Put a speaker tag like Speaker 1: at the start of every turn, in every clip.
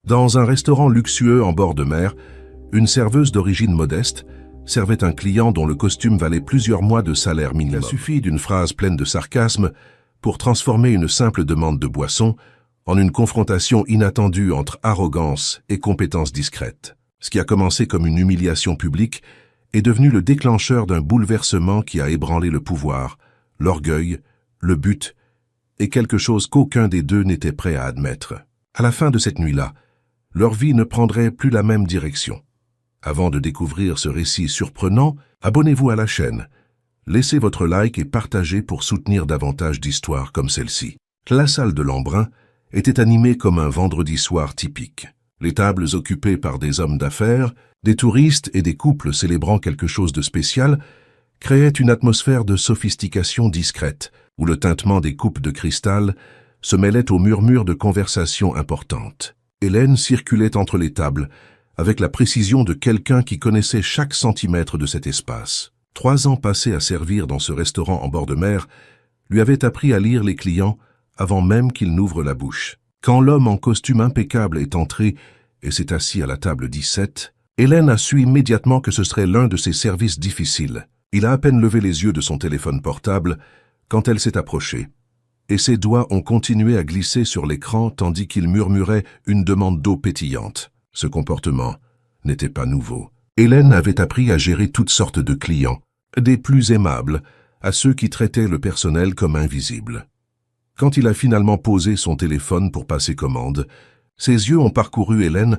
Speaker 1: Dans un restaurant luxueux en bord de mer, une serveuse d'origine modeste servait un client dont le costume valait plusieurs mois de salaire minimum. Il a suffi d'une phrase pleine de sarcasme pour transformer une simple demande de boisson en une confrontation inattendue entre arrogance et compétence discrète. Ce qui a commencé comme une humiliation publique est devenu le déclencheur d'un bouleversement qui a ébranlé le pouvoir, l'orgueil, le but et quelque chose qu'aucun des deux n'était prêt à admettre. À la fin de cette nuit-là, leur vie ne prendrait plus la même direction. Avant de découvrir ce récit surprenant, abonnez-vous à la chaîne. Laissez votre like et partagez pour soutenir davantage d'histoires comme celle-ci. La salle de l'Embrun était animée comme un vendredi soir typique. Les tables occupées par des hommes d'affaires, des touristes et des couples célébrant quelque chose de spécial créaient une atmosphère de sophistication discrète, où le tintement des coupes de cristal se mêlait aux murmures de conversations importantes. Hélène circulait entre les tables, avec la précision de quelqu'un qui connaissait chaque centimètre de cet espace. 3 ans passés à servir dans ce restaurant en bord de mer lui avaient appris à lire les clients avant même qu'il n'ouvre la bouche. Quand l'homme en costume impeccable est entré et s'est assis à la table 17, Hélène a su immédiatement que ce serait l'un de ses services difficiles. Il a à peine levé les yeux de son téléphone portable quand elle s'est approchée, et ses doigts ont continué à glisser sur l'écran tandis qu'il murmurait une demande d'eau pétillante. Ce comportement n'était pas nouveau. Hélène avait appris à gérer toutes sortes de clients, des plus aimables à ceux qui traitaient le personnel comme invisible. Quand il a finalement posé son téléphone pour passer commande, ses yeux ont parcouru Hélène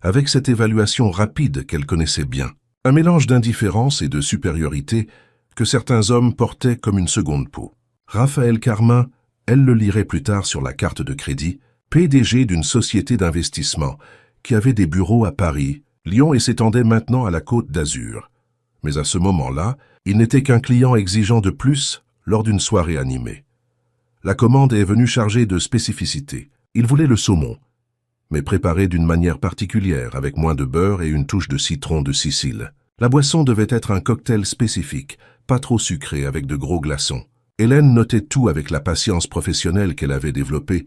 Speaker 1: avec cette évaluation rapide qu'elle connaissait bien. Un mélange d'indifférence et de supériorité que certains hommes portaient comme une seconde peau. Raphaël Carmin, elle le lirait plus tard sur la carte de crédit, PDG d'une société d'investissement qui avait des bureaux à Paris, Lyon et s'étendait maintenant à la Côte d'Azur. Mais à ce moment-là, il n'était qu'un client exigeant de plus lors d'une soirée animée. La commande est venue chargée de spécificité. Il voulait le saumon, mais préparé d'une manière particulière, avec moins de beurre et une touche de citron de Sicile. La boisson devait être un cocktail spécifique, pas trop sucré, avec de gros glaçons. Hélène notait tout avec la patience professionnelle qu'elle avait développée,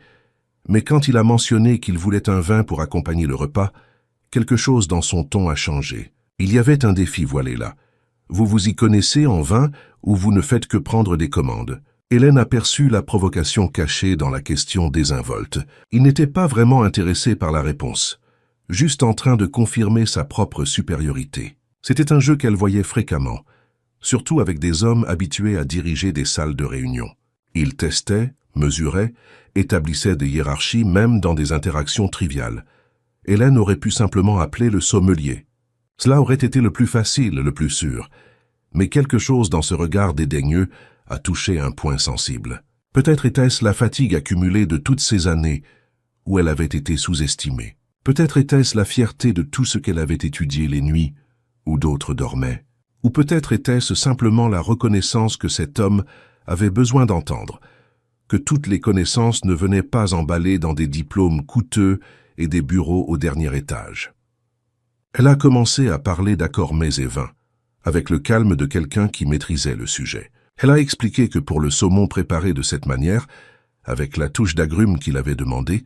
Speaker 1: mais quand il a mentionné qu'il voulait un vin pour accompagner le repas, quelque chose dans son ton a changé. Il y avait un défi voilé là. Vous vous y connaissez en vin ou vous ne faites que prendre des commandes? Hélène aperçut la provocation cachée dans la question désinvolte. Il n'était pas vraiment intéressé par la réponse, juste en train de confirmer sa propre supériorité. C'était un jeu qu'elle voyait fréquemment, surtout avec des hommes habitués à diriger des salles de réunion. Ils testaient, mesuraient, établissaient des hiérarchies même dans des interactions triviales. Hélène aurait pu simplement appeler le sommelier. Cela aurait été le plus facile, le plus sûr. Mais quelque chose dans ce regard dédaigneux a touché un point sensible. Peut-être était-ce la fatigue accumulée de toutes ces années où elle avait été sous-estimée. Peut-être était-ce la fierté de tout ce qu'elle avait étudié les nuits où d'autres dormaient. Ou peut-être était-ce simplement la reconnaissance que cet homme avait besoin d'entendre, que toutes les connaissances ne venaient pas emballées dans des diplômes coûteux et des bureaux au dernier étage. Elle a commencé à parler d'accords mets et vins, avec le calme de quelqu'un qui maîtrisait le sujet. Elle a expliqué que pour le saumon préparé de cette manière, avec la touche d'agrumes qu'il avait demandé,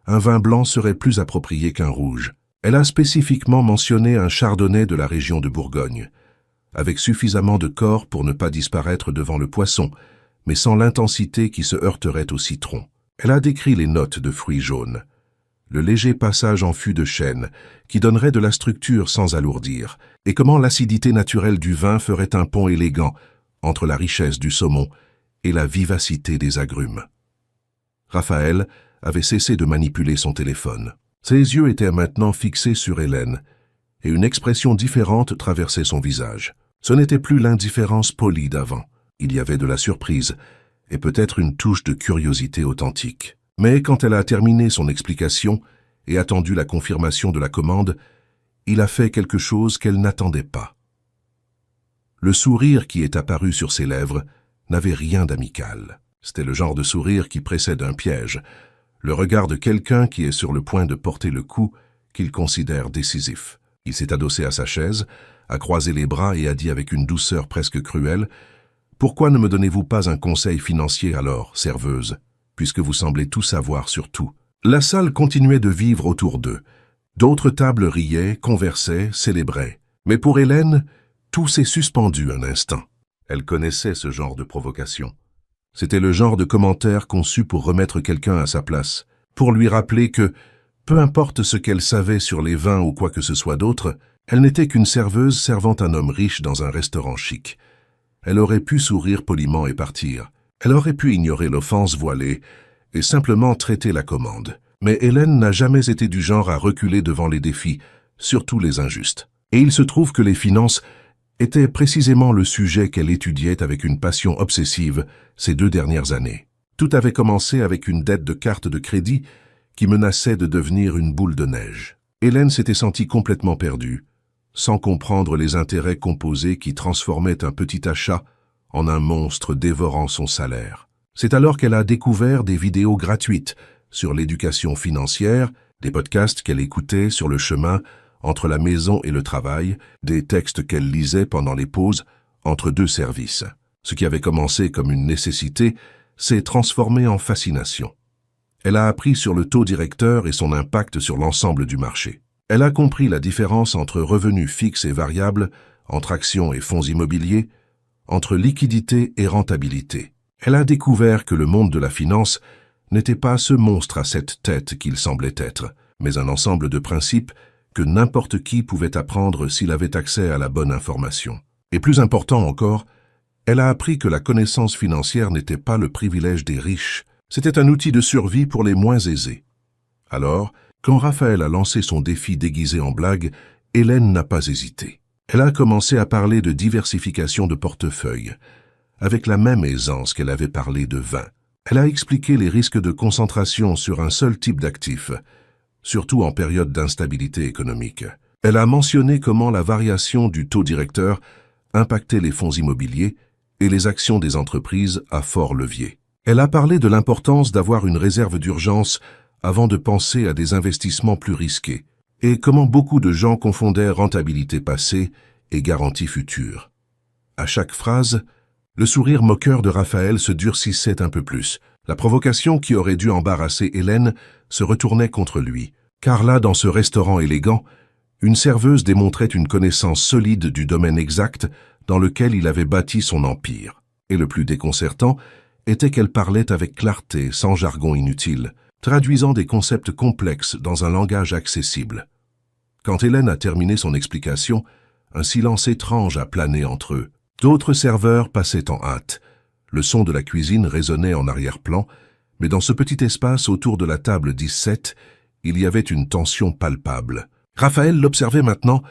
Speaker 1: un vin blanc serait plus approprié qu'un rouge. Elle a spécifiquement mentionné un chardonnay de la région de Bourgogne, avec suffisamment de corps pour ne pas disparaître devant le poisson, mais sans l'intensité qui se heurterait au citron. Elle a décrit les notes de fruits jaunes, le léger passage en fût de chêne qui donnerait de la structure sans alourdir, et comment l'acidité naturelle du vin ferait un pont élégant entre la richesse du saumon et la vivacité des agrumes. Raphaël avait cessé de manipuler son téléphone. Ses yeux étaient maintenant fixés sur Hélène, et une expression différente traversait son visage. Ce n'était plus l'indifférence polie d'avant. Il y avait de la surprise, et peut-être une touche de curiosité authentique. Mais quand elle a terminé son explication et attendu la confirmation de la commande, il a fait quelque chose qu'elle n'attendait pas. Le sourire qui est apparu sur ses lèvres n'avait rien d'amical. C'était le genre de sourire qui précède un piège, le regard de quelqu'un qui est sur le point de porter le coup qu'il considère décisif. Il s'est adossé à sa chaise, a croisé les bras et a dit avec une douceur presque cruelle « Pourquoi ne me donnez-vous pas un conseil financier alors, serveuse, puisque vous semblez tout savoir sur tout ?» La salle continuait de vivre autour d'eux. D'autres tables riaient, conversaient, célébraient. Mais pour Hélène, tout s'est suspendu un instant. Elle connaissait ce genre de provocation. C'était le genre de commentaire conçu pour remettre quelqu'un à sa place, pour lui rappeler que, peu importe ce qu'elle savait sur les vins ou quoi que ce soit d'autre, elle n'était qu'une serveuse servant un homme riche dans un restaurant chic. Elle aurait pu sourire poliment et partir. Elle aurait pu ignorer l'offense voilée et simplement traiter la commande. Mais Hélène n'a jamais été du genre à reculer devant les défis, surtout les injustes. Et il se trouve que les finances étaient précisément le sujet qu'elle étudiait avec une passion obsessive ces 2 dernières années. Tout avait commencé avec une dette de carte de crédit qui menaçait de devenir une boule de neige. Hélène s'était sentie complètement perdue, sans comprendre les intérêts composés qui transformaient un petit achat en un monstre dévorant son salaire. C'est alors qu'elle a découvert des vidéos gratuites sur l'éducation financière, des podcasts qu'elle écoutait sur le chemin entre la maison et le travail, des textes qu'elle lisait pendant les pauses entre 2 services. Ce qui avait commencé comme une nécessité s'est transformé en fascination. Elle a appris sur le taux directeur et son impact sur l'ensemble du marché. Elle a compris la différence entre revenus fixes et variables, entre actions et fonds immobiliers, entre liquidité et rentabilité. Elle a découvert que le monde de la finance n'était pas ce monstre à 7 têtes qu'il semblait être, mais un ensemble de principes que n'importe qui pouvait apprendre s'il avait accès à la bonne information. Et plus important encore, elle a appris que la connaissance financière n'était pas le privilège des riches, c'était un outil de survie pour les moins aisés. Alors, quand Raphaël a lancé son défi déguisé en blague, Hélène n'a pas hésité. Elle a commencé à parler de diversification de portefeuille, avec la même aisance qu'elle avait parlé de vin. Elle a expliqué les risques de concentration sur un seul type d'actif, surtout en période d'instabilité économique. Elle a mentionné comment la variation du taux directeur impactait les fonds immobiliers et les actions des entreprises à fort levier. Elle a parlé de l'importance d'avoir une réserve d'urgence avant de penser à des investissements plus risqués, et comment beaucoup de gens confondaient rentabilité passée et garantie future. À chaque phrase, le sourire moqueur de Raphaël se durcissait un peu plus. La provocation qui aurait dû embarrasser Hélène se retournait contre lui, car là, dans ce restaurant élégant, une serveuse démontrait une connaissance solide du domaine exact dans lequel il avait bâti son empire. Et le plus déconcertant était qu'elle parlait avec clarté, sans jargon inutile, traduisant des concepts complexes dans un langage accessible. Quand Hélène a terminé son explication, un silence étrange a plané entre eux. D'autres serveurs passaient en hâte. Le son de la cuisine résonnait en arrière-plan, mais dans ce petit espace autour de la table 17, il y avait une tension palpable. Raphaël l'observait maintenant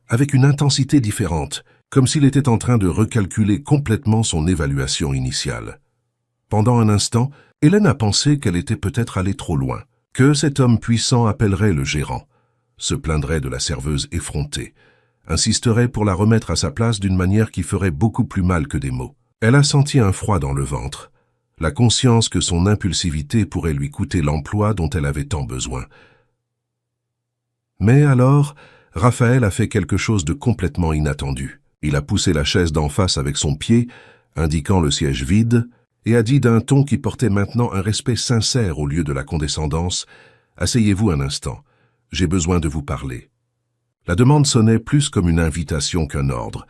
Speaker 1: avec une intensité différente, comme s'il était en train de recalculer complètement son évaluation initiale. Pendant un instant, Hélène a pensé qu'elle était peut-être allée trop loin, que cet homme puissant appellerait le gérant, se plaindrait de la serveuse effrontée, insisterait pour la remettre à sa place d'une manière qui ferait beaucoup plus mal que des mots. Elle a senti un froid dans le ventre, la conscience que son impulsivité pourrait lui coûter l'emploi dont elle avait tant besoin. Mais alors, Raphaël a fait quelque chose de complètement inattendu. Il a poussé la chaise d'en face avec son pied, indiquant le siège vide, et a dit d'un ton qui portait maintenant un respect sincère au lieu de la condescendance « Asseyez-vous un instant, j'ai besoin de vous parler ». La demande sonnait plus comme une invitation qu'un ordre,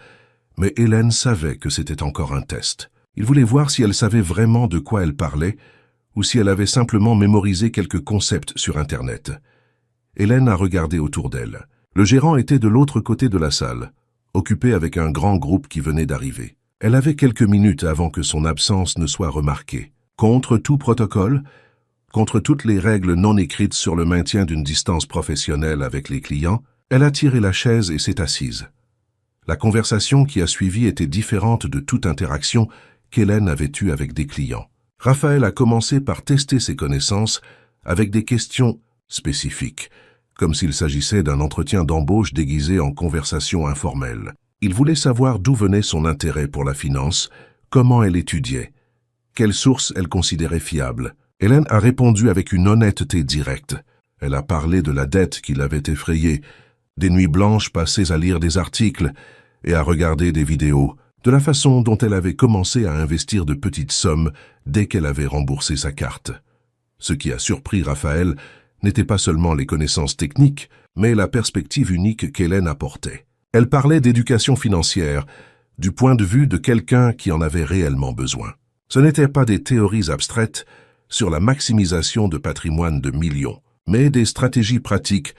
Speaker 1: mais Hélène savait que c'était encore un test. Il voulait voir si elle savait vraiment de quoi elle parlait ou si elle avait simplement mémorisé quelques concepts sur Internet. Hélène a regardé autour d'elle. Le gérant était de l'autre côté de la salle, occupé avec un grand groupe qui venait d'arriver. Elle avait quelques minutes avant que son absence ne soit remarquée. Contre tout protocole, contre toutes les règles non écrites sur le maintien d'une distance professionnelle avec les clients, elle a tiré la chaise et s'est assise. La conversation qui a suivi était différente de toute interaction qu'Hélène avait eue avec des clients. Raphaël a commencé par tester ses connaissances avec des questions spécifiques, comme s'il s'agissait d'un entretien d'embauche déguisé en conversation informelle. Il voulait savoir d'où venait son intérêt pour la finance, comment elle étudiait, quelles sources elle considérait fiables. Hélène a répondu avec une honnêteté directe. Elle a parlé de la dette qui l'avait effrayée, des nuits blanches passées à lire des articles et à regarder des vidéos, de la façon dont elle avait commencé à investir de petites sommes dès qu'elle avait remboursé sa carte. Ce qui a surpris Raphaël, n'était pas seulement les connaissances techniques, mais la perspective unique qu'Hélène apportait. Elle parlait d'éducation financière, du point de vue de quelqu'un qui en avait réellement besoin. Ce n'étaient pas des théories abstraites sur la maximisation de patrimoine de millions, mais des stratégies pratiques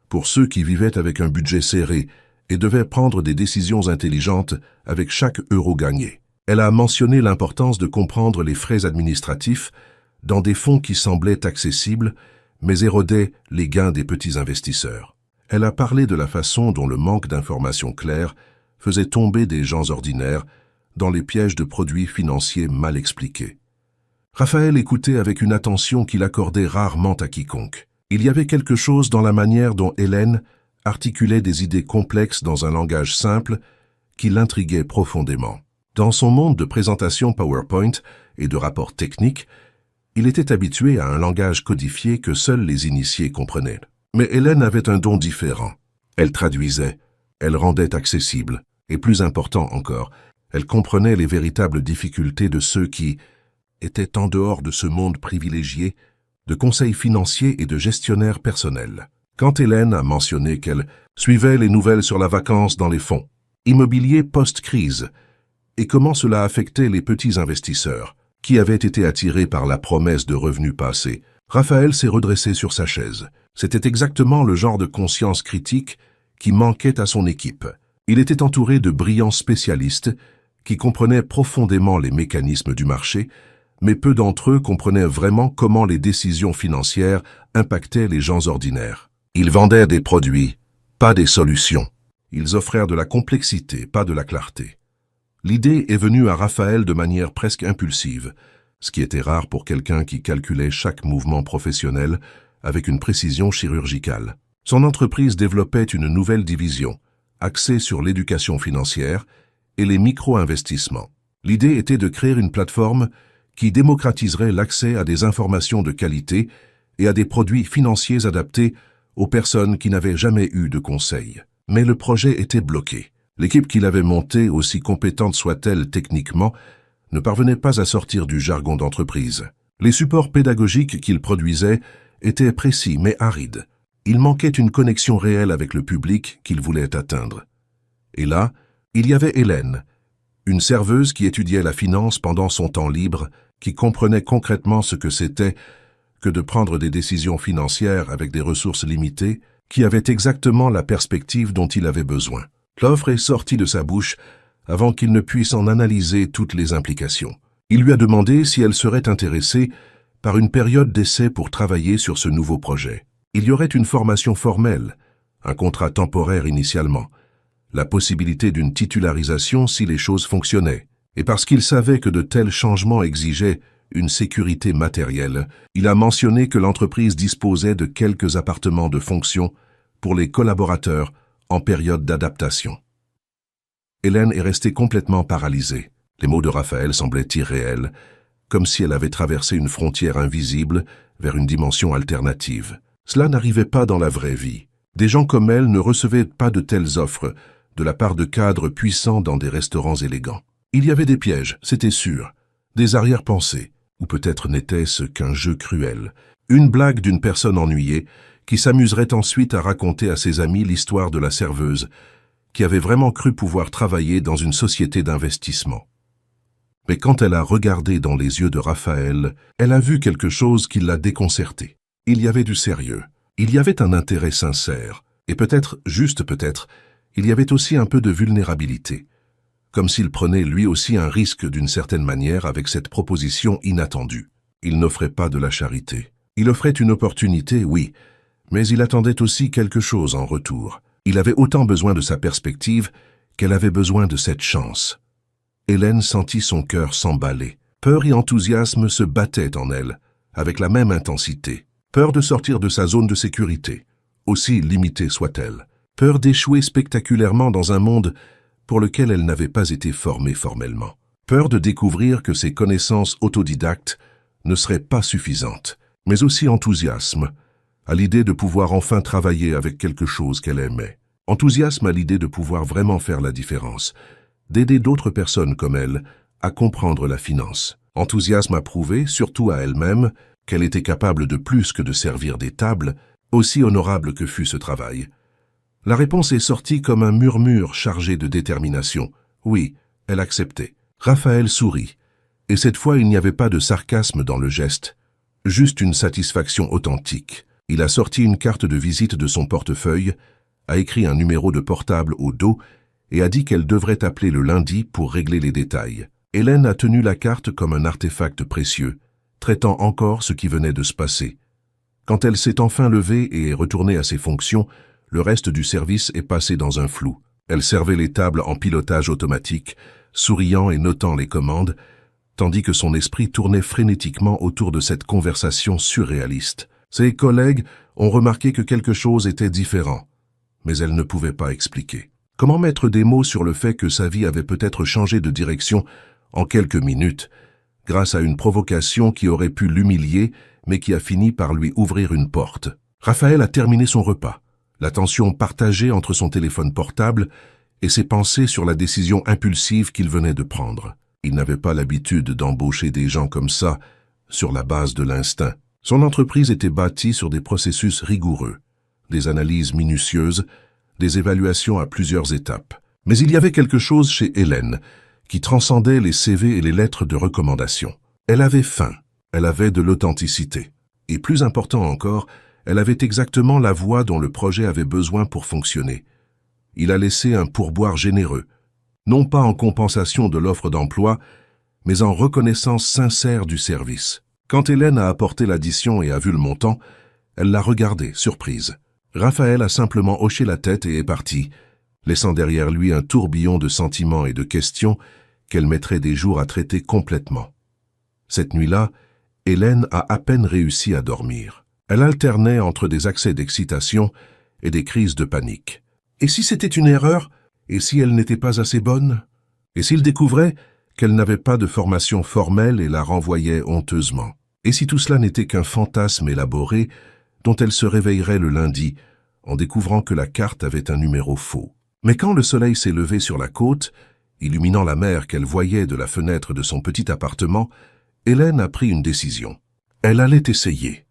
Speaker 1: pour ceux qui vivaient avec un budget serré et devaient prendre des décisions intelligentes avec chaque euro gagné. Elle a mentionné l'importance de comprendre les frais administratifs dans des fonds qui semblaient accessibles, mais érodaient les gains des petits investisseurs. Elle a parlé de la façon dont le manque d'informations claires faisait tomber des gens ordinaires dans les pièges de produits financiers mal expliqués. Raphaël écoutait avec une attention qu'il accordait rarement à quiconque. Il y avait quelque chose dans la manière dont Hélène articulait des idées complexes dans un langage simple qui l'intriguait profondément. Dans son monde de présentation PowerPoint et de rapports techniques, il était habitué à un langage codifié que seuls les initiés comprenaient. Mais Hélène avait un don différent. Elle traduisait, elle rendait accessible, et plus important encore, elle comprenait les véritables difficultés de ceux qui étaient en dehors de ce monde privilégié de conseils financiers et de gestionnaires personnels. Quand Hélène a mentionné qu'elle suivait les nouvelles sur la vacance dans les fonds immobiliers post-crise et comment cela affectait les petits investisseurs qui avaient été attirés par la promesse de revenus passés, Raphaël s'est redressé sur sa chaise. C'était exactement le genre de conscience critique qui manquait à son équipe. Il était entouré de brillants spécialistes qui comprenaient profondément les mécanismes du marché, mais peu d'entre eux comprenaient vraiment comment les décisions financières impactaient les gens ordinaires. Ils vendaient des produits, pas des solutions. Ils offrèrent de la complexité, pas de la clarté. L'idée est venue à Raphaël de manière presque impulsive, ce qui était rare pour quelqu'un qui calculait chaque mouvement professionnel avec une précision chirurgicale. Son entreprise développait une nouvelle division, axée sur l'éducation financière et les micro-investissements. L'idée était de créer une plateforme qui démocratiserait l'accès à des informations de qualité et à des produits financiers adaptés aux personnes qui n'avaient jamais eu de conseils. Mais le projet était bloqué. L'équipe qu'il avait montée, aussi compétente soit-elle techniquement, ne parvenait pas à sortir du jargon d'entreprise. Les supports pédagogiques qu'il produisait étaient précis mais arides. Il manquait une connexion réelle avec le public qu'il voulait atteindre. Et là, il y avait Hélène, une serveuse qui étudiait la finance pendant son temps libre, qui comprenait concrètement ce que c'était que de prendre des décisions financières avec des ressources limitées, qui avait exactement la perspective dont il avait besoin. L'offre est sortie de sa bouche avant qu'il ne puisse en analyser toutes les implications. Il lui a demandé si elle serait intéressée par une période d'essai pour travailler sur ce nouveau projet. Il y aurait une formation formelle, un contrat temporaire initialement, la possibilité d'une titularisation si les choses fonctionnaient. Et parce qu'il savait que de tels changements exigeaient une sécurité matérielle, il a mentionné que l'entreprise disposait de quelques appartements de fonction pour les collaborateurs en période d'adaptation. Hélène est restée complètement paralysée. Les mots de Raphaël semblaient irréels, comme si elle avait traversé une frontière invisible vers une dimension alternative. Cela n'arrivait pas dans la vraie vie. Des gens comme elle ne recevaient pas de telles offres de la part de cadres puissants dans des restaurants élégants. Il y avait des pièges, c'était sûr, des arrière-pensées, ou peut-être n'était-ce qu'un jeu cruel, une blague d'une personne ennuyée qui s'amuserait ensuite à raconter à ses amis l'histoire de la serveuse, qui avait vraiment cru pouvoir travailler dans une société d'investissement. Mais quand elle a regardé dans les yeux de Raphaël, elle a vu quelque chose qui l'a déconcertée. Il y avait du sérieux, il y avait un intérêt sincère, et peut-être, juste peut-être, il y avait aussi un peu de vulnérabilité, comme s'il prenait lui aussi un risque d'une certaine manière avec cette proposition inattendue. Il n'offrait pas de la charité. Il offrait une opportunité, oui, mais il attendait aussi quelque chose en retour. Il avait autant besoin de sa perspective qu'elle avait besoin de cette chance. Hélène sentit son cœur s'emballer. Peur et enthousiasme se battaient en elle, avec la même intensité. Peur de sortir de sa zone de sécurité, aussi limitée soit-elle. Peur d'échouer spectaculairement dans un monde pour lequel elle n'avait pas été formée formellement. Peur de découvrir que ses connaissances autodidactes ne seraient pas suffisantes, mais aussi enthousiasme à l'idée de pouvoir enfin travailler avec quelque chose qu'elle aimait. Enthousiasme à l'idée de pouvoir vraiment faire la différence, d'aider d'autres personnes comme elle à comprendre la finance. Enthousiasme à prouver, surtout à elle-même, qu'elle était capable de plus que de servir des tables, aussi honorable que fût ce travail. La réponse est sortie comme un murmure chargé de détermination. Oui, elle acceptait. Raphaël sourit, et cette fois il n'y avait pas de sarcasme dans le geste, juste une satisfaction authentique. Il a sorti une carte de visite de son portefeuille, a écrit un numéro de portable au dos et a dit qu'elle devrait appeler le lundi pour régler les détails. Hélène a tenu la carte comme un artefact précieux, traitant encore ce qui venait de se passer. Quand elle s'est enfin levée et est retournée à ses fonctions, le reste du service est passé dans un flou. Elle servait les tables en pilotage automatique, souriant et notant les commandes, tandis que son esprit tournait frénétiquement autour de cette conversation surréaliste. Ses collègues ont remarqué que quelque chose était différent, mais elle ne pouvait pas expliquer. Comment mettre des mots sur le fait que sa vie avait peut-être changé de direction en quelques minutes, grâce à une provocation qui aurait pu l'humilier, mais qui a fini par lui ouvrir une porte. Raphaël a terminé son repas, l'attention partagée entre son téléphone portable et ses pensées sur la décision impulsive qu'il venait de prendre. Il n'avait pas l'habitude d'embaucher des gens comme ça, sur la base de l'instinct. Son entreprise était bâtie sur des processus rigoureux, des analyses minutieuses, des évaluations à plusieurs étapes. Mais il y avait quelque chose chez Hélène qui transcendait les CV et les lettres de recommandation. Elle avait faim, elle avait de l'authenticité. Et plus important encore, elle avait exactement la voix dont le projet avait besoin pour fonctionner. Il a laissé un pourboire généreux, non pas en compensation de l'offre d'emploi, mais en reconnaissance sincère du service. Quand Hélène a apporté l'addition et a vu le montant, elle l'a regardé, surprise. Raphaël a simplement hoché la tête et est parti, laissant derrière lui un tourbillon de sentiments et de questions qu'elle mettrait des jours à traiter complètement. Cette nuit-là, Hélène a à peine réussi à dormir. Elle alternait entre des accès d'excitation et des crises de panique. Et si c'était une erreur? Et si elle n'était pas assez bonne? Et s'il découvrait qu'elle n'avait pas de formation formelle et la renvoyait honteusement? Et si tout cela n'était qu'un fantasme élaboré dont elle se réveillerait le lundi en découvrant que la carte avait un numéro faux? Mais quand le soleil s'est levé sur la côte, illuminant la mer qu'elle voyait de la fenêtre de son petit appartement, Hélène a pris une décision. Elle allait essayer.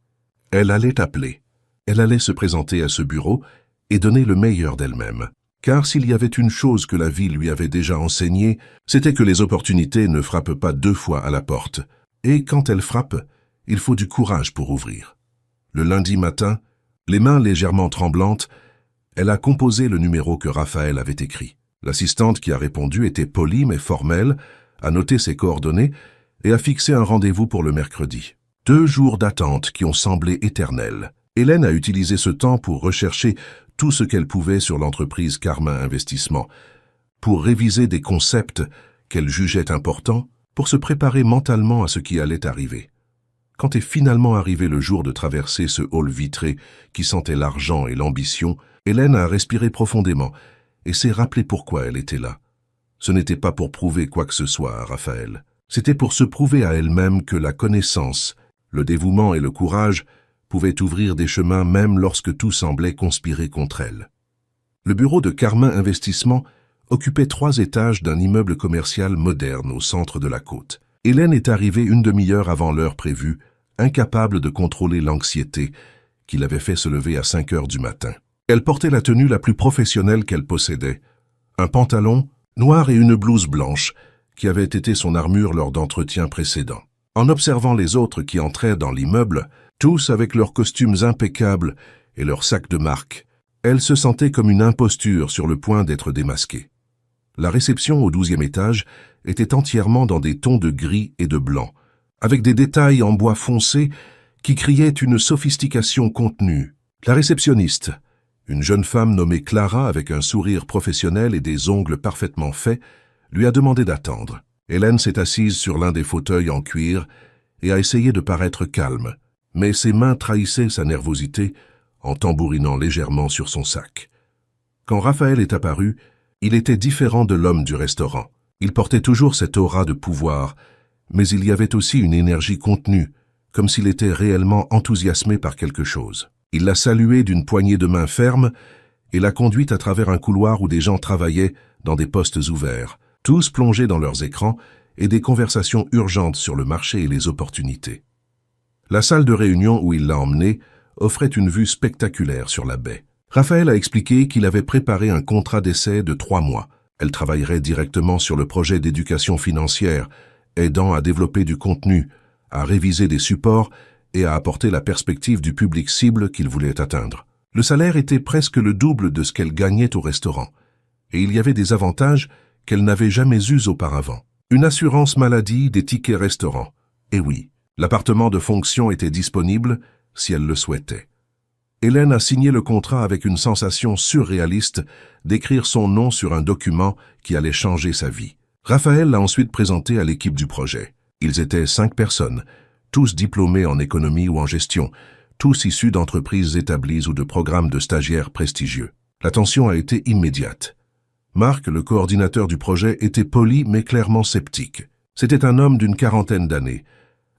Speaker 1: Elle allait appeler. Elle allait se présenter à ce bureau et donner le meilleur d'elle-même. Car s'il y avait une chose que la vie lui avait déjà enseignée, c'était que les opportunités ne frappent pas deux fois à la porte. Et quand elles frappent, il faut du courage pour ouvrir. Le lundi matin, les mains légèrement tremblantes, elle a composé le numéro que Raphaël avait écrit. L'assistante qui a répondu était polie mais formelle, a noté ses coordonnées et a fixé un rendez-vous pour le mercredi. 2 jours d'attente qui ont semblé éternels. Hélène a utilisé ce temps pour rechercher tout ce qu'elle pouvait sur l'entreprise Carmin Investissement, pour réviser des concepts qu'elle jugeait importants, pour se préparer mentalement à ce qui allait arriver. Quand est finalement arrivé le jour de traverser ce hall vitré qui sentait l'argent et l'ambition, Hélène a respiré profondément et s'est rappelé pourquoi elle était là. Ce n'était pas pour prouver quoi que ce soit à Raphaël. C'était pour se prouver à elle-même que la connaissance, le dévouement et le courage pouvaient ouvrir des chemins même lorsque tout semblait conspirer contre elle. Le bureau de Carmin Investissement occupait 3 étages d'un immeuble commercial moderne au centre de la côte. Hélène est arrivée une demi-heure avant l'heure prévue, incapable de contrôler l'anxiété qui l'avait fait se lever à 5 heures du matin. Elle portait la tenue la plus professionnelle qu'elle possédait, un pantalon noir et une blouse blanche qui avait été son armure lors d'entretiens précédents. En observant les autres qui entraient dans l'immeuble, tous avec leurs costumes impeccables et leurs sacs de marque, elle se sentait comme une imposture sur le point d'être démasquée. La réception au 12e étage était entièrement dans des tons de gris et de blanc, avec des détails en bois foncé qui criaient une sophistication contenue. La réceptionniste, une jeune femme nommée Clara avec un sourire professionnel et des ongles parfaitement faits, lui a demandé d'attendre. Hélène s'est assise sur l'un des fauteuils en cuir et a essayé de paraître calme, mais ses mains trahissaient sa nervosité en tambourinant légèrement sur son sac. Quand Raphaël est apparu, il était différent de l'homme du restaurant. Il portait toujours cette aura de pouvoir, mais il y avait aussi une énergie contenue, comme s'il était réellement enthousiasmé par quelque chose. Il l'a saluée d'une poignée de main ferme et l'a conduite à travers un couloir où des gens travaillaient dans des postes ouverts, tous plongés dans leurs écrans et des conversations urgentes sur le marché et les opportunités. La salle de réunion où il l'a emmené offrait une vue spectaculaire sur la baie. Raphaël a expliqué qu'il avait préparé un contrat d'essai de 3 mois. Elle travaillerait directement sur le projet d'éducation financière, aidant à développer du contenu, à réviser des supports et à apporter la perspective du public cible qu'il voulait atteindre. Le salaire était presque le double de ce qu'elle gagnait au restaurant, et il y avait des avantages qu'elle n'avait jamais eus auparavant. Une assurance maladie, des tickets restaurants. Et oui, l'appartement de fonction était disponible si elle le souhaitait. Hélène a signé le contrat avec une sensation surréaliste d'écrire son nom sur un document qui allait changer sa vie. Raphaël l'a ensuite présenté à l'équipe du projet. Ils étaient 5 personnes, tous diplômés en économie ou en gestion, tous issus d'entreprises établies ou de programmes de stagiaires prestigieux. L'attention a été immédiate. Marc, le coordinateur du projet, était poli mais clairement sceptique. C'était un homme d'une 40aine d'années,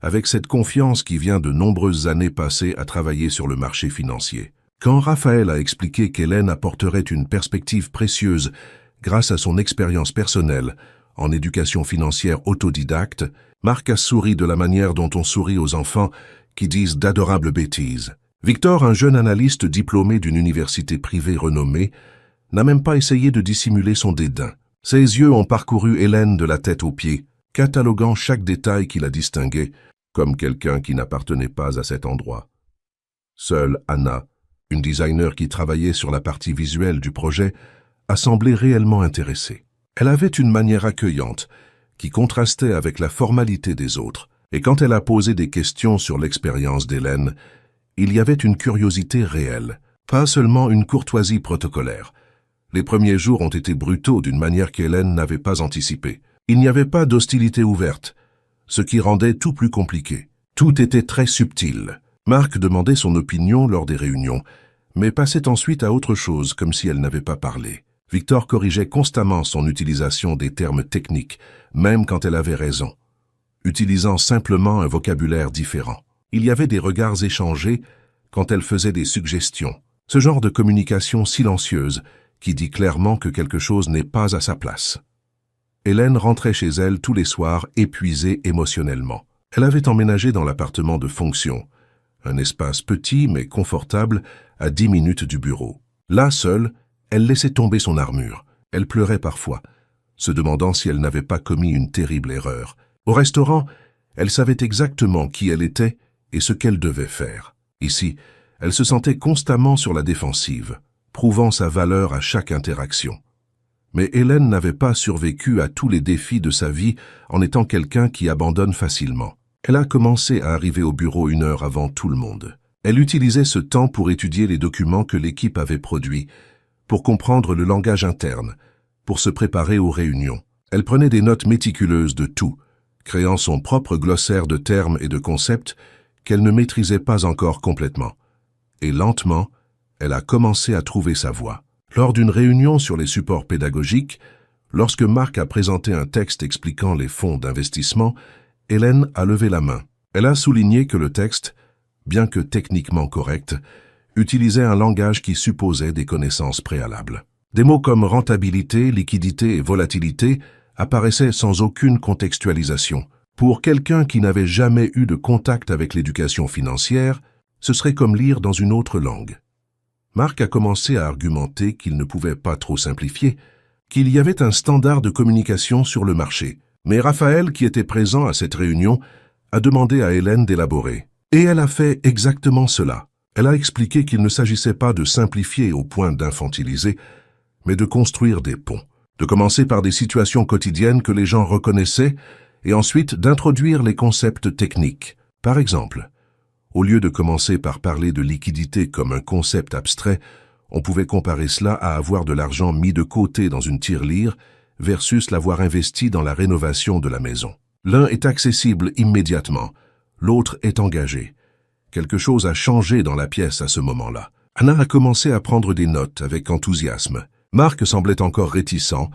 Speaker 1: avec cette confiance qui vient de nombreuses années passées à travailler sur le marché financier. Quand Raphaël a expliqué qu'Hélène apporterait une perspective précieuse grâce à son expérience personnelle en éducation financière autodidacte, Marc a souri de la manière dont on sourit aux enfants qui disent d'adorables bêtises. Victor, un jeune analyste diplômé d'une université privée renommée, n'a même pas essayé de dissimuler son dédain. Ses yeux ont parcouru Hélène de la tête aux pieds, cataloguant chaque détail qui la distinguait, comme quelqu'un qui n'appartenait pas à cet endroit. Seule Anna, une designer qui travaillait sur la partie visuelle du projet, a semblé réellement intéressée. Elle avait une manière accueillante, qui contrastait avec la formalité des autres, et quand elle a posé des questions sur l'expérience d'Hélène, il y avait une curiosité réelle, pas seulement une courtoisie protocolaire. Les premiers jours ont été brutaux d'une manière qu'Hélène n'avait pas anticipée. Il n'y avait pas d'hostilité ouverte, ce qui rendait tout plus compliqué. Tout était très subtil. Marc demandait son opinion lors des réunions, mais passait ensuite à autre chose comme si elle n'avait pas parlé. Victor corrigeait constamment son utilisation des termes techniques, même quand elle avait raison, utilisant simplement un vocabulaire différent. Il y avait des regards échangés quand elle faisait des suggestions. Ce genre de communication silencieuse qui dit clairement que quelque chose n'est pas à sa place. Hélène rentrait chez elle tous les soirs épuisée émotionnellement. Elle avait emménagé dans l'appartement de fonction, un espace petit mais confortable à 10 minutes du bureau. Là, seule, elle laissait tomber son armure. Elle pleurait parfois, se demandant si elle n'avait pas commis une terrible erreur. Au restaurant, elle savait exactement qui elle était et ce qu'elle devait faire. Ici, elle se sentait constamment sur la défensive, prouvant sa valeur à chaque interaction. Mais Hélène n'avait pas survécu à tous les défis de sa vie en étant quelqu'un qui abandonne facilement. Elle a commencé à arriver au bureau 1 heure avant tout le monde. Elle utilisait ce temps pour étudier les documents que l'équipe avait produits, pour comprendre le langage interne, pour se préparer aux réunions. Elle prenait des notes méticuleuses de tout, créant son propre glossaire de termes et de concepts qu'elle ne maîtrisait pas encore complètement. Et lentement, elle a commencé à trouver sa voie. Lors d'une réunion sur les supports pédagogiques, lorsque Marc a présenté un texte expliquant les fonds d'investissement, Hélène a levé la main. Elle a souligné que le texte, bien que techniquement correct, utilisait un langage qui supposait des connaissances préalables. Des mots comme rentabilité, liquidité et volatilité apparaissaient sans aucune contextualisation. Pour quelqu'un qui n'avait jamais eu de contact avec l'éducation financière, ce serait comme lire dans une autre langue. Marc a commencé à argumenter qu'il ne pouvait pas trop simplifier, qu'il y avait un standard de communication sur le marché. Mais Raphaël, qui était présent à cette réunion, a demandé à Hélène d'élaborer. Et elle a fait exactement cela. Elle a expliqué qu'il ne s'agissait pas de simplifier au point d'infantiliser, mais de construire des ponts, de commencer par des situations quotidiennes que les gens reconnaissaient et ensuite d'introduire les concepts techniques. Par exemple, au lieu de commencer par parler de liquidité comme un concept abstrait, on pouvait comparer cela à avoir de l'argent mis de côté dans une tirelire versus l'avoir investi dans la rénovation de la maison. L'un est accessible immédiatement, l'autre est engagé. Quelque chose a changé dans la pièce à ce moment-là. Anna a commencé à prendre des notes avec enthousiasme. Marc semblait encore réticent,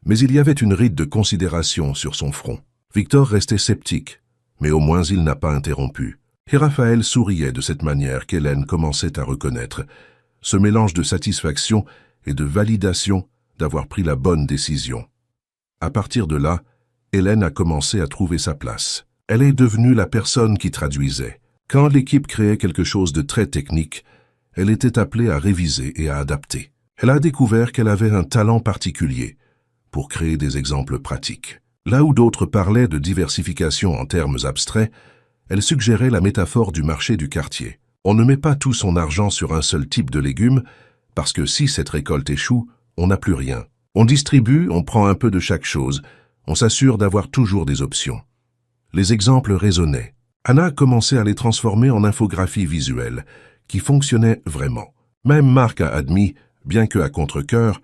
Speaker 1: mais il y avait une ride de considération sur son front. Victor restait sceptique, mais au moins il n'a pas interrompu. Et Raphaël souriait de cette manière qu'Hélène commençait à reconnaître, ce mélange de satisfaction et de validation d'avoir pris la bonne décision. À partir de là, Hélène a commencé à trouver sa place. Elle est devenue la personne qui traduisait, Quand l'équipe créait quelque chose de très technique, elle était appelée à réviser et à adapter. Elle a découvert qu'elle avait un talent particulier pour créer des exemples pratiques. Là où d'autres parlaient de diversification en termes abstraits, elle suggérait la métaphore du marché du quartier. On ne met pas tout son argent sur un seul type de légumes, parce que si cette récolte échoue, on n'a plus rien. On distribue, on prend un peu de chaque chose, on s'assure d'avoir toujours des options. Les exemples résonnaient. Anna commençait à les transformer en infographies visuelles, qui fonctionnaient vraiment. Même Marc a admis, bien que à contre-cœur,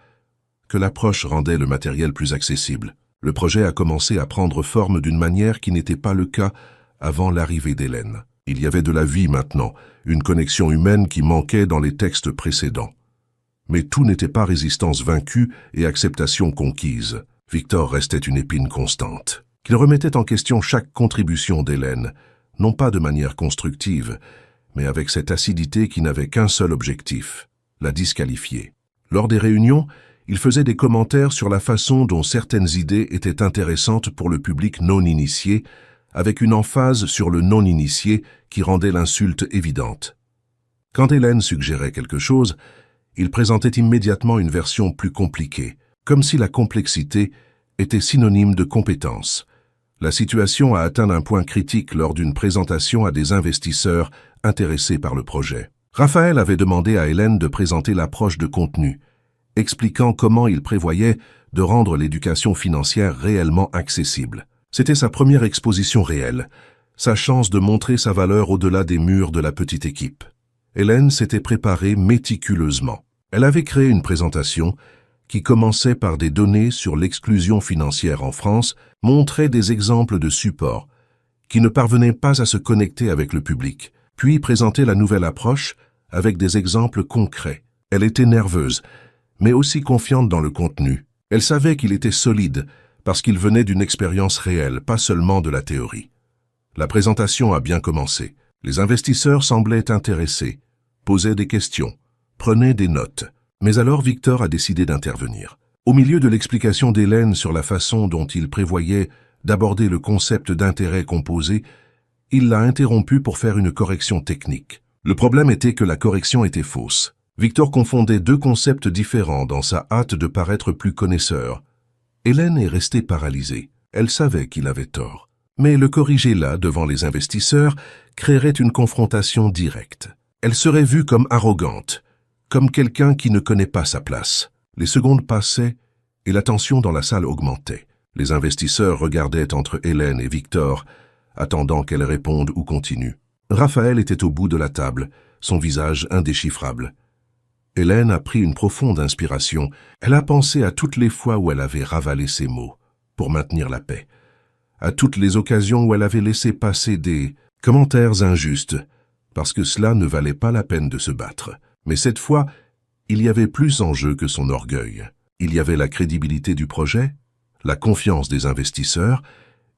Speaker 1: que l'approche rendait le matériel plus accessible. Le projet a commencé à prendre forme d'une manière qui n'était pas le cas avant l'arrivée d'Hélène. Il y avait de la vie maintenant, une connexion humaine qui manquait dans les textes précédents. Mais tout n'était pas résistance vaincue et acceptation conquise. Victor restait une épine constante, qu'il remettait en question chaque contribution d'Hélène, non pas de manière constructive, mais avec cette acidité qui n'avait qu'un seul objectif, la disqualifier. Lors des réunions, il faisait des commentaires sur la façon dont certaines idées étaient intéressantes pour le public non initié, avec une emphase sur le non-initié qui rendait l'insulte évidente. Quand Hélène suggérait quelque chose, il présentait immédiatement une version plus compliquée, comme si la complexité était synonyme de compétence. La situation a atteint un point critique lors d'une présentation à des investisseurs intéressés par le projet. Raphaël avait demandé à Hélène de présenter l'approche de contenu, expliquant comment il prévoyait de rendre l'éducation financière réellement accessible. C'était sa première exposition réelle, sa chance de montrer sa valeur au-delà des murs de la petite équipe. Hélène s'était préparée méticuleusement. Elle avait créé une présentation qui commençait par des données sur l'exclusion financière en France, montrait des exemples de supports qui ne parvenaient pas à se connecter avec le public, puis présentait la nouvelle approche avec des exemples concrets. Elle était nerveuse, mais aussi confiante dans le contenu. Elle savait qu'il était solide, parce qu'il venait d'une expérience réelle, pas seulement de la théorie. La présentation a bien commencé. Les investisseurs semblaient intéressés, posaient des questions, prenaient des notes. Mais alors Victor a décidé d'intervenir. Au milieu de l'explication d'Hélène sur la façon dont il prévoyait d'aborder le concept d'intérêt composé, il l'a interrompu pour faire une correction technique. Le problème était que la correction était fausse. Victor confondait deux concepts différents dans sa hâte de paraître plus connaisseur. Hélène est restée paralysée. Elle savait qu'il avait tort. Mais le corriger là, devant les investisseurs, créerait une confrontation directe. Elle serait vue comme arrogante, comme quelqu'un qui ne connaît pas sa place. Les secondes passaient et la tension dans la salle augmentait. Les investisseurs regardaient entre Hélène et Victor, attendant qu'elle réponde ou continue. Raphaël était au bout de la table, son visage indéchiffrable. Hélène a pris une profonde inspiration. Elle a pensé à toutes les fois où elle avait ravalé ses mots pour maintenir la paix, à toutes les occasions où elle avait laissé passer des commentaires injustes, parce que cela ne valait pas la peine de se battre. Mais cette fois, il y avait plus en jeu que son orgueil. Il y avait la crédibilité du projet, la confiance des investisseurs,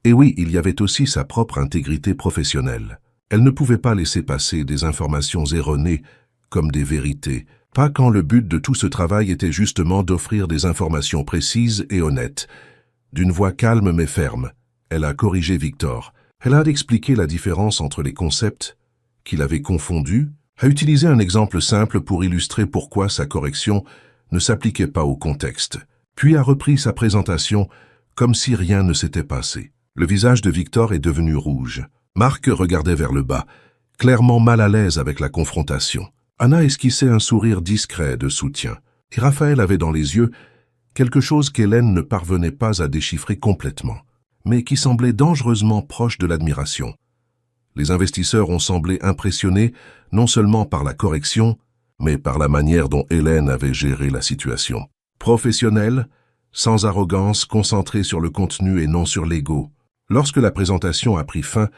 Speaker 1: et oui, il y avait aussi sa propre intégrité professionnelle. Elle ne pouvait pas laisser passer des informations erronées comme des vérités, pas quand le but de tout ce travail était justement d'offrir des informations précises et honnêtes. D'une voix calme mais ferme, elle a corrigé Victor. Elle a expliqué la différence entre les concepts qu'il avait confondus, a utilisé un exemple simple pour illustrer pourquoi sa correction ne s'appliquait pas au contexte, puis a repris sa présentation comme si rien ne s'était passé. Le visage de Victor est devenu rouge. Marc regardait vers le bas, clairement mal à l'aise avec la confrontation. Anna esquissait un sourire discret de soutien, et Raphaël avait dans les yeux quelque chose qu'Hélène ne parvenait pas à déchiffrer complètement, mais qui semblait dangereusement proche de l'admiration. Les investisseurs ont semblé impressionnés non seulement par la correction, mais par la manière dont Hélène avait géré la situation. Professionnelle, sans arrogance, concentrée sur le contenu et non sur l'ego. Lorsque la présentation a pris fin,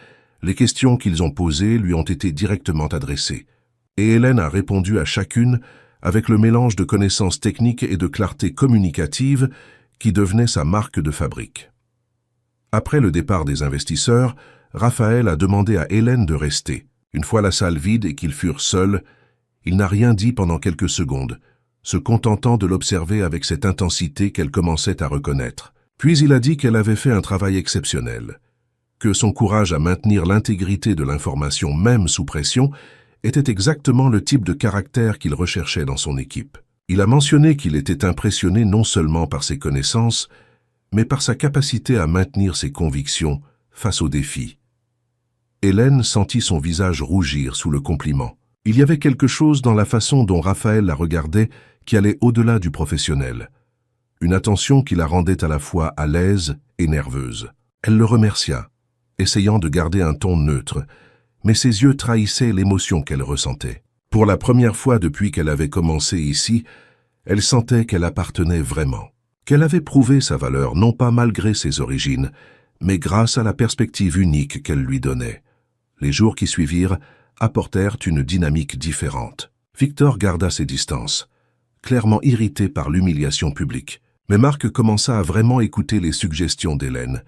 Speaker 1: les questions qu'ils ont posées lui ont été directement adressées. Et Hélène a répondu à chacune avec le mélange de connaissances techniques et de clarté communicative qui devenait sa marque de fabrique. Après le départ des investisseurs, Raphaël a demandé à Hélène de rester. Une fois la salle vide et qu'ils furent seuls, il n'a rien dit pendant quelques secondes, se contentant de l'observer avec cette intensité qu'elle commençait à reconnaître. Puis il a dit qu'elle avait fait un travail exceptionnel, que son courage à maintenir l'intégrité de l'information même sous pression était exactement le type de caractère qu'il recherchait dans son équipe. Il a mentionné qu'il était impressionné non seulement par ses connaissances, mais par sa capacité à maintenir ses convictions face aux défis. Hélène sentit son visage rougir sous le compliment. Il y avait quelque chose dans la façon dont Raphaël la regardait qui allait au-delà du professionnel. Une attention qui la rendait à la fois à l'aise et nerveuse. Elle le remercia, essayant de garder un ton neutre, mais ses yeux trahissaient l'émotion qu'elle ressentait. Pour la première fois depuis qu'elle avait commencé ici, elle sentait qu'elle appartenait vraiment, qu'elle avait prouvé sa valeur non pas malgré ses origines, mais grâce à la perspective unique qu'elle lui donnait. Les jours qui suivirent apportèrent une dynamique différente. Victor garda ses distances, clairement irrité par l'humiliation publique. Mais Marc commença à vraiment écouter les suggestions d'Hélène,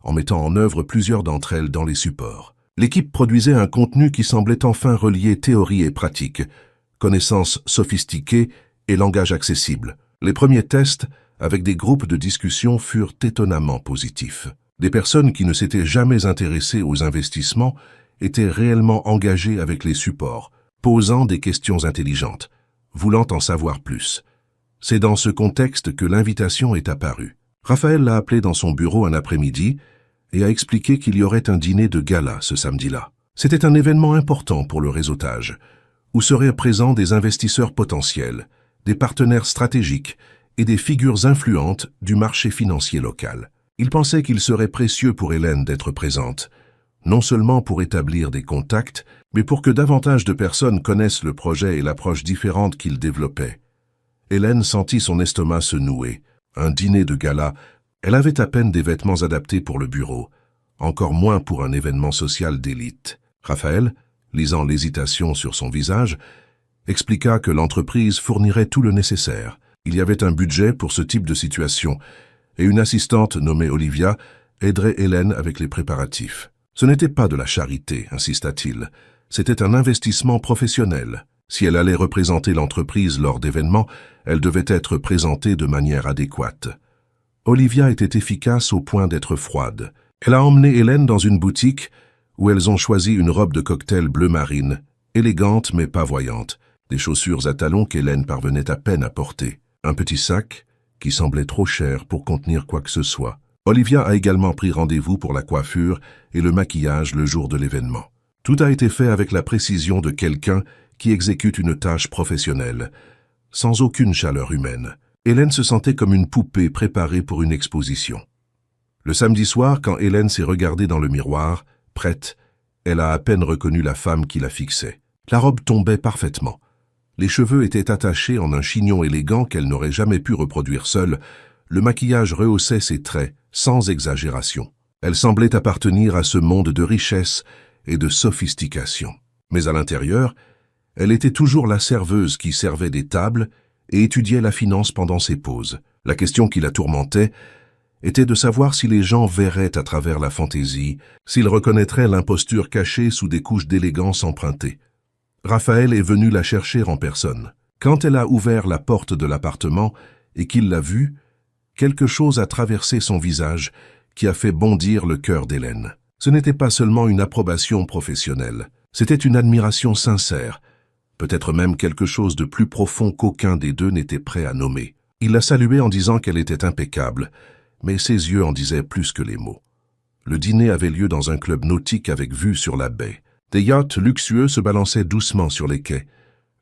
Speaker 1: en mettant en œuvre plusieurs d'entre elles dans les supports. L'équipe produisait un contenu qui semblait enfin relier théorie et pratique, connaissances sophistiquées et langage accessible. Les premiers tests, avec des groupes de discussion, furent étonnamment positifs. Des personnes qui ne s'étaient jamais intéressées aux investissements étaient réellement engagées avec les supports, posant des questions intelligentes, voulant en savoir plus. C'est dans ce contexte que l'invitation est apparue. Raphaël l'a appelé dans son bureau un après-midi et a expliqué qu'il y aurait un dîner de gala ce samedi-là. C'était un événement important pour le réseautage, où seraient présents des investisseurs potentiels, des partenaires stratégiques et des figures influentes du marché financier local. Il pensait qu'il serait précieux pour Hélène d'être présente, non seulement pour établir des contacts, mais pour que davantage de personnes connaissent le projet et l'approche différente qu'il développait. Hélène sentit son estomac se nouer. Un dîner de gala, elle avait à peine des vêtements adaptés pour le bureau, encore moins pour un événement social d'élite. Raphaël, lisant l'hésitation sur son visage, expliqua que l'entreprise fournirait tout le nécessaire. Il y avait un budget pour ce type de situation, et une assistante nommée Olivia aiderait Hélène avec les préparatifs. Ce n'était pas de la charité, insista-t-il, c'était un investissement professionnel. Si elle allait représenter l'entreprise lors d'événements, elle devait être présentée de manière adéquate. Olivia était efficace au point d'être froide. Elle a emmené Hélène dans une boutique où elles ont choisi une robe de cocktail bleu marine, élégante mais pas voyante, des chaussures à talons qu'Hélène parvenait à peine à porter, un petit sac qui semblait trop cher pour contenir quoi que ce soit. Olivia a également pris rendez-vous pour la coiffure et le maquillage le jour de l'événement. Tout a été fait avec la précision de quelqu'un qui exécute une tâche professionnelle, sans aucune chaleur humaine. Hélène se sentait comme une poupée préparée pour une exposition. Le samedi soir, quand Hélène s'est regardée dans le miroir, prête, elle a à peine reconnu la femme qui la fixait. La robe tombait parfaitement. Les cheveux étaient attachés en un chignon élégant qu'elle n'aurait jamais pu reproduire seule. Le maquillage rehaussait ses traits, sans exagération. Elle semblait appartenir à ce monde de richesse et de sophistication. Mais à l'intérieur, elle était toujours la serveuse qui servait des tables et étudiait la finance pendant ses pauses. La question qui la tourmentait était de savoir si les gens verraient à travers la fantaisie, s'ils reconnaîtraient l'imposture cachée sous des couches d'élégance empruntées. Raphaël est venu la chercher en personne. Quand elle a ouvert la porte de l'appartement et qu'il l'a vue, quelque chose a traversé son visage qui a fait bondir le cœur d'Hélène. Ce n'était pas seulement une approbation professionnelle, c'était une admiration sincère, peut-être même quelque chose de plus profond qu'aucun des deux n'était prêt à nommer. Il la saluait en disant qu'elle était impeccable, mais ses yeux en disaient plus que les mots. Le dîner avait lieu dans un club nautique avec vue sur la baie. Des yachts luxueux se balançaient doucement sur les quais,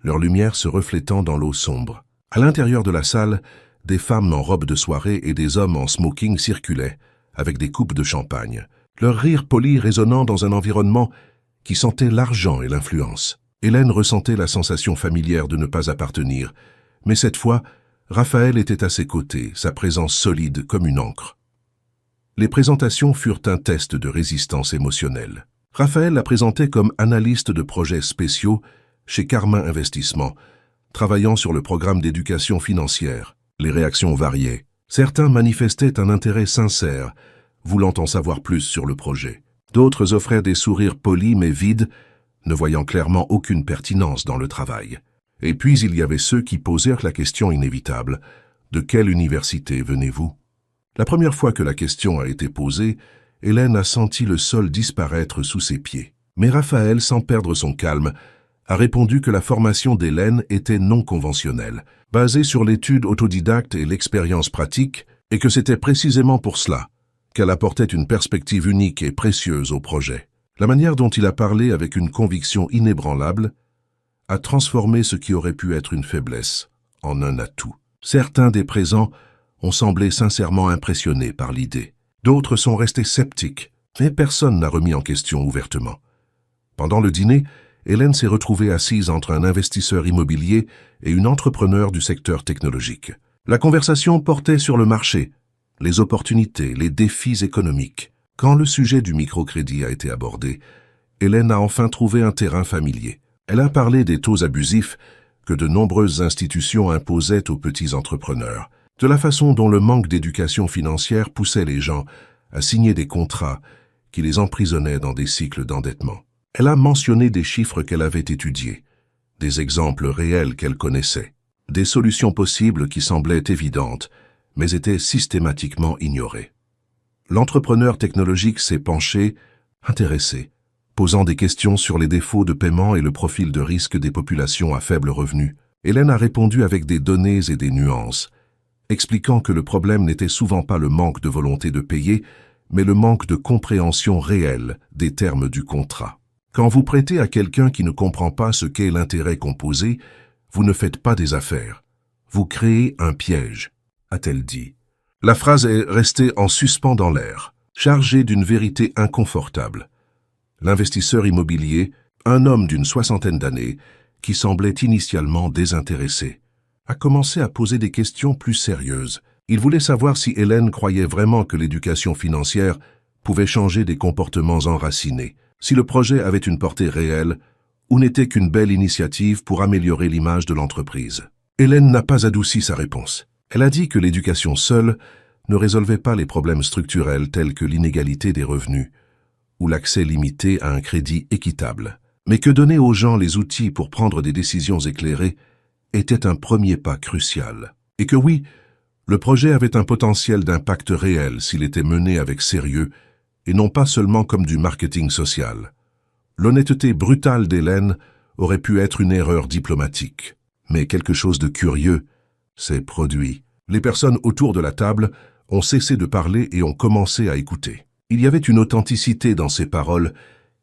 Speaker 1: leur lumière se reflétant dans l'eau sombre. À l'intérieur de la salle, des femmes en robe de soirée et des hommes en smoking circulaient, avec des coupes de champagne, leur rire poli résonnant dans un environnement qui sentait l'argent et l'influence. Hélène ressentait la sensation familière de ne pas appartenir, mais cette fois, Raphaël était à ses côtés, sa présence solide comme une ancre. Les présentations furent un test de résistance émotionnelle. Raphaël la présentait comme analyste de projets spéciaux chez Carmin Investissement, travaillant sur le programme d'éducation financière. Les réactions variaient. Certains manifestaient un intérêt sincère, voulant en savoir plus sur le projet. D'autres offraient des sourires polis mais vides, ne voyant clairement aucune pertinence dans le travail. Et puis il y avait ceux qui posèrent la question inévitable. De quelle université venez-vous? La première fois que la question a été posée, Hélène a senti le sol disparaître sous ses pieds. Mais Raphaël, sans perdre son calme, a répondu que la formation d'Hélène était non conventionnelle, basée sur l'étude autodidacte et l'expérience pratique, et que c'était précisément pour cela qu'elle apportait une perspective unique et précieuse au projet. La manière dont il a parlé avec une conviction inébranlable a transformé ce qui aurait pu être une faiblesse en un atout. Certains des présents ont semblé sincèrement impressionnés par l'idée. D'autres sont restés sceptiques, mais personne n'a remis en question ouvertement. Pendant le dîner, Hélène s'est retrouvée assise entre un investisseur immobilier et une entrepreneure du secteur technologique. La conversation portait sur le marché, les opportunités, les défis économiques. Quand le sujet du microcrédit a été abordé, Hélène a enfin trouvé un terrain familier. Elle a parlé des taux abusifs que de nombreuses institutions imposaient aux petits entrepreneurs, de la façon dont le manque d'éducation financière poussait les gens à signer des contrats qui les emprisonnaient dans des cycles d'endettement. Elle a mentionné des chiffres qu'elle avait étudiés, des exemples réels qu'elle connaissait, des solutions possibles qui semblaient évidentes, mais étaient systématiquement ignorées. L'entrepreneur technologique s'est penché, intéressé, posant des questions sur les défauts de paiement et le profil de risque des populations à faible revenu. Hélène a répondu avec des données et des nuances, expliquant que le problème n'était souvent pas le manque de volonté de payer, mais le manque de compréhension réelle des termes du contrat. Quand vous prêtez à quelqu'un qui ne comprend pas ce qu'est l'intérêt composé, vous ne faites pas des affaires. Vous créez un piège, a-t-elle dit. La phrase est restée en suspens dans l'air, chargée d'une vérité inconfortable. L'investisseur immobilier, un homme d'une 60aine d'années, qui semblait initialement désintéressé, a commencé à poser des questions plus sérieuses. Il voulait savoir si Hélène croyait vraiment que l'éducation financière pouvait changer des comportements enracinés, si le projet avait une portée réelle ou n'était qu'une belle initiative pour améliorer l'image de l'entreprise. Hélène n'a pas adouci sa réponse. Elle a dit que l'éducation seule ne résolvait pas les problèmes structurels tels que l'inégalité des revenus ou l'accès limité à un crédit équitable, mais que donner aux gens les outils pour prendre des décisions éclairées était un premier pas crucial. Et que oui, le projet avait un potentiel d'impact réel s'il était mené avec sérieux et non pas seulement comme du marketing social. L'honnêteté brutale d'Hélène aurait pu être une erreur diplomatique. Mais quelque chose de curieux s'est produit. Les personnes autour de la table ont cessé de parler et ont commencé à écouter. Il y avait une authenticité dans ses paroles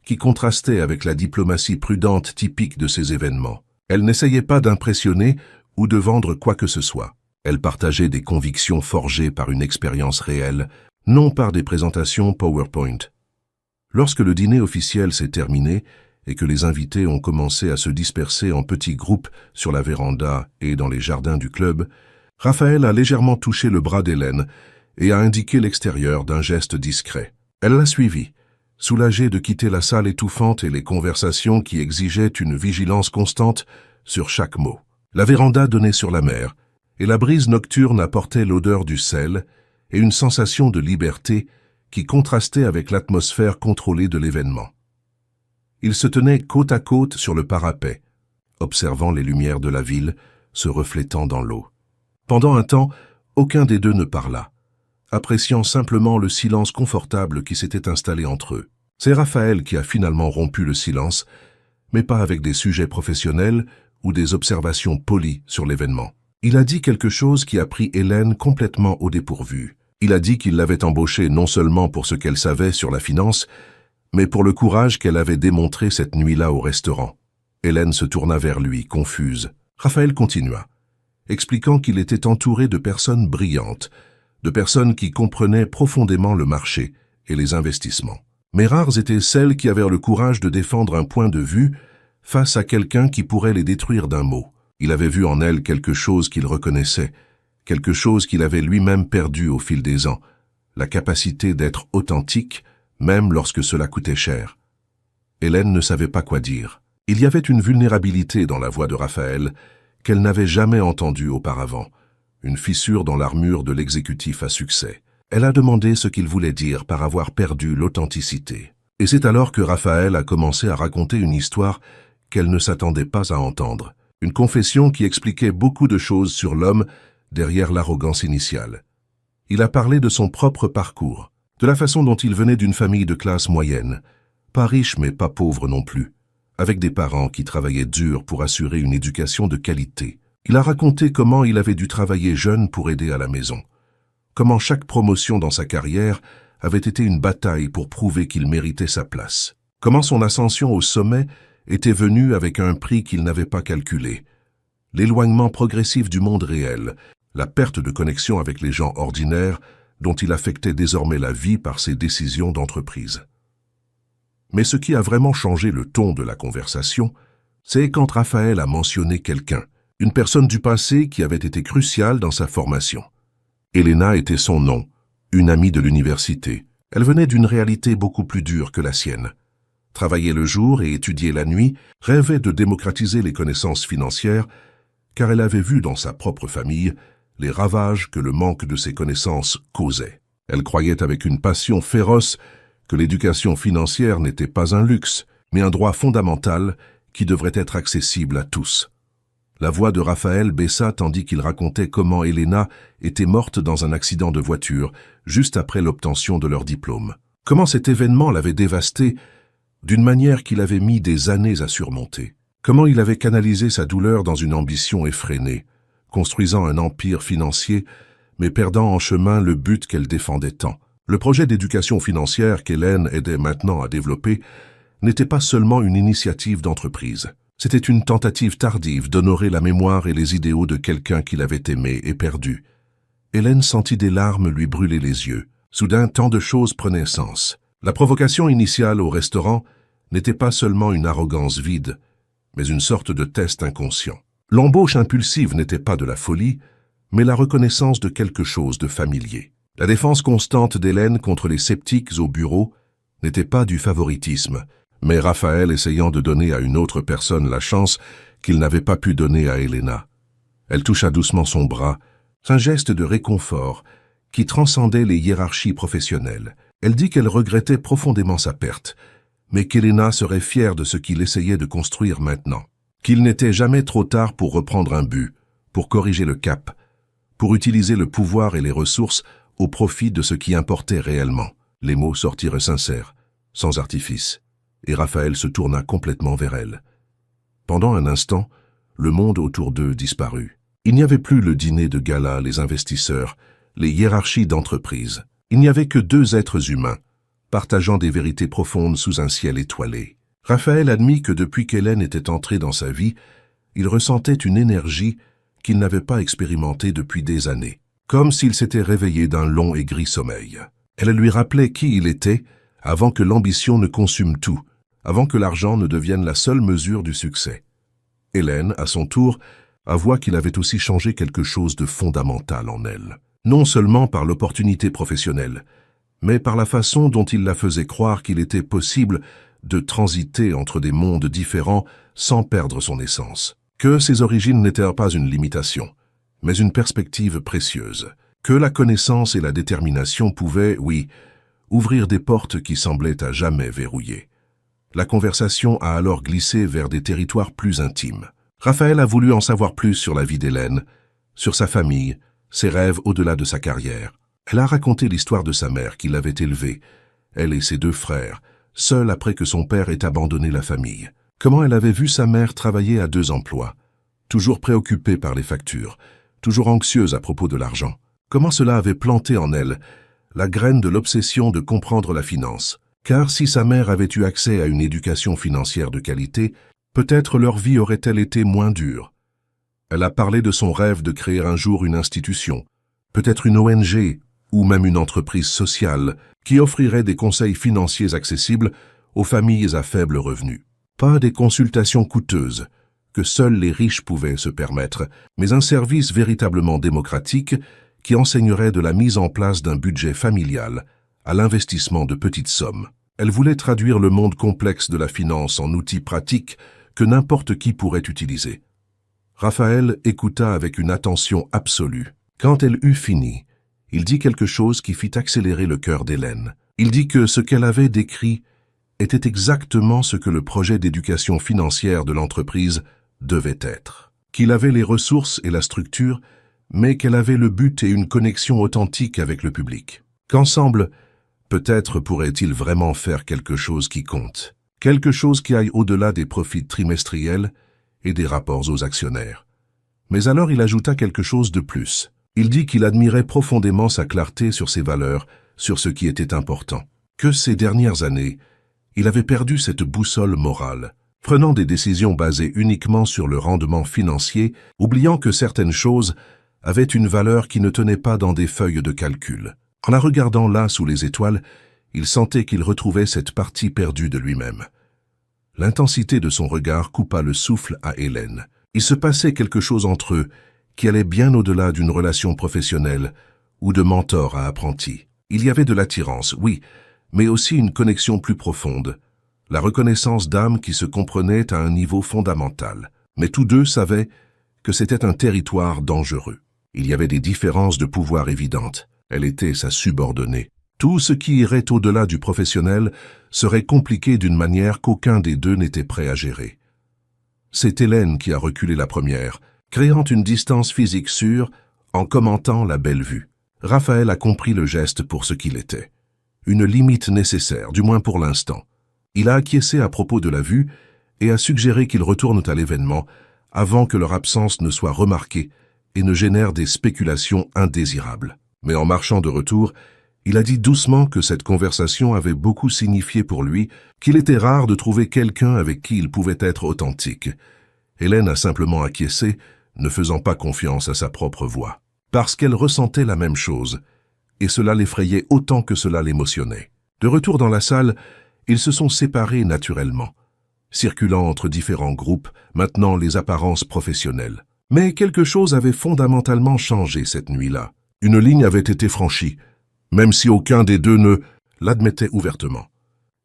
Speaker 1: qui contrastait avec la diplomatie prudente typique de ces événements. Elle n'essayait pas d'impressionner ou de vendre quoi que ce soit. Elle partageait des convictions forgées par une expérience réelle, non par des présentations PowerPoint. Lorsque le dîner officiel s'est terminé et que les invités ont commencé à se disperser en petits groupes sur la véranda et dans les jardins du club, Raphaël a légèrement touché le bras d'Hélène et a indiqué l'extérieur d'un geste discret. Elle l'a suivi, soulagée de quitter la salle étouffante et les conversations qui exigeaient une vigilance constante sur chaque mot. La véranda donnait sur la mer, et la brise nocturne apportait l'odeur du sel et une sensation de liberté qui contrastait avec l'atmosphère contrôlée de l'événement. Ils se tenaient côte à côte sur le parapet, observant les lumières de la ville se reflétant dans l'eau. Pendant un temps, aucun des deux ne parla, appréciant simplement le silence confortable qui s'était installé entre eux. C'est Raphaël qui a finalement rompu le silence, mais pas avec des sujets professionnels ou des observations polies sur l'événement. Il a dit quelque chose qui a pris Hélène complètement au dépourvu. Il a dit qu'il l'avait embauchée non seulement pour ce qu'elle savait sur la finance, mais pour le courage qu'elle avait démontré cette nuit-là au restaurant. Hélène se tourna vers lui, confuse. Raphaël continua, expliquant qu'il était entouré de personnes brillantes, de personnes qui comprenaient profondément le marché et les investissements. Mais rares étaient celles qui avaient le courage de défendre un point de vue face à quelqu'un qui pourrait les détruire d'un mot. Il avait vu en elle quelque chose qu'il reconnaissait, quelque chose qu'il avait lui-même perdu au fil des ans, la capacité d'être authentique, même lorsque cela coûtait cher. Hélène ne savait pas quoi dire. Il y avait une vulnérabilité dans la voix de Raphaël qu'elle n'avait jamais entendue auparavant, une fissure dans l'armure de l'exécutif à succès. Elle a demandé ce qu'il voulait dire par avoir perdu l'authenticité. Et c'est alors que Raphaël a commencé à raconter une histoire qu'elle ne s'attendait pas à entendre. Une confession qui expliquait beaucoup de choses sur l'homme derrière l'arrogance initiale. Il a parlé de son propre parcours, de la façon dont il venait d'une famille de classe moyenne, pas riche mais pas pauvre non plus, avec des parents qui travaillaient dur pour assurer une éducation de qualité. Il a raconté comment il avait dû travailler jeune pour aider à la maison, comment chaque promotion dans sa carrière avait été une bataille pour prouver qu'il méritait sa place, comment son ascension au sommet était venue avec un prix qu'il n'avait pas calculé, l'éloignement progressif du monde réel, la perte de connexion avec les gens ordinaires dont il affectait désormais la vie par ses décisions d'entreprise. Mais ce qui a vraiment changé le ton de la conversation, c'est quand Raphaël a mentionné quelqu'un, une personne du passé qui avait été cruciale dans sa formation. Elena était son nom, une amie de l'université. Elle venait d'une réalité beaucoup plus dure que la sienne. Travaillait le jour et étudiait la nuit, rêvait de démocratiser les connaissances financières, car elle avait vu dans sa propre famille les ravages que le manque de ces connaissances causait. Elle croyait avec une passion féroce que l'éducation financière n'était pas un luxe, mais un droit fondamental qui devrait être accessible à tous. La voix de Raphaël baissa tandis qu'il racontait comment Elena était morte dans un accident de voiture, juste après l'obtention de leur diplôme. Comment cet événement l'avait dévasté d'une manière qu'il avait mis des années à surmonter. Comment il avait canalisé sa douleur dans une ambition effrénée, construisant un empire financier, mais perdant en chemin le but qu'elle défendait tant. Le projet d'éducation financière qu'Hélène aidait maintenant à développer n'était pas seulement une initiative d'entreprise. C'était une tentative tardive d'honorer la mémoire et les idéaux de quelqu'un qu'il avait aimé et perdu. Hélène sentit des larmes lui brûler les yeux. Soudain, tant de choses prenaient sens. La provocation initiale au restaurant n'était pas seulement une arrogance vide, mais une sorte de test inconscient. L'embauche impulsive n'était pas de la folie, mais la reconnaissance de quelque chose de familier. La défense constante d'Hélène contre les sceptiques au bureau n'était pas du favoritisme, mais Raphaël essayant de donner à une autre personne la chance qu'il n'avait pas pu donner à Elena. Elle toucha doucement son bras, un geste de réconfort qui transcendait les hiérarchies professionnelles. Elle dit qu'elle regrettait profondément sa perte, mais qu'Elena serait fière de ce qu'il essayait de construire maintenant. Qu'il n'était jamais trop tard pour reprendre un but, pour corriger le cap, pour utiliser le pouvoir et les ressources au profit de ce qui importait réellement. Les mots sortirent sincères, sans artifice, et Raphaël se tourna complètement vers elle. Pendant un instant, le monde autour d'eux disparut. Il n'y avait plus le dîner de gala, les investisseurs, les hiérarchies d'entreprise. Il n'y avait que deux êtres humains, partageant des vérités profondes sous un ciel étoilé. Raphaël admit que depuis qu'Hélène était entrée dans sa vie, il ressentait une énergie qu'il n'avait pas expérimentée depuis des années, comme s'il s'était réveillé d'un long et gris sommeil. Elle lui rappelait qui il était avant que l'ambition ne consume tout, avant que l'argent ne devienne la seule mesure du succès. Hélène, à son tour, avoua qu'il avait aussi changé quelque chose de fondamental en elle. Non seulement par l'opportunité professionnelle, mais par la façon dont il la faisait croire qu'il était possible de transiter entre des mondes différents sans perdre son essence. Que ses origines n'étaient pas une limitation, mais une perspective précieuse. Que la connaissance et la détermination pouvaient, oui, ouvrir des portes qui semblaient à jamais verrouillées. La conversation a alors glissé vers des territoires plus intimes. Raphaël a voulu en savoir plus sur la vie d'Hélène, sur sa famille, ses rêves au-delà de sa carrière. Elle a raconté l'histoire de sa mère qui l'avait élevée, elle et ses deux frères, seuls après que son père ait abandonné la famille. Comment elle avait vu sa mère travailler à 2 emplois, toujours préoccupée par les factures, toujours anxieuse à propos de l'argent. Comment cela avait planté en elle la graine de l'obsession de comprendre la finance. Car si sa mère avait eu accès à une éducation financière de qualité, peut-être leur vie aurait-elle été moins dure. Elle a parlé de son rêve de créer un jour une institution, peut-être une ONG ou même une entreprise sociale qui offrirait des conseils financiers accessibles aux familles à faible revenu. Pas des consultations coûteuses que seuls les riches pouvaient se permettre, mais un service véritablement démocratique qui enseignerait de la mise en place d'un budget familial à l'investissement de petites sommes. Elle voulait traduire le monde complexe de la finance en outils pratiques que n'importe qui pourrait utiliser. Raphaël écouta avec une attention absolue. Quand elle eut fini, il dit quelque chose qui fit accélérer le cœur d'Hélène. Il dit que ce qu'elle avait décrit était exactement ce que le projet d'éducation financière de l'entreprise devait être. Qu'il avait les ressources et la structure, mais qu'elle avait le but et une connexion authentique avec le public. Qu'ensemble, Peut-être pourrait-il vraiment faire quelque chose qui compte. Quelque chose qui aille au-delà des profits trimestriels et des rapports aux actionnaires. Mais alors il ajouta quelque chose de plus. Il dit qu'il admirait profondément sa clarté sur ses valeurs, sur ce qui était important. Que ces dernières années, il avait perdu cette boussole morale, prenant des décisions basées uniquement sur le rendement financier, oubliant que certaines choses avaient une valeur qui ne tenait pas dans des feuilles de calcul. En la regardant là sous les étoiles, il sentait qu'il retrouvait cette partie perdue de lui-même. L'intensité de son regard coupa le souffle à Hélène. Il se passait quelque chose entre eux qui allait bien au-delà d'une relation professionnelle ou de mentor à apprenti. Il y avait de l'attirance, oui, mais aussi une connexion plus profonde, la reconnaissance d'âme qui se comprenait à un niveau fondamental. Mais tous deux savaient que c'était un territoire dangereux. Il y avait des différences de pouvoir évidentes. Elle était sa subordonnée. Tout ce qui irait au-delà du professionnel serait compliqué d'une manière qu'aucun des deux n'était prêt à gérer. C'est Hélène qui a reculé la première, créant une distance physique sûre en commentant la belle vue. Raphaël a compris le geste pour ce qu'il était. Une limite nécessaire, du moins pour l'instant. Il a acquiescé à propos de la vue et a suggéré qu'ils retournent à l'événement avant que leur absence ne soit remarquée et ne génère des spéculations indésirables. Mais en marchant de retour, il a dit doucement que cette conversation avait beaucoup signifié pour lui, qu'il était rare de trouver quelqu'un avec qui il pouvait être authentique. Hélène a simplement acquiescé, ne faisant pas confiance à sa propre voix. Parce qu'elle ressentait la même chose, et cela l'effrayait autant que cela l'émotionnait. De retour dans la salle, ils se sont séparés naturellement, circulant entre différents groupes, maintenant les apparences professionnelles. Mais quelque chose avait fondamentalement changé cette nuit-là. Une ligne avait été franchie, même si aucun des deux ne l'admettait ouvertement.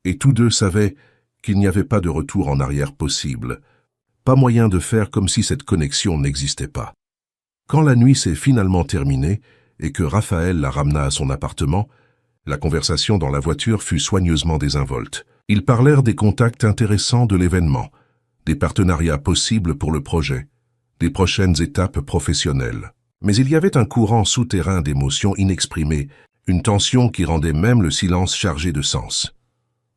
Speaker 1: Et tous deux savaient qu'il n'y avait pas de retour en arrière possible, pas moyen de faire comme si cette connexion n'existait pas. Quand la nuit s'est finalement terminée et que Raphaël la ramena à son appartement, la conversation dans la voiture fut soigneusement désinvolte. Ils parlèrent des contacts intéressants de l'événement, des partenariats possibles pour le projet, des prochaines étapes professionnelles. Mais il y avait un courant souterrain d'émotions inexprimées, une tension qui rendait même le silence chargé de sens.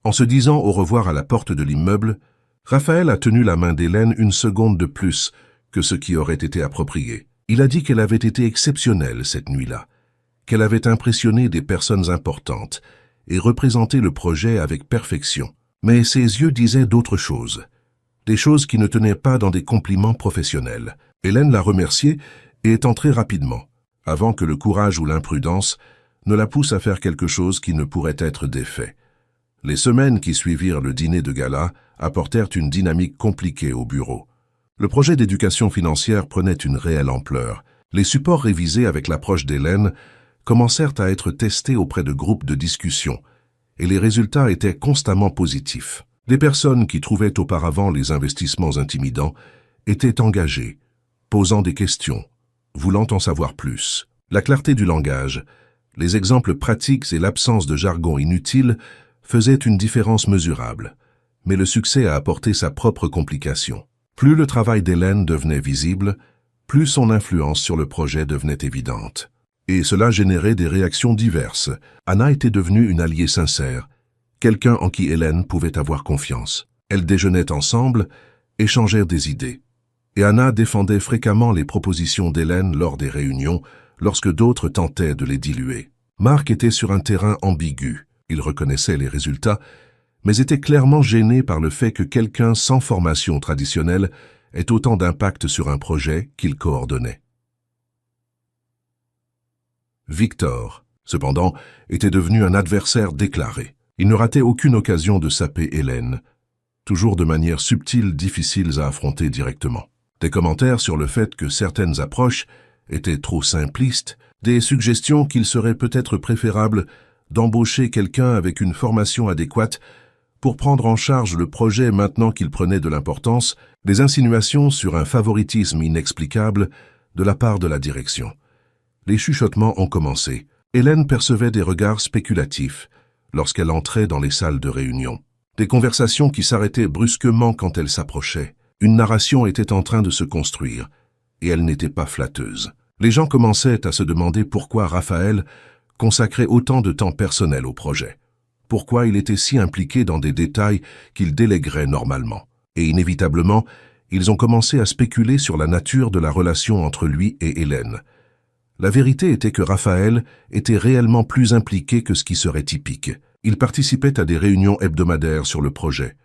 Speaker 1: En se disant au revoir à la porte de l'immeuble, Raphaël a tenu la main d'Hélène une seconde de plus que ce qui aurait été approprié. Il a dit qu'elle avait été exceptionnelle cette nuit-là, qu'elle avait impressionné des personnes importantes et représenté le projet avec perfection. Mais ses yeux disaient d'autres choses, des choses qui ne tenaient pas dans des compliments professionnels. Hélène l'a remercié et est entrée rapidement, avant que le courage ou l'imprudence ne la pousse à faire quelque chose qui ne pourrait être défait. Les semaines qui suivirent le dîner de gala apportèrent une dynamique compliquée au bureau. Le projet d'éducation financière prenait une réelle ampleur. Les supports révisés avec l'approche d'Hélène commencèrent à être testés auprès de groupes de discussion, et les résultats étaient constamment positifs. Les personnes qui trouvaient auparavant les investissements intimidants étaient engagées, posant des questions, voulant en savoir plus. La clarté du langage, les exemples pratiques et l'absence de jargon inutile faisaient une différence mesurable, mais le succès a apporté sa propre complication. Plus le travail d'Hélène devenait visible, plus son influence sur le projet devenait évidente. Et cela générait des réactions diverses. Anna était devenue une alliée sincère, quelqu'un en qui Hélène pouvait avoir confiance. Elles déjeunaient ensemble, échangèrent des idées. Et Anna défendait fréquemment les propositions d'Hélène lors des réunions, lorsque d'autres tentaient de les diluer. Marc était sur un terrain ambigu. Il reconnaissait les résultats, mais était clairement gêné par le fait que quelqu'un sans formation traditionnelle ait autant d'impact sur un projet qu'il coordonnait. Victor, cependant, était devenu un adversaire déclaré. Il ne ratait aucune occasion de saper Hélène, toujours de manière subtile, difficiles à affronter directement. Des commentaires sur le fait que certaines approches étaient trop simplistes, des suggestions qu'il serait peut-être préférable d'embaucher quelqu'un avec une formation adéquate pour prendre en charge le projet maintenant qu'il prenait de l'importance, des insinuations sur un favoritisme inexplicable de la part de la direction. Les chuchotements ont commencé. Hélène percevait des regards spéculatifs lorsqu'elle entrait dans les salles de réunion. Des conversations qui s'arrêtaient brusquement quand elle s'approchait. Une narration était en train de se construire, et elle n'était pas flatteuse. Les gens commençaient à se demander pourquoi Raphaël consacrait autant de temps personnel au projet? Pourquoi il était si impliqué dans des détails qu'il déléguerait normalement? Et inévitablement, ils ont commencé à spéculer sur la nature de la relation entre lui et Hélène. La vérité était que Raphaël était réellement plus impliqué que ce qui serait typique. Il participait à des réunions hebdomadaires sur le projet,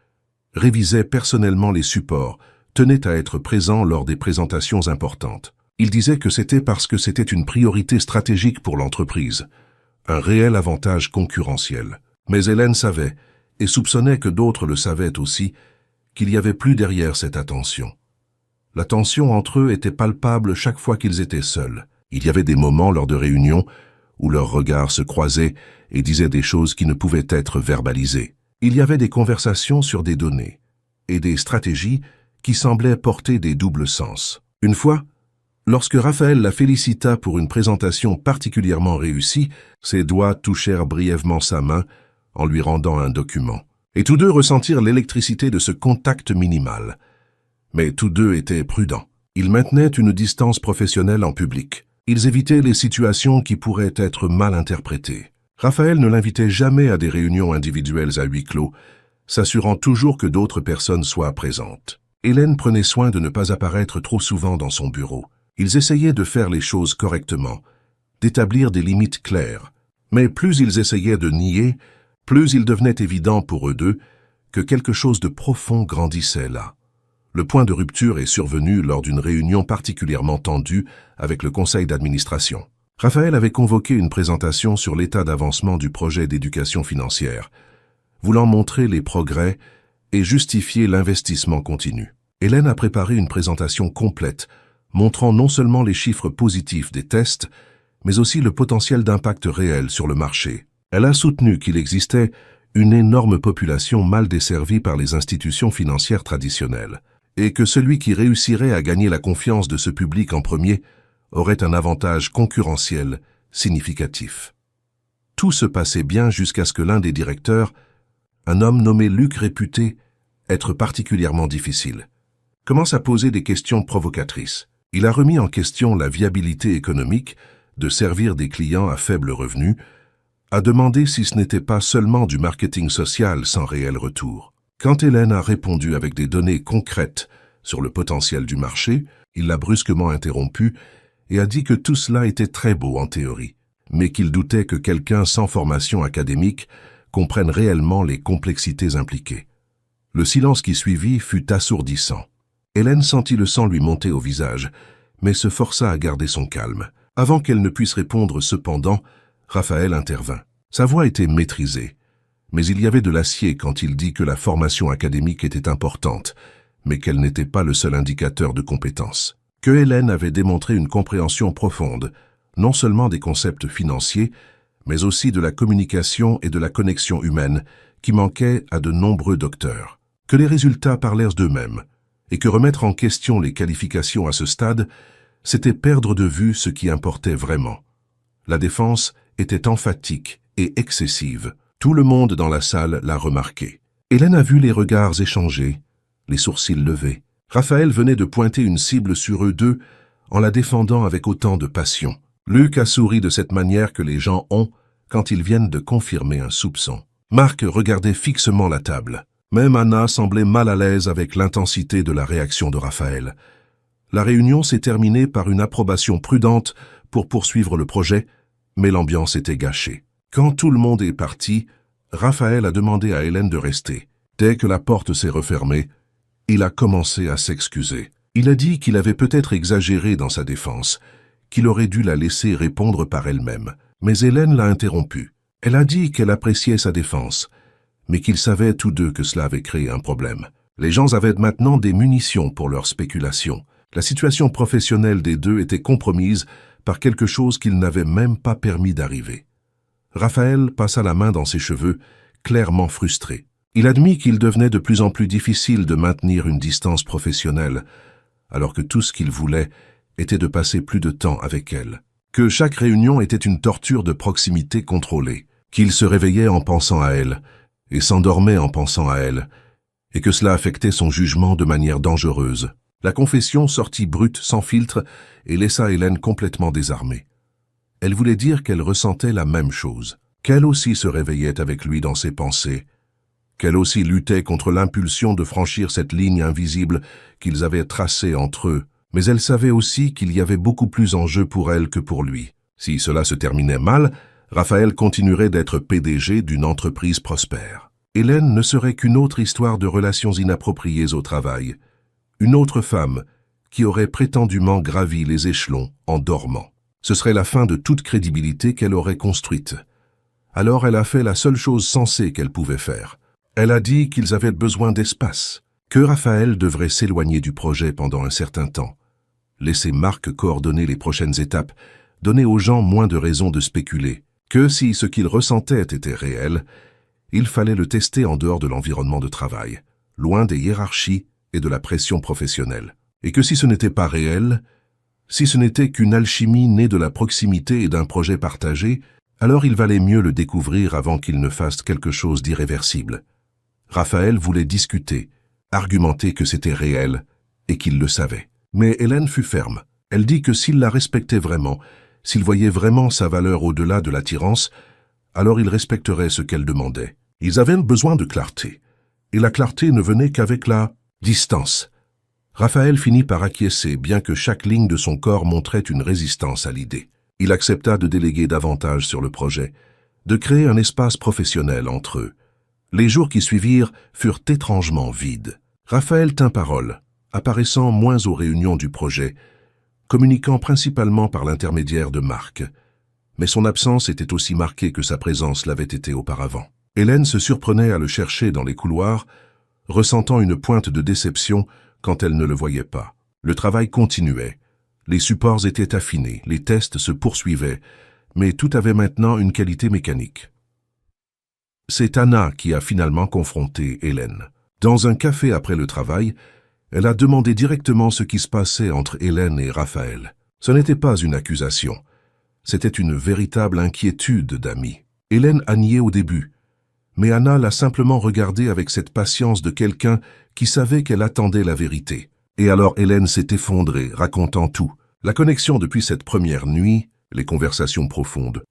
Speaker 1: révisait personnellement les supports, tenait à être présent lors des présentations importantes. Il disait que c'était parce que c'était une priorité stratégique pour l'entreprise, un réel avantage concurrentiel. Mais Hélène savait, et soupçonnait que d'autres le savaient aussi, qu'il y avait plus derrière cette attention. La tension entre eux était palpable chaque fois qu'ils étaient seuls. Il y avait des moments lors de réunions où leurs regards se croisaient et disaient des choses qui ne pouvaient être verbalisées. Il y avait des conversations sur des données et des stratégies qui semblaient porter des doubles sens. Une fois, lorsque Raphaël la félicita pour une présentation particulièrement réussie, ses doigts touchèrent brièvement sa main en lui rendant un document. Et tous deux ressentirent l'électricité de ce contact minimal. Mais tous deux étaient prudents. Ils maintenaient une distance professionnelle en public. Ils évitaient les situations qui pourraient être mal interprétées. Raphaël ne l'invitait jamais à des réunions individuelles à huis clos, s'assurant toujours que d'autres personnes soient présentes. Hélène prenait soin de ne pas apparaître trop souvent dans son bureau. Ils essayaient de faire les choses correctement, d'établir des limites claires. Mais plus ils essayaient de nier, plus il devenait évident pour eux deux que quelque chose de profond grandissait là. Le point de rupture est survenu lors d'une réunion particulièrement tendue avec le conseil d'administration. Raphaël avait convoqué une présentation sur l'état d'avancement du projet d'éducation financière, voulant montrer les progrès et justifier l'investissement continu. Hélène a préparé une présentation complète, montrant non seulement les chiffres positifs des tests, mais aussi le potentiel d'impact réel sur le marché. Elle a soutenu qu'il existait une énorme population mal desservie par les institutions financières traditionnelles, et que celui qui réussirait à gagner la confiance de ce public en premier aurait un avantage concurrentiel significatif. Tout se passait bien jusqu'à ce que l'un des directeurs, un homme nommé Luc réputé être particulièrement difficile, commence à poser des questions provocatrices. Il a remis en question la viabilité économique de servir des clients à faible revenu, a demandé si ce n'était pas seulement du marketing social sans réel retour. Quand Hélène a répondu avec des données concrètes sur le potentiel du marché, il l'a brusquement interrompu et a dit que tout cela était très beau en théorie, mais qu'il doutait que quelqu'un sans formation académique comprenne réellement les complexités impliquées. Le silence qui suivit fut assourdissant. Hélène sentit le sang lui monter au visage, mais se força à garder son calme. Avant qu'elle ne puisse répondre cependant, Raphaël intervint. Sa voix était maîtrisée, mais il y avait de l'acier quand il dit que la formation académique était importante, mais qu'elle n'était pas le seul indicateur de compétence. Que Hélène avait démontré une compréhension profonde, non seulement des concepts financiers, mais aussi de la communication et de la connexion humaine qui manquaient à de nombreux docteurs. Que les résultats parlèrent d'eux-mêmes, et que remettre en question les qualifications à ce stade, c'était perdre de vue ce qui importait vraiment. La défense était emphatique et excessive. Tout le monde dans la salle l'a remarqué. Hélène a vu les regards échangés, les sourcils levés. Raphaël venait de pointer une cible sur eux deux en la défendant avec autant de passion. Luc a souri de cette manière que les gens ont quand ils viennent de confirmer un soupçon. Marc regardait fixement la table. Même Anna semblait mal à l'aise avec l'intensité de la réaction de Raphaël. La réunion s'est terminée par une approbation prudente pour poursuivre le projet, mais l'ambiance était gâchée. Quand tout le monde est parti, Raphaël a demandé à Hélène de rester. Dès que la porte s'est refermée, il a commencé à s'excuser. Il a dit qu'il avait peut-être exagéré dans sa défense, qu'il aurait dû la laisser répondre par elle-même. Mais Hélène l'a interrompu. Elle a dit qu'elle appréciait sa défense, mais qu'ils savaient tous deux que cela avait créé un problème. Les gens avaient maintenant des munitions pour leurs spéculations. La situation professionnelle des deux était compromise par quelque chose qu'ils n'avaient même pas permis d'arriver. Raphaël passa la main dans ses cheveux, clairement frustré. Il admit qu'il devenait de plus en plus difficile de maintenir une distance professionnelle, alors que tout ce qu'il voulait était de passer plus de temps avec elle. Que chaque réunion était une torture de proximité contrôlée, qu'il se réveillait en pensant à elle, et s'endormait en pensant à elle, et que cela affectait son jugement de manière dangereuse. La confession sortit brute, sans filtre, et laissa Hélène complètement désarmée. Elle voulait dire qu'elle ressentait la même chose, qu'elle aussi se réveillait avec lui dans ses pensées, qu'elle aussi luttait contre l'impulsion de franchir cette ligne invisible qu'ils avaient tracée entre eux, mais elle savait aussi qu'il y avait beaucoup plus en jeu pour elle que pour lui. Si cela se terminait mal, Raphaël continuerait d'être PDG d'une entreprise prospère. Hélène ne serait qu'une autre histoire de relations inappropriées au travail, une autre femme qui aurait prétendument gravi les échelons en dormant. Ce serait la fin de toute crédibilité qu'elle aurait construite. Alors elle a fait la seule chose sensée qu'elle pouvait faire. Elle a dit qu'ils avaient besoin d'espace, que Raphaël devrait s'éloigner du projet pendant un certain temps, laisser Marc coordonner les prochaines étapes, donner aux gens moins de raisons de spéculer, que si ce qu'ils ressentaient était réel, il fallait le tester en dehors de l'environnement de travail, loin des hiérarchies et de la pression professionnelle. Et que si ce n'était pas réel, si ce n'était qu'une alchimie née de la proximité et d'un projet partagé, alors il valait mieux le découvrir avant qu'il ne fasse quelque chose d'irréversible. Raphaël voulait discuter, argumenter que c'était réel et qu'il le savait. Mais Hélène fut ferme. Elle dit que s'il la respectait vraiment, s'il voyait vraiment sa valeur au-delà de l'attirance, alors il respecterait ce qu'elle demandait. Ils avaient besoin de clarté, et la clarté ne venait qu'avec la distance. Raphaël finit par acquiescer, bien que chaque ligne de son corps montrait une résistance à l'idée. Il accepta de déléguer davantage sur le projet, de créer un espace professionnel entre eux. Les jours qui suivirent furent étrangement vides. Raphaël tint parole, apparaissant moins aux réunions du projet, communiquant principalement par l'intermédiaire de Marc. Mais son absence était aussi marquée que sa présence l'avait été auparavant. Hélène se surprenait à le chercher dans les couloirs, ressentant une pointe de déception quand elle ne le voyait pas. Le travail continuait. Les supports étaient affinés, les tests se poursuivaient, mais tout avait maintenant une qualité mécanique. C'est Anna qui a finalement confronté Hélène. Dans un café après le travail, elle a demandé directement ce qui se passait entre Hélène et Raphaël. Ce n'était pas une accusation, c'était une véritable inquiétude d'amis. Hélène a nié au début, mais Anna l'a simplement regardée avec cette patience de quelqu'un qui savait qu'elle attendait la vérité. Et alors Hélène s'est effondrée, racontant tout. La connexion depuis cette première nuit, les conversations profondes,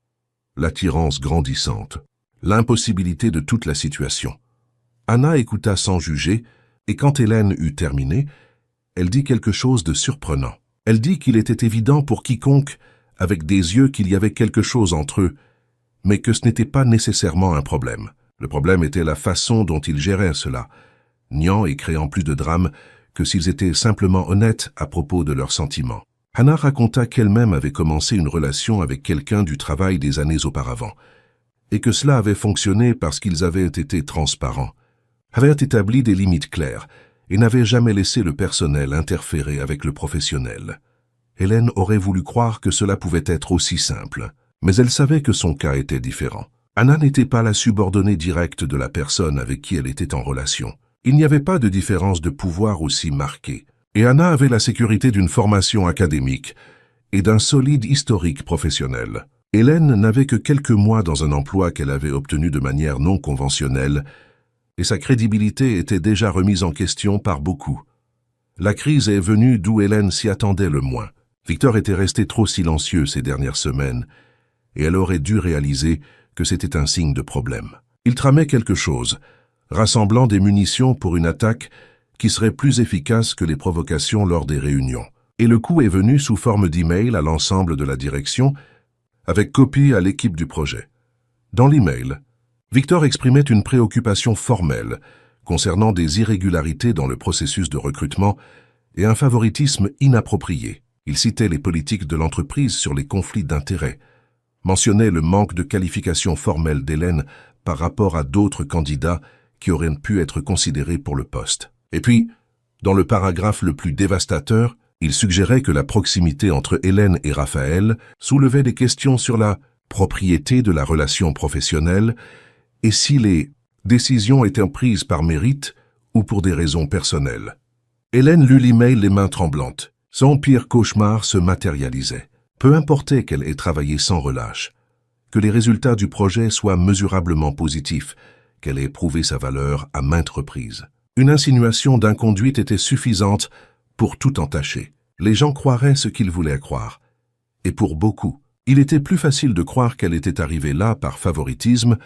Speaker 1: l'attirance grandissante, l'impossibilité de toute la situation. Anna écouta sans juger, et quand Hélène eut terminé, elle dit quelque chose de surprenant. Elle dit qu'il était évident pour quiconque, avec des yeux, qu'il y avait quelque chose entre eux, mais que ce n'était pas nécessairement un problème. Le problème était la façon dont ils géraient cela, niant et créant plus de drame que s'ils étaient simplement honnêtes à propos de leurs sentiments. Anna raconta qu'elle-même avait commencé une relation avec quelqu'un du travail des années auparavant, et que cela avait fonctionné parce qu'ils avaient été transparents, avaient établi des limites claires, et n'avaient jamais laissé le personnel interférer avec le professionnel. Hélène aurait voulu croire que cela pouvait être aussi simple, mais elle savait que son cas était différent. Anna n'était pas la subordonnée directe de la personne avec qui elle était en relation. Il n'y avait pas de différence de pouvoir aussi marquée, et Anna avait la sécurité d'une formation académique et d'un solide historique professionnel. Hélène n'avait que quelques mois dans un emploi qu'elle avait obtenu de manière non conventionnelle, et sa crédibilité était déjà remise en question par beaucoup. La crise est venue d'où Hélène s'y attendait le moins. Victor était resté trop silencieux ces dernières semaines, et elle aurait dû réaliser que c'était un signe de problème. Il tramait quelque chose, rassemblant des munitions pour une attaque qui serait plus efficace que les provocations lors des réunions. Et le coup est venu sous forme d'email à l'ensemble de la direction, avec copie à l'équipe du projet. Dans l'email, Victor exprimait une préoccupation formelle concernant des irrégularités dans le processus de recrutement et un favoritisme inapproprié. Il citait les politiques de l'entreprise sur les conflits d'intérêts, mentionnait le manque de qualification formelle d'Hélène par rapport à d'autres candidats qui auraient pu être considérés pour le poste. Et puis, dans le paragraphe le plus dévastateur, il suggérait que la proximité entre Hélène et Raphaël soulevait des questions sur la propriété de la relation professionnelle et si les décisions étaient prises par mérite ou pour des raisons personnelles. Hélène lut l'email les mains tremblantes. Son pire cauchemar se matérialisait. Peu importait qu'elle ait travaillé sans relâche, que les résultats du projet soient mesurablement positifs, qu'elle ait prouvé sa valeur à maintes reprises. Une insinuation d'inconduite était suffisante pour tout entacher. Les gens croiraient ce qu'ils voulaient croire. Et pour beaucoup, Il était plus facile de croire qu'elle était arrivée là par favoritisme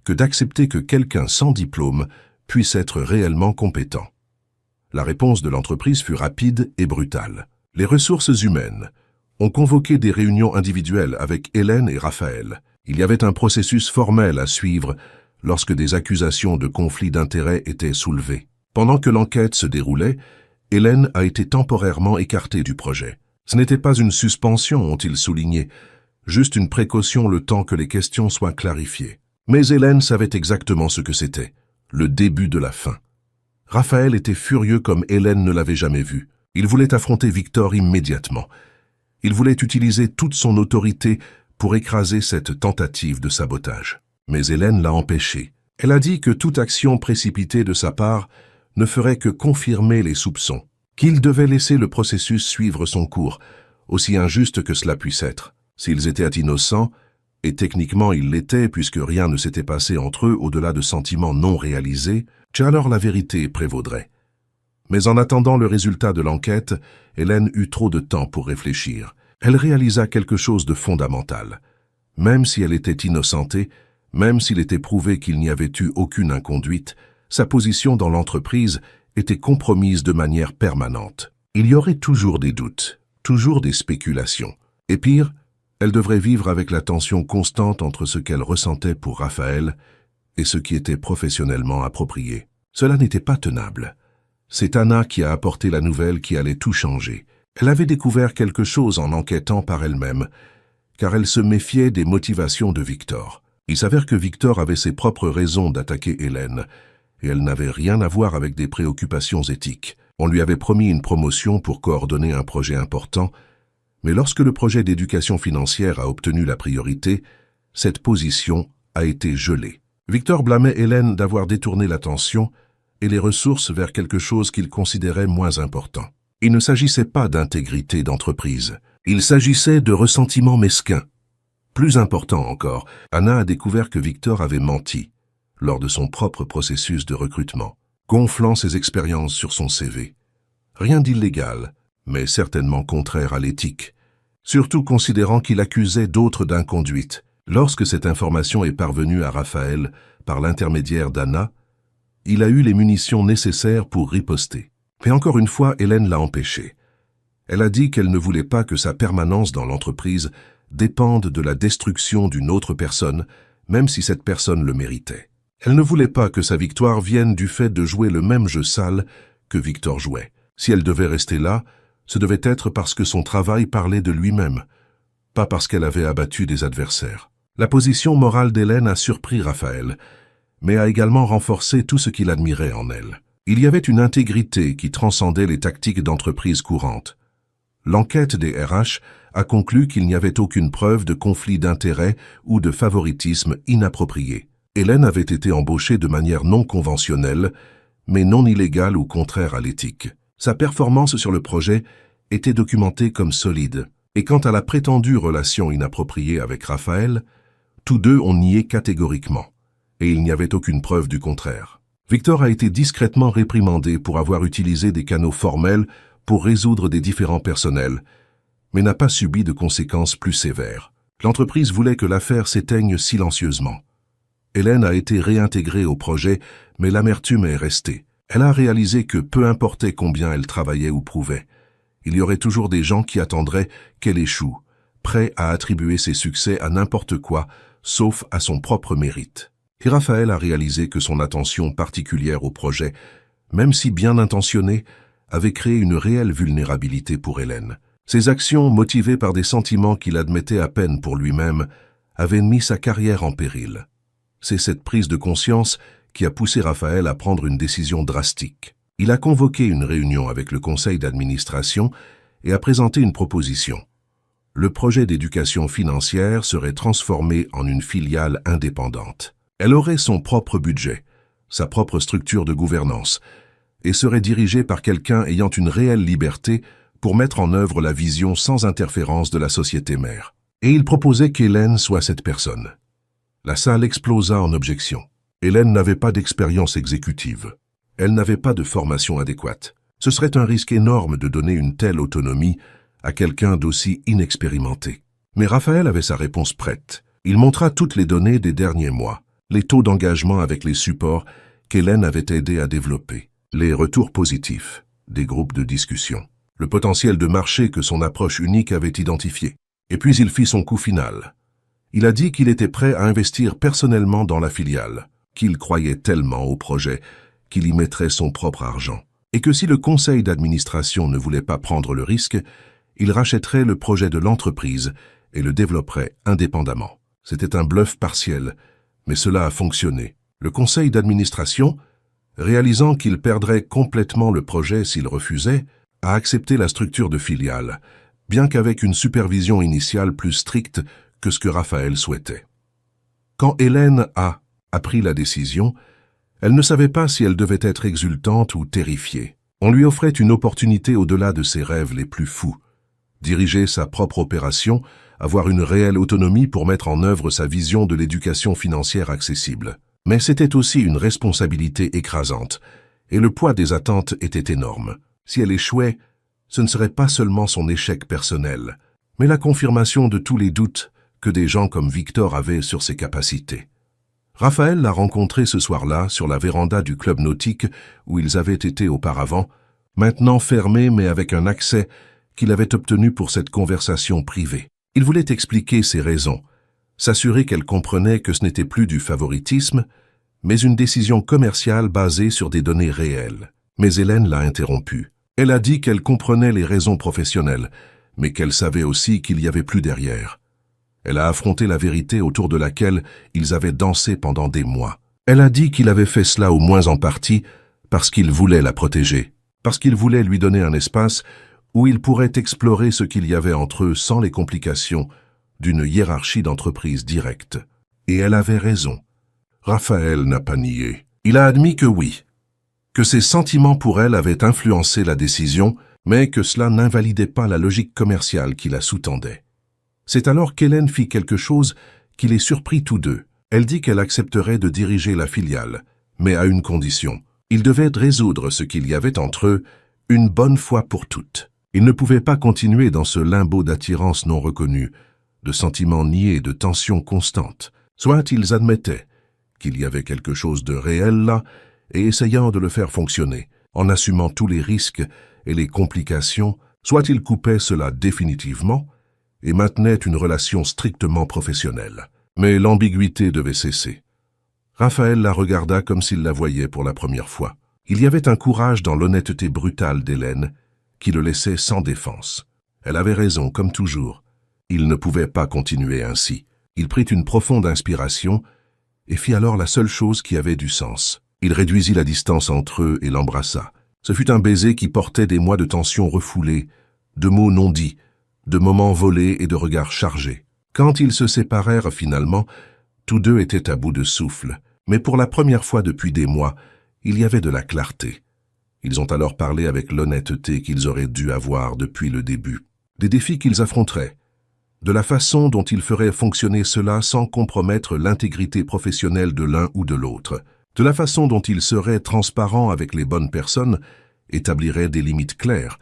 Speaker 1: que d'accepter que quelqu'un sans diplôme puisse être réellement compétent. La réponse de l'entreprise fut rapide et brutale. Les ressources humaines ont convoqué des réunions individuelles avec Hélène et Raphaël. Il y avait un processus formel à suivre lorsque des accusations de conflit d'intérêts étaient soulevées. Pendant que l'enquête se déroulait, Hélène a été temporairement écartée du projet. Ce n'était pas une suspension, ont-ils souligné, juste une précaution le temps que les questions soient clarifiées. Mais Hélène savait exactement ce que c'était, le début de la fin. Raphaël était furieux comme Hélène ne l'avait jamais vu. Il voulait affronter Victor immédiatement. Il voulait utiliser toute son autorité pour écraser cette tentative de sabotage. Mais Hélène l'a empêché. Elle a dit que toute action précipitée de sa part ne ferait que confirmer les soupçons, qu'il devait laisser le processus suivre son cours, aussi injuste que cela puisse être. S'ils étaient innocents, et techniquement ils l'étaient puisque rien ne s'était passé entre eux au-delà de sentiments non réalisés, alors la vérité prévaudrait. Mais en attendant le résultat de l'enquête, Hélène eut trop de temps pour réfléchir. Elle réalisa quelque chose de fondamental. Même si elle était innocentée, même s'il était prouvé qu'il n'y avait eu aucune inconduite, sa position dans l'entreprise était compromise de manière permanente. Il y aurait toujours des doutes, toujours des spéculations. Et pire, elle devrait vivre avec la tension constante entre ce qu'elle ressentait pour Raphaël et ce qui était professionnellement approprié. Cela n'était pas tenable. C'est Anna qui a apporté la nouvelle qui allait tout changer. Elle avait découvert quelque chose en enquêtant par elle-même, car elle se méfiait des motivations de Victor. Il s'avère que Victor avait ses propres raisons d'attaquer Hélène, et elle n'avait rien à voir avec des préoccupations éthiques. On lui avait promis une promotion pour coordonner un projet important, mais lorsque le projet d'éducation financière a obtenu la priorité, cette position a été gelée. Victor blâmait Hélène d'avoir détourné l'attention et les ressources vers quelque chose qu'il considérait moins important. Il ne s'agissait pas d'intégrité d'entreprise, il s'agissait de ressentiment mesquin. Plus important encore, Anna a découvert que Victor avait menti lors de son propre processus de recrutement, gonflant ses expériences sur son CV. Rien d'illégal, mais certainement contraire à l'éthique, surtout considérant qu'il accusait d'autres d'inconduite. Lorsque cette information est parvenue à Raphaël par l'intermédiaire d'Anna, il a eu les munitions nécessaires pour riposter. Mais encore une fois, Hélène l'a empêché. Elle a dit qu'elle ne voulait pas que sa permanence dans l'entreprise dépende de la destruction d'une autre personne, même si cette personne le méritait. Elle ne voulait pas que sa victoire vienne du fait de jouer le même jeu sale que Victor jouait. Si elle devait rester là, ce devait être parce que son travail parlait de lui-même, pas parce qu'elle avait abattu des adversaires. La position morale d'Hélène a surpris Raphaël, mais a également renforcé tout ce qu'il admirait en elle. Il y avait une intégrité qui transcendait les tactiques d'entreprise courantes. L'enquête des RH a conclu qu'il n'y avait aucune preuve de conflit d'intérêts ou de favoritisme inapproprié. Hélène avait été embauchée de manière non conventionnelle, mais non illégale ou contraire à l'éthique. Sa performance sur le projet était documentée comme solide. Et quant à la prétendue relation inappropriée avec Raphaël, tous deux ont nié catégoriquement, et il n'y avait aucune preuve du contraire. Victor a été discrètement réprimandé pour avoir utilisé des canaux formels pour résoudre des différends personnels, mais n'a pas subi de conséquences plus sévères. L'entreprise voulait que l'affaire s'éteigne silencieusement. Hélène a été réintégrée au projet, mais l'amertume est restée. Elle a réalisé que peu importait combien elle travaillait ou prouvait, il y aurait toujours des gens qui attendraient qu'elle échoue, prêts à attribuer ses succès à n'importe quoi, sauf à son propre mérite. Et Raphaël a réalisé que son attention particulière au projet, même si bien intentionnée, avait créé une réelle vulnérabilité pour Hélène. Ses actions, motivées par des sentiments qu'il admettait à peine pour lui-même, avaient mis sa carrière en péril. C'est cette prise de conscience qui a poussé Raphaël à prendre une décision drastique. Il a convoqué une réunion avec le conseil d'administration et a présenté une proposition. Le projet d'éducation financière serait transformé en une filiale indépendante. Elle aurait son propre budget, sa propre structure de gouvernance, et serait dirigée par quelqu'un ayant une réelle liberté pour mettre en œuvre la vision sans interférence de la société mère. Et il proposait qu'Hélène soit cette personne. La salle explosa en objections. Hélène n'avait pas d'expérience exécutive. Elle n'avait pas de formation adéquate. Ce serait un risque énorme de donner une telle autonomie à quelqu'un d'aussi inexpérimenté. Mais Raphaël avait sa réponse prête. Il montra toutes les données des derniers mois, les taux d'engagement avec les supports qu'Hélène avait aidé à développer, les retours positifs des groupes de discussion, le potentiel de marché que son approche unique avait identifié. Et puis il fit son coup final. Il a dit qu'il était prêt à investir personnellement dans la filiale, qu'il croyait tellement au projet qu'il y mettrait son propre argent, et que si le conseil d'administration ne voulait pas prendre le risque, il rachèterait le projet de l'entreprise et le développerait indépendamment. C'était un bluff partiel, mais cela a fonctionné. Le conseil d'administration, réalisant qu'il perdrait complètement le projet s'il refusait, a accepté la structure de filiale, bien qu'avec une supervision initiale plus stricte que ce que Raphaël souhaitait. Quand Hélène a appris la décision, elle ne savait pas si elle devait être exultante ou terrifiée. On lui offrait une opportunité au-delà de ses rêves les plus fous. Diriger sa propre opération, avoir une réelle autonomie pour mettre en œuvre sa vision de l'éducation financière accessible. Mais c'était aussi une responsabilité écrasante, et le poids des attentes était énorme. Si elle échouait, ce ne serait pas seulement son échec personnel, mais la confirmation de tous les doutes que des gens comme Victor avaient sur ses capacités. Raphaël l'a rencontré ce soir-là sur la véranda du club nautique où ils avaient été auparavant, maintenant fermé mais avec un accès qu'il avait obtenu pour cette conversation privée. Il voulait expliquer ses raisons, s'assurer qu'elle comprenait que ce n'était plus du favoritisme, mais une décision commerciale basée sur des données réelles. Mais Hélène l'a interrompu. Elle a dit qu'elle comprenait les raisons professionnelles, mais qu'elle savait aussi qu'il y avait plus derrière. Elle a affronté la vérité autour de laquelle ils avaient dansé pendant des mois. Elle a dit qu'il avait fait cela au moins en partie parce qu'il voulait la protéger, parce qu'il voulait lui donner un espace où il pourrait explorer ce qu'il y avait entre eux sans les complications d'une hiérarchie d'entreprise directe. Et elle avait raison. Raphaël n'a pas nié. Il a admis que oui, que ses sentiments pour elle avaient influencé la décision, mais que cela n'invalidait pas la logique commerciale qui la sous-tendait. C'est alors qu'Hélène fit quelque chose qui les surprit tous deux. Elle dit qu'elle accepterait de diriger la filiale, mais à une condition. Ils devaient résoudre ce qu'il y avait entre eux une bonne fois pour toutes. Ils ne pouvaient pas continuer dans ce limbo d'attirance non reconnue, de sentiments niés, de tensions constantes. Soit ils admettaient qu'il y avait quelque chose de réel là, et essayant de le faire fonctionner, en assumant tous les risques et les complications, soit ils coupaient cela définitivement et maintenaient une relation strictement professionnelle. Mais l'ambiguïté devait cesser. Raphaël la regarda comme s'il la voyait pour la première fois. Il y avait un courage dans l'honnêteté brutale d'Hélène qui le laissait sans défense. Elle avait raison, comme toujours. Il ne pouvait pas continuer ainsi. Il prit une profonde inspiration et fit alors la seule chose qui avait du sens. Il réduisit la distance entre eux et l'embrassa. Ce fut un baiser qui portait des mois de tension refoulée, de mots non dits, de moments volés et de regards chargés. Quand ils se séparèrent finalement, tous deux étaient à bout de souffle. Mais pour la première fois depuis des mois, il y avait de la clarté. Ils ont alors parlé avec l'honnêteté qu'ils auraient dû avoir depuis le début. Des défis qu'ils affronteraient, de la façon dont ils feraient fonctionner cela sans compromettre l'intégrité professionnelle de l'un ou de l'autre, de la façon dont ils seraient transparents avec les bonnes personnes, établiraient des limites claires,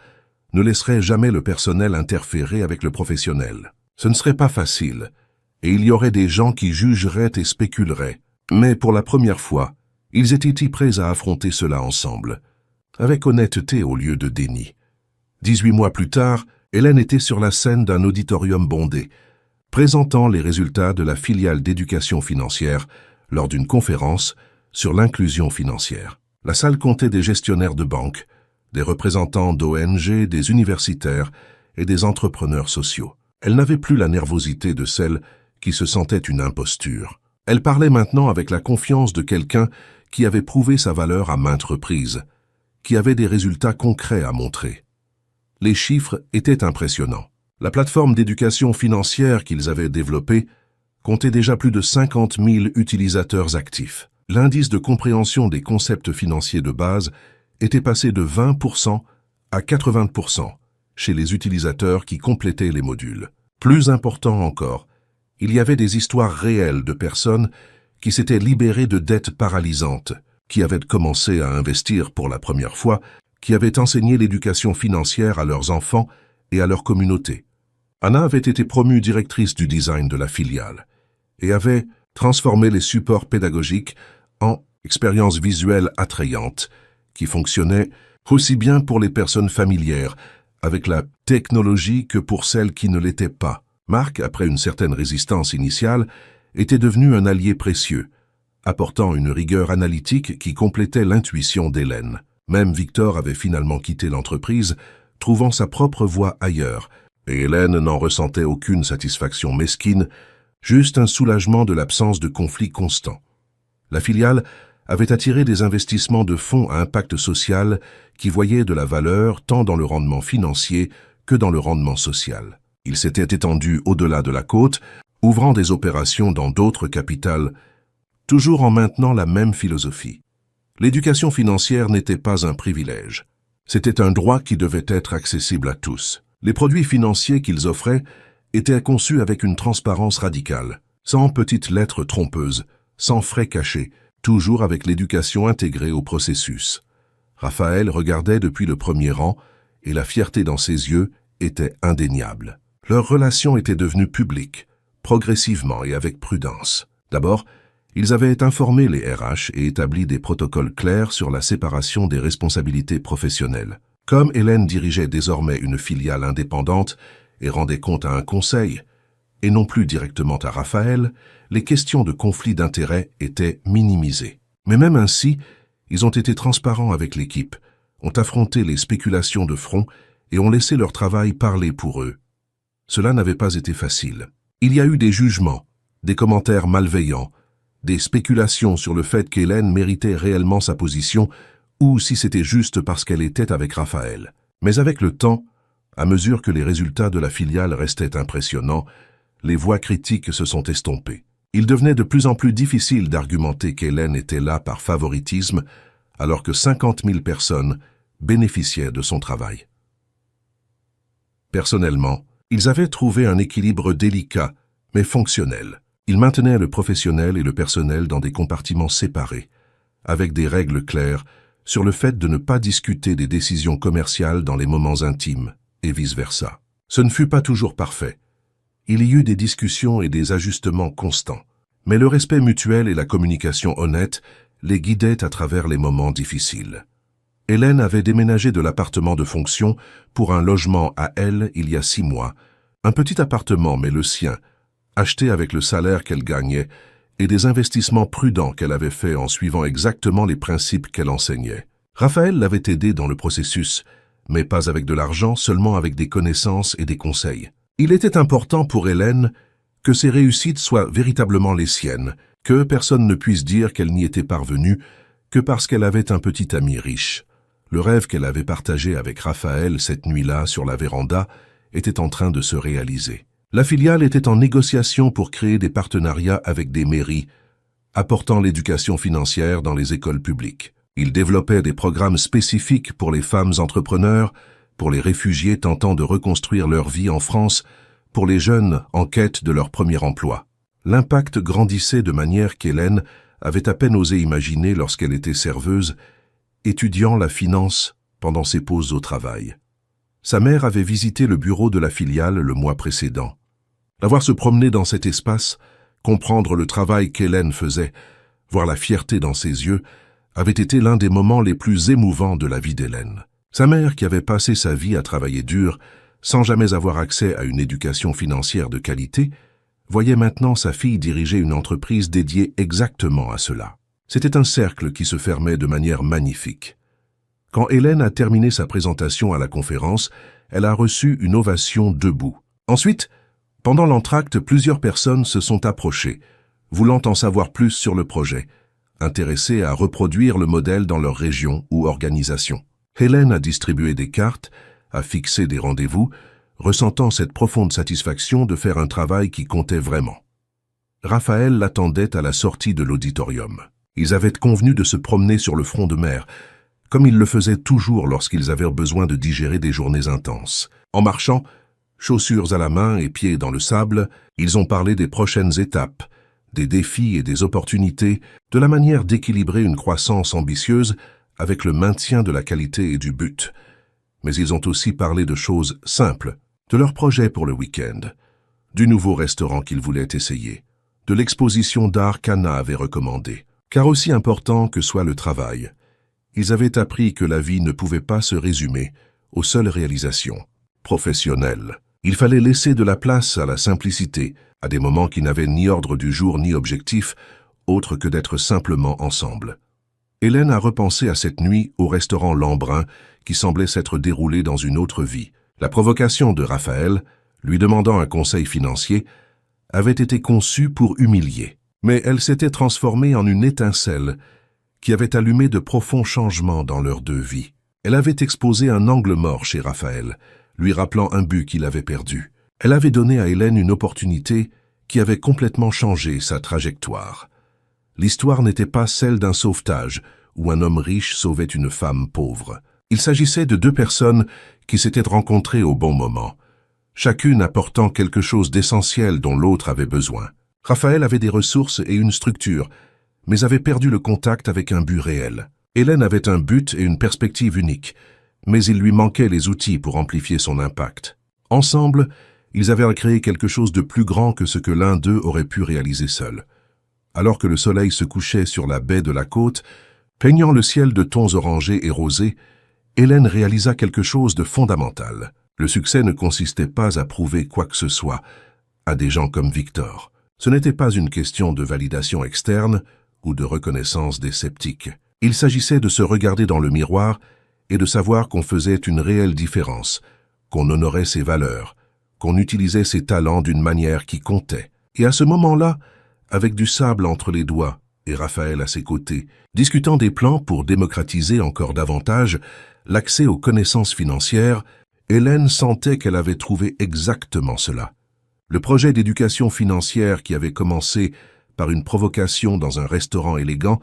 Speaker 1: ne laisseraient jamais le personnel interférer avec le professionnel. Ce ne serait pas facile, et il y aurait des gens qui jugeraient et spéculeraient. Mais pour la première fois, ils étaient prêts à affronter cela ensemble, avec honnêteté au lieu de déni. 18 mois plus tard, Hélène était sur la scène d'un auditorium bondé, présentant les résultats de la filiale d'éducation financière lors d'une conférence sur l'inclusion financière. La salle comptait des gestionnaires de banques, des représentants d'ONG, des universitaires et des entrepreneurs sociaux. Elle n'avait plus la nervosité de celle qui se sentait une imposture. Elle parlait maintenant avec la confiance de quelqu'un qui avait prouvé sa valeur à maintes reprises, qui avait des résultats concrets à montrer. Les chiffres étaient impressionnants. La plateforme d'éducation financière qu'ils avaient développée comptait déjà plus de 50 000 utilisateurs actifs. L'indice de compréhension des concepts financiers de base était passé de 20% à 80% chez les utilisateurs qui complétaient les modules. Plus important encore, il y avait des histoires réelles de personnes qui s'étaient libérées de dettes paralysantes, qui avaient commencé à investir pour la première fois, qui avaient enseigné l'éducation financière à leurs enfants et à leur communauté, Anna avait été promue directrice du design de la filiale et avait transformé les supports pédagogiques en expériences visuelles attrayantes qui fonctionnaient aussi bien pour les personnes familières avec la technologie que pour celles qui ne l'étaient pas. Marc, après une certaine résistance initiale, était devenu un allié précieux, apportant une rigueur analytique qui complétait l'intuition d'Hélène. Même Victor avait finalement quitté l'entreprise, trouvant sa propre voie ailleurs, et Hélène n'en ressentait aucune satisfaction mesquine, juste un soulagement de l'absence de conflits constants. La filiale avait attiré des investissements de fonds à impact social qui voyaient de la valeur tant dans le rendement financier que dans le rendement social. Il s'était étendu au-delà de la côte, ouvrant des opérations dans d'autres capitales, toujours en maintenant la même philosophie. L'éducation financière n'était pas un privilège. C'était un droit qui devait être accessible à tous. Les produits financiers qu'ils offraient étaient conçus avec une transparence radicale, sans petites lettres trompeuses, sans frais cachés, toujours avec l'éducation intégrée au processus. Raphaël regardait depuis le premier rang et la fierté dans ses yeux était indéniable. Leur relation était devenue publique, progressivement et avec prudence. D'abord, ils avaient informé les RH et établi des protocoles clairs sur la séparation des responsabilités professionnelles. Comme Hélène dirigeait désormais une filiale indépendante et rendait compte à un conseil, et non plus directement à Raphaël, les questions de conflit d'intérêts étaient minimisées. Mais même ainsi, ils ont été transparents avec l'équipe, ont affronté les spéculations de front et ont laissé leur travail parler pour eux. Cela n'avait pas été facile. Il y a eu des jugements, des commentaires malveillants, des spéculations sur le fait qu'Hélène méritait réellement sa position ou si c'était juste parce qu'elle était avec Raphaël. Mais avec le temps, à mesure que les résultats de la filiale restaient impressionnants, les voix critiques se sont estompées. Il devenait de plus en plus difficile d'argumenter qu'Hélène était là par favoritisme, alors que 50 000 personnes bénéficiaient de son travail. Personnellement, ils avaient trouvé un équilibre délicat, mais fonctionnel. Ils maintenaient le professionnel et le personnel dans des compartiments séparés, avec des règles claires sur le fait de ne pas discuter des décisions commerciales dans les moments intimes, et vice-versa. Ce ne fut pas toujours parfait. Il y eut des discussions et des ajustements constants, mais le respect mutuel et la communication honnête les guidaient à travers les moments difficiles. Hélène avait déménagé de l'appartement de fonction pour un logement à elle il y a 6 mois, un petit appartement mais le sien, acheté avec le salaire qu'elle gagnait et des investissements prudents qu'elle avait faits en suivant exactement les principes qu'elle enseignait. Raphaël l'avait aidé dans le processus, mais pas avec de l'argent, seulement avec des connaissances et des conseils. Il était important pour Hélène que ses réussites soient véritablement les siennes, que personne ne puisse dire qu'elle n'y était parvenue que parce qu'elle avait un petit ami riche. Le rêve qu'elle avait partagé avec Raphaël cette nuit-là sur la véranda était en train de se réaliser. La filiale était en négociation pour créer des partenariats avec des mairies, apportant l'éducation financière dans les écoles publiques. Il développait des programmes spécifiques pour les femmes entrepreneurs, pour les réfugiés tentant de reconstruire leur vie en France, pour les jeunes en quête de leur premier emploi. L'impact grandissait de manière qu'Hélène avait à peine osé imaginer lorsqu'elle était serveuse, étudiant la finance pendant ses pauses au travail. Sa mère avait visité le bureau de la filiale le mois précédent. La voir se promener dans cet espace, comprendre le travail qu'Hélène faisait, voir la fierté dans ses yeux, avait été l'un des moments les plus émouvants de la vie d'Hélène. Sa mère, qui avait passé sa vie à travailler dur, sans jamais avoir accès à une éducation financière de qualité, voyait maintenant sa fille diriger une entreprise dédiée exactement à cela. C'était un cercle qui se fermait de manière magnifique. Quand Hélène a terminé sa présentation à la conférence, elle a reçu une ovation debout. Ensuite, pendant l'entracte, plusieurs personnes se sont approchées, voulant en savoir plus sur le projet, intéressées à reproduire le modèle dans leur région ou organisation. Hélène a distribué des cartes, a fixé des rendez-vous, ressentant cette profonde satisfaction de faire un travail qui comptait vraiment. Raphaël l'attendait à la sortie de l'auditorium. Ils avaient convenu de se promener sur le front de mer, comme ils le faisaient toujours lorsqu'ils avaient besoin de digérer des journées intenses. En marchant, chaussures à la main et pieds dans le sable, ils ont parlé des prochaines étapes, des défis et des opportunités, de la manière d'équilibrer une croissance ambitieuse avec le maintien de la qualité et du but. Mais ils ont aussi parlé de choses simples, de leur projet pour le week-end, du nouveau restaurant qu'ils voulaient essayer, de l'exposition d'art qu'Anna avait recommandée. Car aussi important que soit le travail, ils avaient appris que la vie ne pouvait pas se résumer aux seules réalisations professionnelles. Il fallait laisser de la place à la simplicité, à des moments qui n'avaient ni ordre du jour ni objectif, autre que d'être simplement ensemble. Hélène a repensé à cette nuit au restaurant Lembrun qui semblait s'être déroulée dans une autre vie. La provocation de Raphaël, lui demandant un conseil financier, avait été conçue pour humilier. Mais elle s'était transformée en une étincelle qui avait allumé de profonds changements dans leurs deux vies. Elle avait exposé un angle mort chez Raphaël, lui rappelant un but qu'il avait perdu. Elle avait donné à Hélène une opportunité qui avait complètement changé sa trajectoire. L'histoire n'était pas celle d'un sauvetage où un homme riche sauvait une femme pauvre. Il s'agissait de deux personnes qui s'étaient rencontrées au bon moment, chacune apportant quelque chose d'essentiel dont l'autre avait besoin. Raphaël avait des ressources et une structure, mais avait perdu le contact avec un but réel. Hélène avait un but et une perspective unique, mais il lui manquait les outils pour amplifier son impact. Ensemble, ils avaient créé quelque chose de plus grand que ce que l'un d'eux aurait pu réaliser seul. Alors que le soleil se couchait sur la baie de la côte, peignant le ciel de tons orangés et rosés, Hélène réalisa quelque chose de fondamental. Le succès ne consistait pas à prouver quoi que ce soit à des gens comme Victor. Ce n'était pas une question de validation externe ou de reconnaissance des sceptiques. Il s'agissait de se regarder dans le miroir et de savoir qu'on faisait une réelle différence, qu'on honorait ses valeurs, qu'on utilisait ses talents d'une manière qui comptait. Et à ce moment-là, avec du sable entre les doigts et Raphaël à ses côtés, discutant des plans pour démocratiser encore davantage l'accès aux connaissances financières, Hélène sentait qu'elle avait trouvé exactement cela. Le projet d'éducation financière qui avait commencé par une provocation dans un restaurant élégant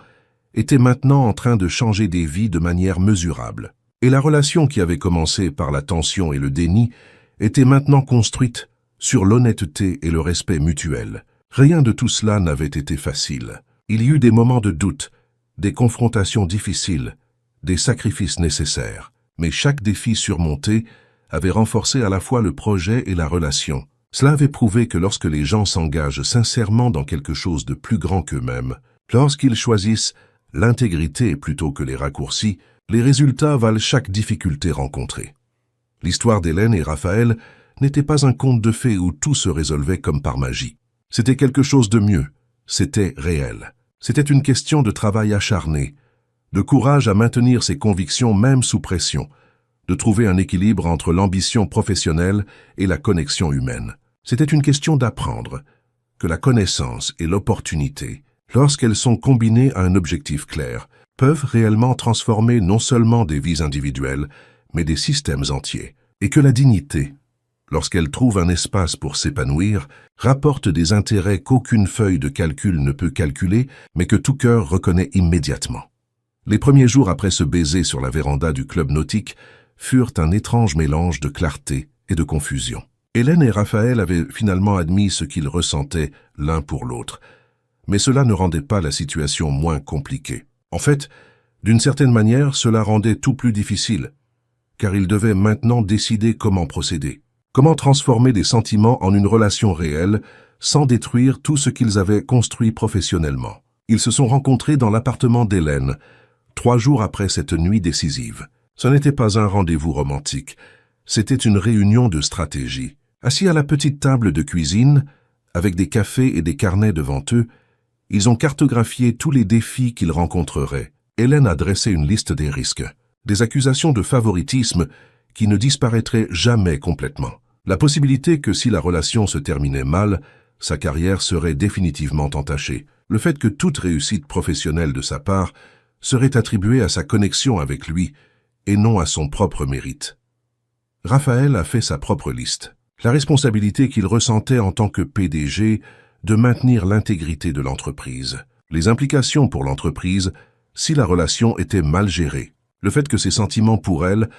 Speaker 1: était maintenant en train de changer des vies de manière mesurable. Et la relation qui avait commencé par la tension et le déni était maintenant construite sur l'honnêteté et le respect mutuel. Rien de tout cela n'avait été facile. Il y eut des moments de doute, des confrontations difficiles, des sacrifices nécessaires. Mais chaque défi surmonté avait renforcé à la fois le projet et la relation. Cela avait prouvé que lorsque les gens s'engagent sincèrement dans quelque chose de plus grand qu'eux-mêmes, lorsqu'ils choisissent l'intégrité plutôt que les raccourcis, les résultats valent chaque difficulté rencontrée. L'histoire d'Hélène et Raphaël n'était pas un conte de fées où tout se résolvait comme par magie. C'était quelque chose de mieux, c'était réel. C'était une question de travail acharné, de courage à maintenir ses convictions même sous pression, de trouver un équilibre entre l'ambition professionnelle et la connexion humaine. C'était une question d'apprendre que la connaissance et l'opportunité, lorsqu'elles sont combinées à un objectif clair, peuvent réellement transformer non seulement des vies individuelles, mais des systèmes entiers, et que la dignité, lorsqu'elle trouve un espace pour s'épanouir, rapporte des intérêts qu'aucune feuille de calcul ne peut calculer, mais que tout cœur reconnaît immédiatement. Les premiers jours après ce baiser sur la véranda du club nautique furent un étrange mélange de clarté et de confusion. Hélène et Raphaël avaient finalement admis ce qu'ils ressentaient l'un pour l'autre, mais cela ne rendait pas la situation moins compliquée. En fait, d'une certaine manière, cela rendait tout plus difficile, car ils devaient maintenant décider comment procéder, comment transformer des sentiments en une relation réelle sans détruire tout ce qu'ils avaient construit professionnellement. Ils se sont rencontrés dans l'appartement d'Hélène, 3 jours après cette nuit décisive. Ce n'était pas un rendez-vous romantique, c'était une réunion de stratégie. Assis à la petite table de cuisine, avec des cafés et des carnets devant eux, ils ont cartographié tous les défis qu'ils rencontreraient. Hélène a dressé une liste des risques, des accusations de favoritisme qui ne disparaîtraient jamais complètement. La possibilité que si la relation se terminait mal, sa carrière serait définitivement entachée. Le fait que toute réussite professionnelle de sa part serait attribuée à sa connexion avec lui et non à son propre mérite. Raphaël a fait sa propre liste. La responsabilité qu'il ressentait en tant que PDG de maintenir l'intégrité de l'entreprise. Les implications pour l'entreprise si la relation était mal gérée. Le fait que ses sentiments pour elle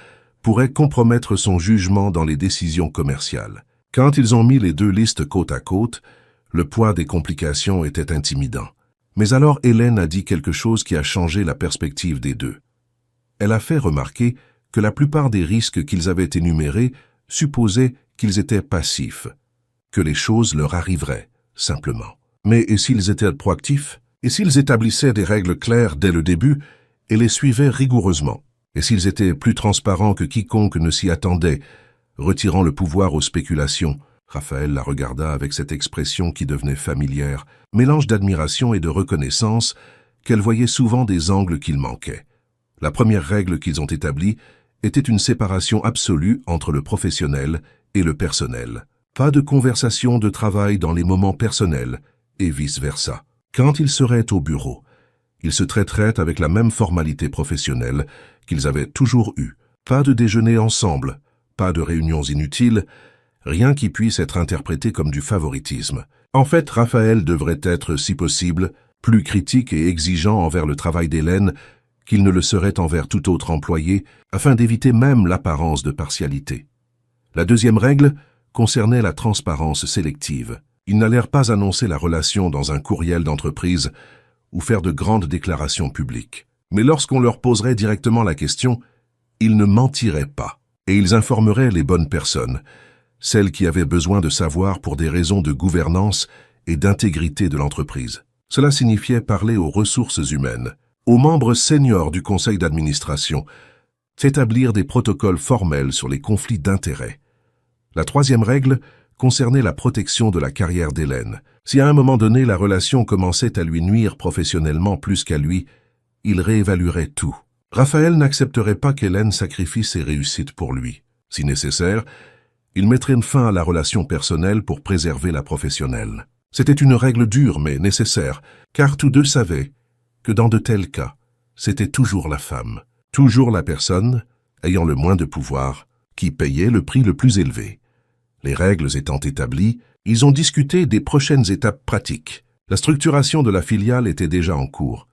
Speaker 1: pourraient compromettre son jugement dans les décisions commerciales. Quand ils ont mis les deux listes côte à côte, le poids des complications était intimidant. Mais alors Hélène a dit quelque chose qui a changé la perspective des deux. Elle a fait remarquer que la plupart des risques qu'ils avaient énumérés supposaient qu'ils étaient passifs, que les choses leur arriveraient, simplement. Mais et s'ils étaient proactifs? Et s'ils établissaient des règles claires dès le début et les suivaient rigoureusement? Et s'ils étaient plus transparents que quiconque ne s'y attendait, retirant le pouvoir aux spéculations? Raphaël la regarda avec cette expression qui devenait familière, mélange d'admiration et de reconnaissance, qu'elle voyait souvent des angles qu'il manquait. La première règle qu'ils ont établie était une séparation absolue entre le professionnel et le personnel. Pas de conversation de travail dans les moments personnels, et vice-versa. Quand ils seraient au bureau, ils se traiteraient avec la même formalité professionnelle qu'ils avaient toujours eue. Pas de déjeuner ensemble, pas de réunions inutiles, rien qui puisse être interprété comme du favoritisme. En fait, Raphaël devrait être, si possible, plus critique et exigeant envers le travail d'Hélène qu'il ne le serait envers tout autre employé, afin d'éviter même l'apparence de partialité. La deuxième règle concernait la transparence sélective. Ils n'allèrent pas annoncer la relation dans un courriel d'entreprise ou faire de grandes déclarations publiques. Mais lorsqu'on leur poserait directement la question, ils ne mentiraient pas, et ils informaient les bonnes personnes, celles qui avaient besoin de savoir pour des raisons de gouvernance et d'intégrité de l'entreprise. Cela signifiait parler aux ressources humaines, aux membres seniors du conseil d'administration, établir des protocoles formels sur les conflits d'intérêts. La troisième règle concernait la protection de la carrière d'Hélène. Si à un moment donné la relation commençait à lui nuire professionnellement plus qu'à lui, il réévaluerait tout. Raphaël n'accepterait pas qu'Hélène sacrifie ses réussites pour lui. Si nécessaire, il mettrait une fin à la relation personnelle pour préserver la professionnelle. C'était une règle dure mais nécessaire, car tous deux savaient que dans de tels cas, c'était toujours la femme, toujours la personne ayant le moins de pouvoir, qui payait le prix le plus élevé. Les règles étant établies, ils ont discuté des prochaines étapes pratiques. La structuration de la filiale était déjà en cours,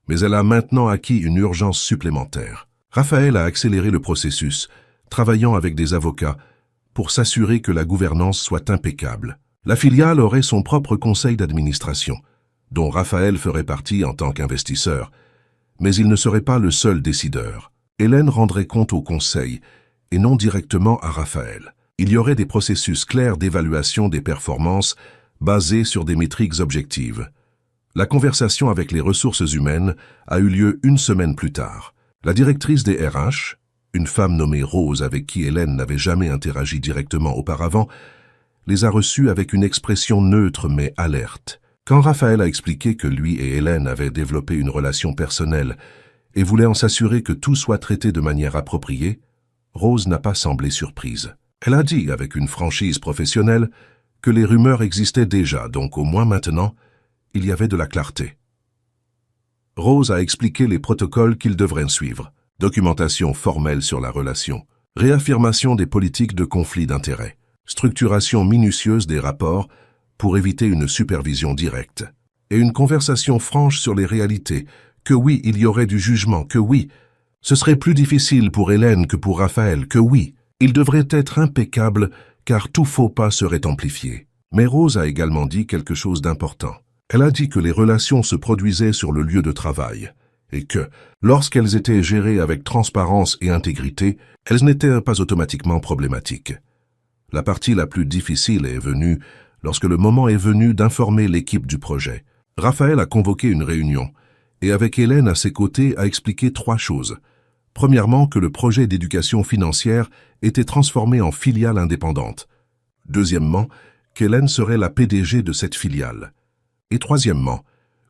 Speaker 1: mais elle a maintenant acquis une urgence supplémentaire. Raphaël a accéléré le processus, travaillant avec des avocats, pour s'assurer que la gouvernance soit impeccable. La filiale aurait son propre conseil d'administration, dont Raphaël ferait partie en tant qu'investisseur, mais il ne serait pas le seul décideur. Hélène rendrait compte au conseil, et non directement à Raphaël. Il y aurait des processus clairs d'évaluation des performances basés sur des métriques objectives. La conversation avec les ressources humaines a eu lieu une semaine plus tard. La directrice des RH, une femme nommée Rose avec qui Hélène n'avait jamais interagi directement auparavant, les a reçus avec une expression neutre mais alerte. Quand Raphaël a expliqué que lui et Hélène avaient développé une relation personnelle et voulaient en s'assurer que tout soit traité de manière appropriée, Rose n'a pas semblé surprise. Elle a dit avec une franchise professionnelle que les rumeurs existaient déjà, donc au moins maintenant, il y avait de la clarté. Rose a expliqué les protocoles qu'ils devraient suivre. Documentation formelle sur la relation, réaffirmation des politiques de conflit d'intérêts, structuration minutieuse des rapports pour éviter une supervision directe, et une conversation franche sur les réalités, que oui, il y aurait du jugement, que oui, ce serait plus difficile pour Hélène que pour Raphaël, que oui, il devrait être impeccable car tout faux pas serait amplifié. Mais Rose a également dit quelque chose d'important. Elle a dit que les relations se produisaient sur le lieu de travail, et que, lorsqu'elles étaient gérées avec transparence et intégrité, elles n'étaient pas automatiquement problématiques. La partie la plus difficile est venue lorsque le moment est venu d'informer l'équipe du projet. Raphaël a convoqué une réunion, et avec Hélène à ses côtés a expliqué 3 choses. Premièrement, que le projet d'éducation financière était transformé en filiale indépendante. Deuxièmement, qu'Hélène serait la PDG de cette filiale. Et troisièmement,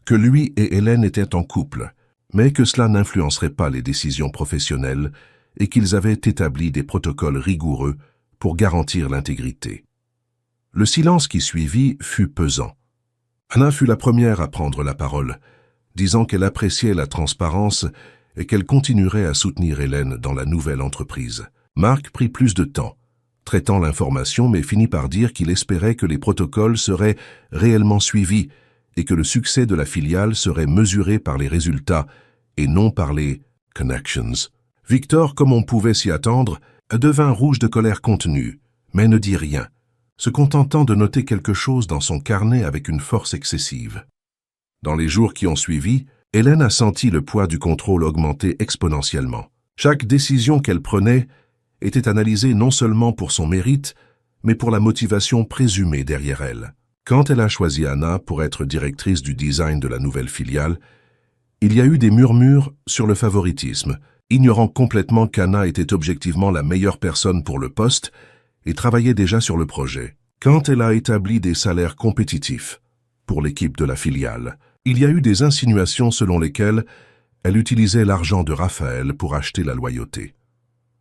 Speaker 1: que lui et Hélène étaient en couple, mais que cela n'influencerait pas les décisions professionnelles et qu'ils avaient établi des protocoles rigoureux pour garantir l'intégrité. Le silence qui suivit fut pesant. Anna fut la première à prendre la parole, disant qu'elle appréciait la transparence et qu'elle continuerait à soutenir Hélène dans la nouvelle entreprise. Marc prit plus de temps, traitant l'information, mais finit par dire qu'il espérait que les protocoles seraient réellement suivis et que le succès de la filiale serait mesuré par les résultats et non par les « connections ». Victor, comme on pouvait s'y attendre, devint rouge de colère contenue, mais ne dit rien, se contentant de noter quelque chose dans son carnet avec une force excessive. Dans les jours qui ont suivi, Hélène a senti le poids du contrôle augmenter exponentiellement. Chaque décision qu'elle prenait était analysée non seulement pour son mérite, mais pour la motivation présumée derrière elle. Quand elle a choisi Anna pour être directrice du design de la nouvelle filiale, il y a eu des murmures sur le favoritisme, ignorant complètement qu'Anna était objectivement la meilleure personne pour le poste et travaillait déjà sur le projet. Quand elle a établi des salaires compétitifs pour l'équipe de la filiale, il y a eu des insinuations selon lesquelles elle utilisait l'argent de Raphaël pour acheter la loyauté.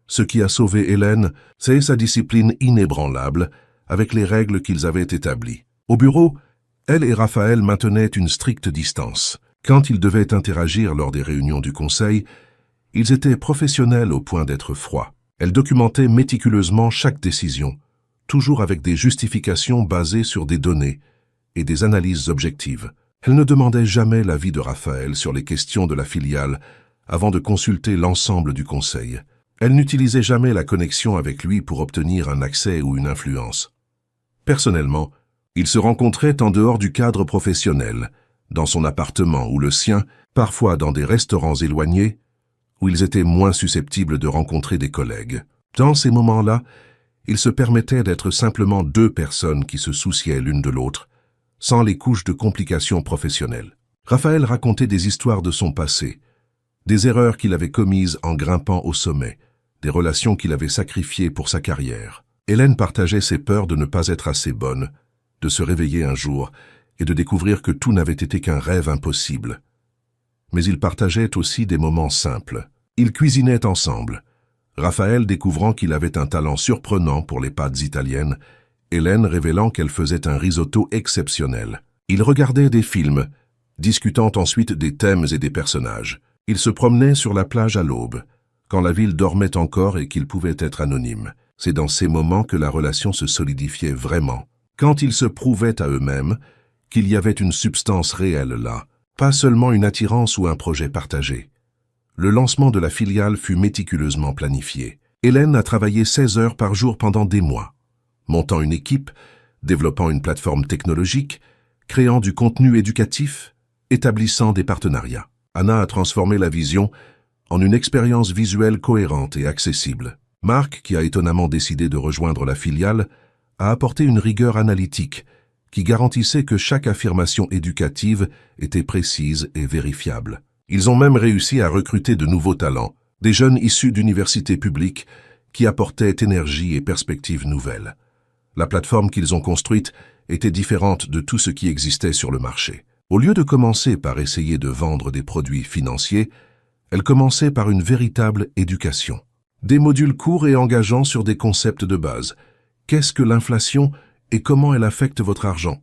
Speaker 1: Ce qui a sauvé Hélène, c'est sa discipline inébranlable avec les règles qu'ils avaient établies. Au bureau, elle et Raphaël maintenaient une stricte distance. Quand ils devaient interagir lors des réunions du conseil, ils étaient professionnels au point d'être froids. Elle documentait méticuleusement chaque décision, toujours avec des justifications basées sur des données et des analyses objectives. Elle ne demandait jamais l'avis de Raphaël sur les questions de la filiale avant de consulter l'ensemble du conseil. Elle n'utilisait jamais la connexion avec lui pour obtenir un accès ou une influence. Personnellement, ils se rencontraient en dehors du cadre professionnel, dans son appartement ou le sien, parfois dans des restaurants éloignés, où ils étaient moins susceptibles de rencontrer des collègues. Dans ces moments-là, ils se permettaient d'être simplement deux personnes qui se souciaient l'une de l'autre, sans les couches de complications professionnelles. Raphaël racontait des histoires de son passé, des erreurs qu'il avait commises en grimpant au sommet, des relations qu'il avait sacrifiées pour sa carrière. Hélène partageait ses peurs de ne pas être assez bonne, de se réveiller un jour et de découvrir que tout n'avait été qu'un rêve impossible. Mais ils partageaient aussi des moments simples. Ils cuisinaient ensemble, Raphaël découvrant qu'il avait un talent surprenant pour les pâtes italiennes, Hélène révélant qu'elle faisait un risotto exceptionnel. Ils regardaient des films, discutant ensuite des thèmes et des personnages. Ils se promenaient sur la plage à l'aube, quand la ville dormait encore et qu'ils pouvaient être anonymes. C'est dans ces moments que la relation se solidifiait vraiment, quand ils se prouvaient à eux-mêmes qu'il y avait une substance réelle là, pas seulement une attirance ou un projet partagé. Le lancement de la filiale fut méticuleusement planifié. Hélène a travaillé 16 heures par jour pendant des mois, montant une équipe, développant une plateforme technologique, créant du contenu éducatif, établissant des partenariats. Anna a transformé la vision en une expérience visuelle cohérente et accessible. Marc, qui a étonnamment décidé de rejoindre la filiale, a apporté une rigueur analytique qui garantissait que chaque affirmation éducative était précise et vérifiable. Ils ont même réussi à recruter de nouveaux talents, des jeunes issus d'universités publiques qui apportaient énergie et perspectives nouvelles. La plateforme qu'ils ont construite était différente de tout ce qui existait sur le marché. Au lieu de commencer par essayer de vendre des produits financiers, elle commençait par une véritable éducation. Des modules courts et engageants sur des concepts de base. Qu'est-ce que l'inflation et comment elle affecte votre argent?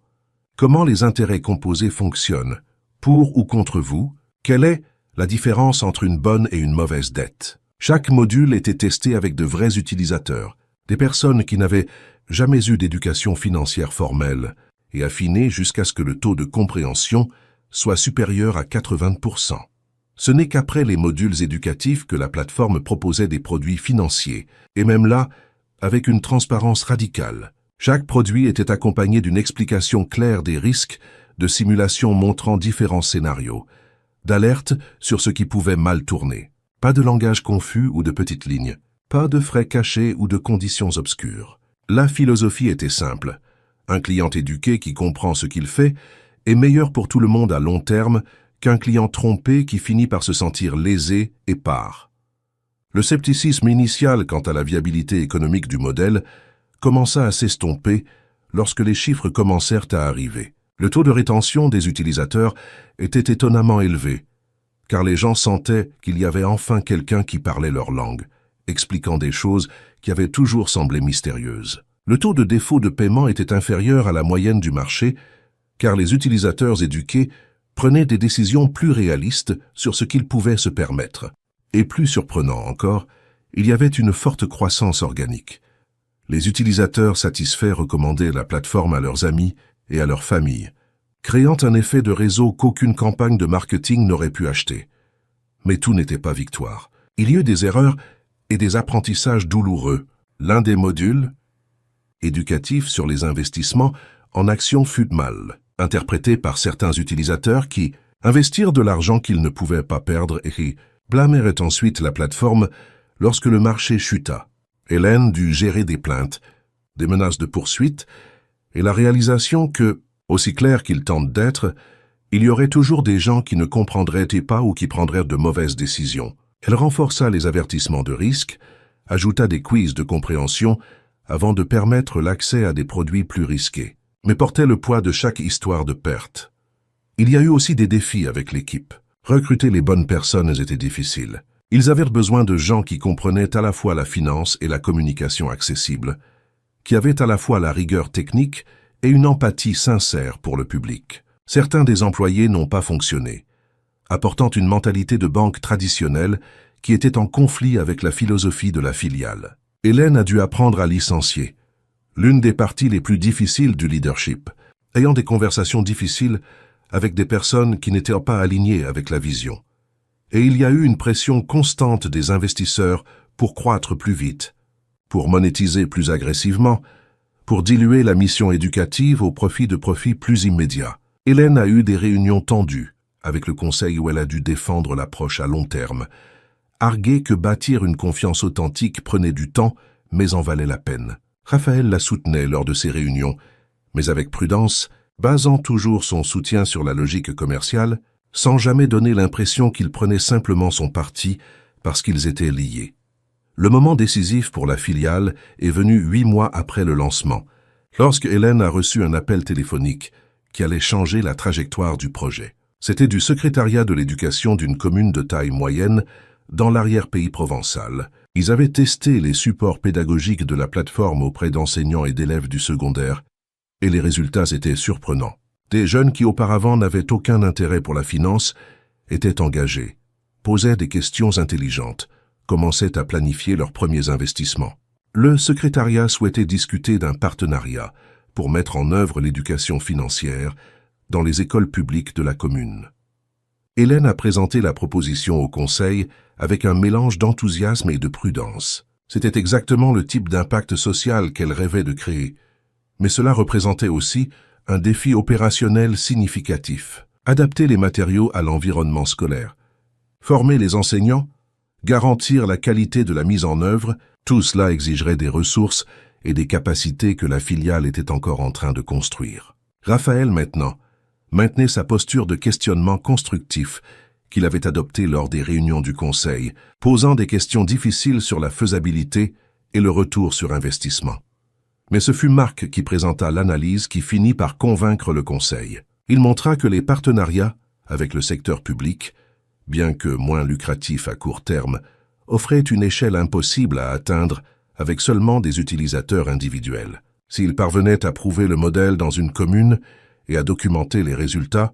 Speaker 1: Comment les intérêts composés fonctionnent? Pour ou contre vous? Quelle est la différence entre une bonne et une mauvaise dette? Chaque module était testé avec de vrais utilisateurs, des personnes qui n'avaient jamais eu d'éducation financière formelle, et affiné jusqu'à ce que le taux de compréhension soit supérieur à 80%. Ce n'est qu'après les modules éducatifs que la plateforme proposait des produits financiers, et même là, avec une transparence radicale. Chaque produit était accompagné d'une explication claire des risques, de simulations montrant différents scénarios, d'alertes sur ce qui pouvait mal tourner. Pas de langage confus ou de petites lignes, pas de frais cachés ou de conditions obscures. La philosophie était simple. Un client éduqué qui comprend ce qu'il fait est meilleur pour tout le monde à long terme qu'un client trompé qui finit par se sentir lésé et part. Le scepticisme initial quant à la viabilité économique du modèle commença à s'estomper lorsque les chiffres commencèrent à arriver. Le taux de rétention des utilisateurs était étonnamment élevé, car les gens sentaient qu'il y avait enfin quelqu'un qui parlait leur langue, expliquant des choses qui avaient toujours semblé mystérieuses. Le taux de défaut de paiement était inférieur à la moyenne du marché, car les utilisateurs éduqués prenaient des décisions plus réalistes sur ce qu'ils pouvaient se permettre. Et plus surprenant encore, il y avait une forte croissance organique. Les utilisateurs satisfaits recommandaient la plateforme à leurs amis et à leurs familles, créant un effet de réseau qu'aucune campagne de marketing n'aurait pu acheter. Mais tout n'était pas victoire. Il y eut des erreurs et des apprentissages douloureux. L'un des modules, éducatif sur les investissements en actions, fut mal, interprété par certains utilisateurs qui investirent de l'argent qu'ils ne pouvaient pas perdre et qui blâmèrent ensuite la plateforme lorsque le marché chuta. Hélène dut gérer des plaintes, des menaces de poursuite et la réalisation que, aussi clair qu'il tente d'être, il y aurait toujours des gens qui ne comprendraient pas ou qui prendraient de mauvaises décisions. Elle renforça les avertissements de risque, ajouta des quiz de compréhension avant de permettre l'accès à des produits plus risqués, mais portait le poids de chaque histoire de perte. Il y a eu aussi des défis avec l'équipe. Recruter les bonnes personnes était difficile. Ils avaient besoin de gens qui comprenaient à la fois la finance et la communication accessible, qui avaient à la fois la rigueur technique et une empathie sincère pour le public. Certains des employés n'ont pas fonctionné, apportant une mentalité de banque traditionnelle qui était en conflit avec la philosophie de la filiale. Hélène a dû apprendre à licencier, l'une des parties les plus difficiles du leadership, ayant des conversations difficiles avec des personnes qui n'étaient pas alignées avec la vision. Et il y a eu une pression constante des investisseurs pour croître plus vite, pour monétiser plus agressivement, pour diluer la mission éducative au profit de profits plus immédiats. Hélène a eu des réunions tendues avec le conseil où elle a dû défendre l'approche à long terme, arguer que bâtir une confiance authentique prenait du temps, mais en valait la peine. Raphaël la soutenait lors de ces réunions, mais avec prudence, basant toujours son soutien sur la logique commerciale, sans jamais donner l'impression qu'il prenait simplement son parti parce qu'ils étaient liés. Le moment décisif pour la filiale est venu 8 mois après le lancement, lorsque Hélène a reçu un appel téléphonique qui allait changer la trajectoire du projet. C'était du secrétariat de l'éducation d'une commune de taille moyenne dans l'arrière-pays provençal. Ils avaient testé les supports pédagogiques de la plateforme auprès d'enseignants et d'élèves du secondaire, et les résultats étaient surprenants. Des jeunes qui auparavant n'avaient aucun intérêt pour la finance étaient engagés, posaient des questions intelligentes, commençaient à planifier leurs premiers investissements. Le secrétariat souhaitait discuter d'un partenariat pour mettre en œuvre l'éducation financière dans les écoles publiques de la commune. Hélène a présenté la proposition au conseil avec un mélange d'enthousiasme et de prudence. C'était exactement le type d'impact social qu'elle rêvait de créer, mais cela représentait aussi un défi opérationnel significatif. Adapter les matériaux à l'environnement scolaire, former les enseignants, garantir la qualité de la mise en œuvre, tout cela exigerait des ressources et des capacités que la filiale était encore en train de construire. Raphaël, maintenant, maintenait sa posture de questionnement constructif qu'il avait adoptée lors des réunions du conseil, posant des questions difficiles sur la faisabilité et le retour sur investissement. Mais ce fut Marc qui présenta l'analyse qui finit par convaincre le conseil. Il montra que les partenariats avec le secteur public, bien que moins lucratifs à court terme, offraient une échelle impossible à atteindre avec seulement des utilisateurs individuels. S'ils parvenaient à prouver le modèle dans une commune et à documenter les résultats,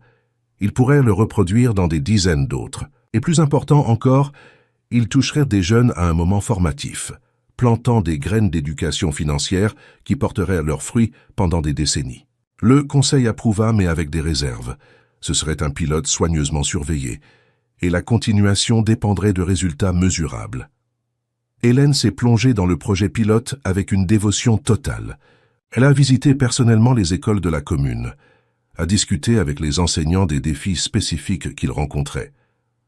Speaker 1: ils pourraient le reproduire dans des dizaines d'autres. Et plus important encore, ils toucheraient des jeunes à un moment formatif, plantant des graines d'éducation financière qui porteraient leurs fruits pendant des décennies. Le conseil approuva, mais avec des réserves. Ce serait un pilote soigneusement surveillé, et la continuation dépendrait de résultats mesurables. Hélène s'est plongée dans le projet pilote avec une dévotion totale. Elle a visité personnellement les écoles de la commune, a discuté avec les enseignants des défis spécifiques qu'ils rencontraient,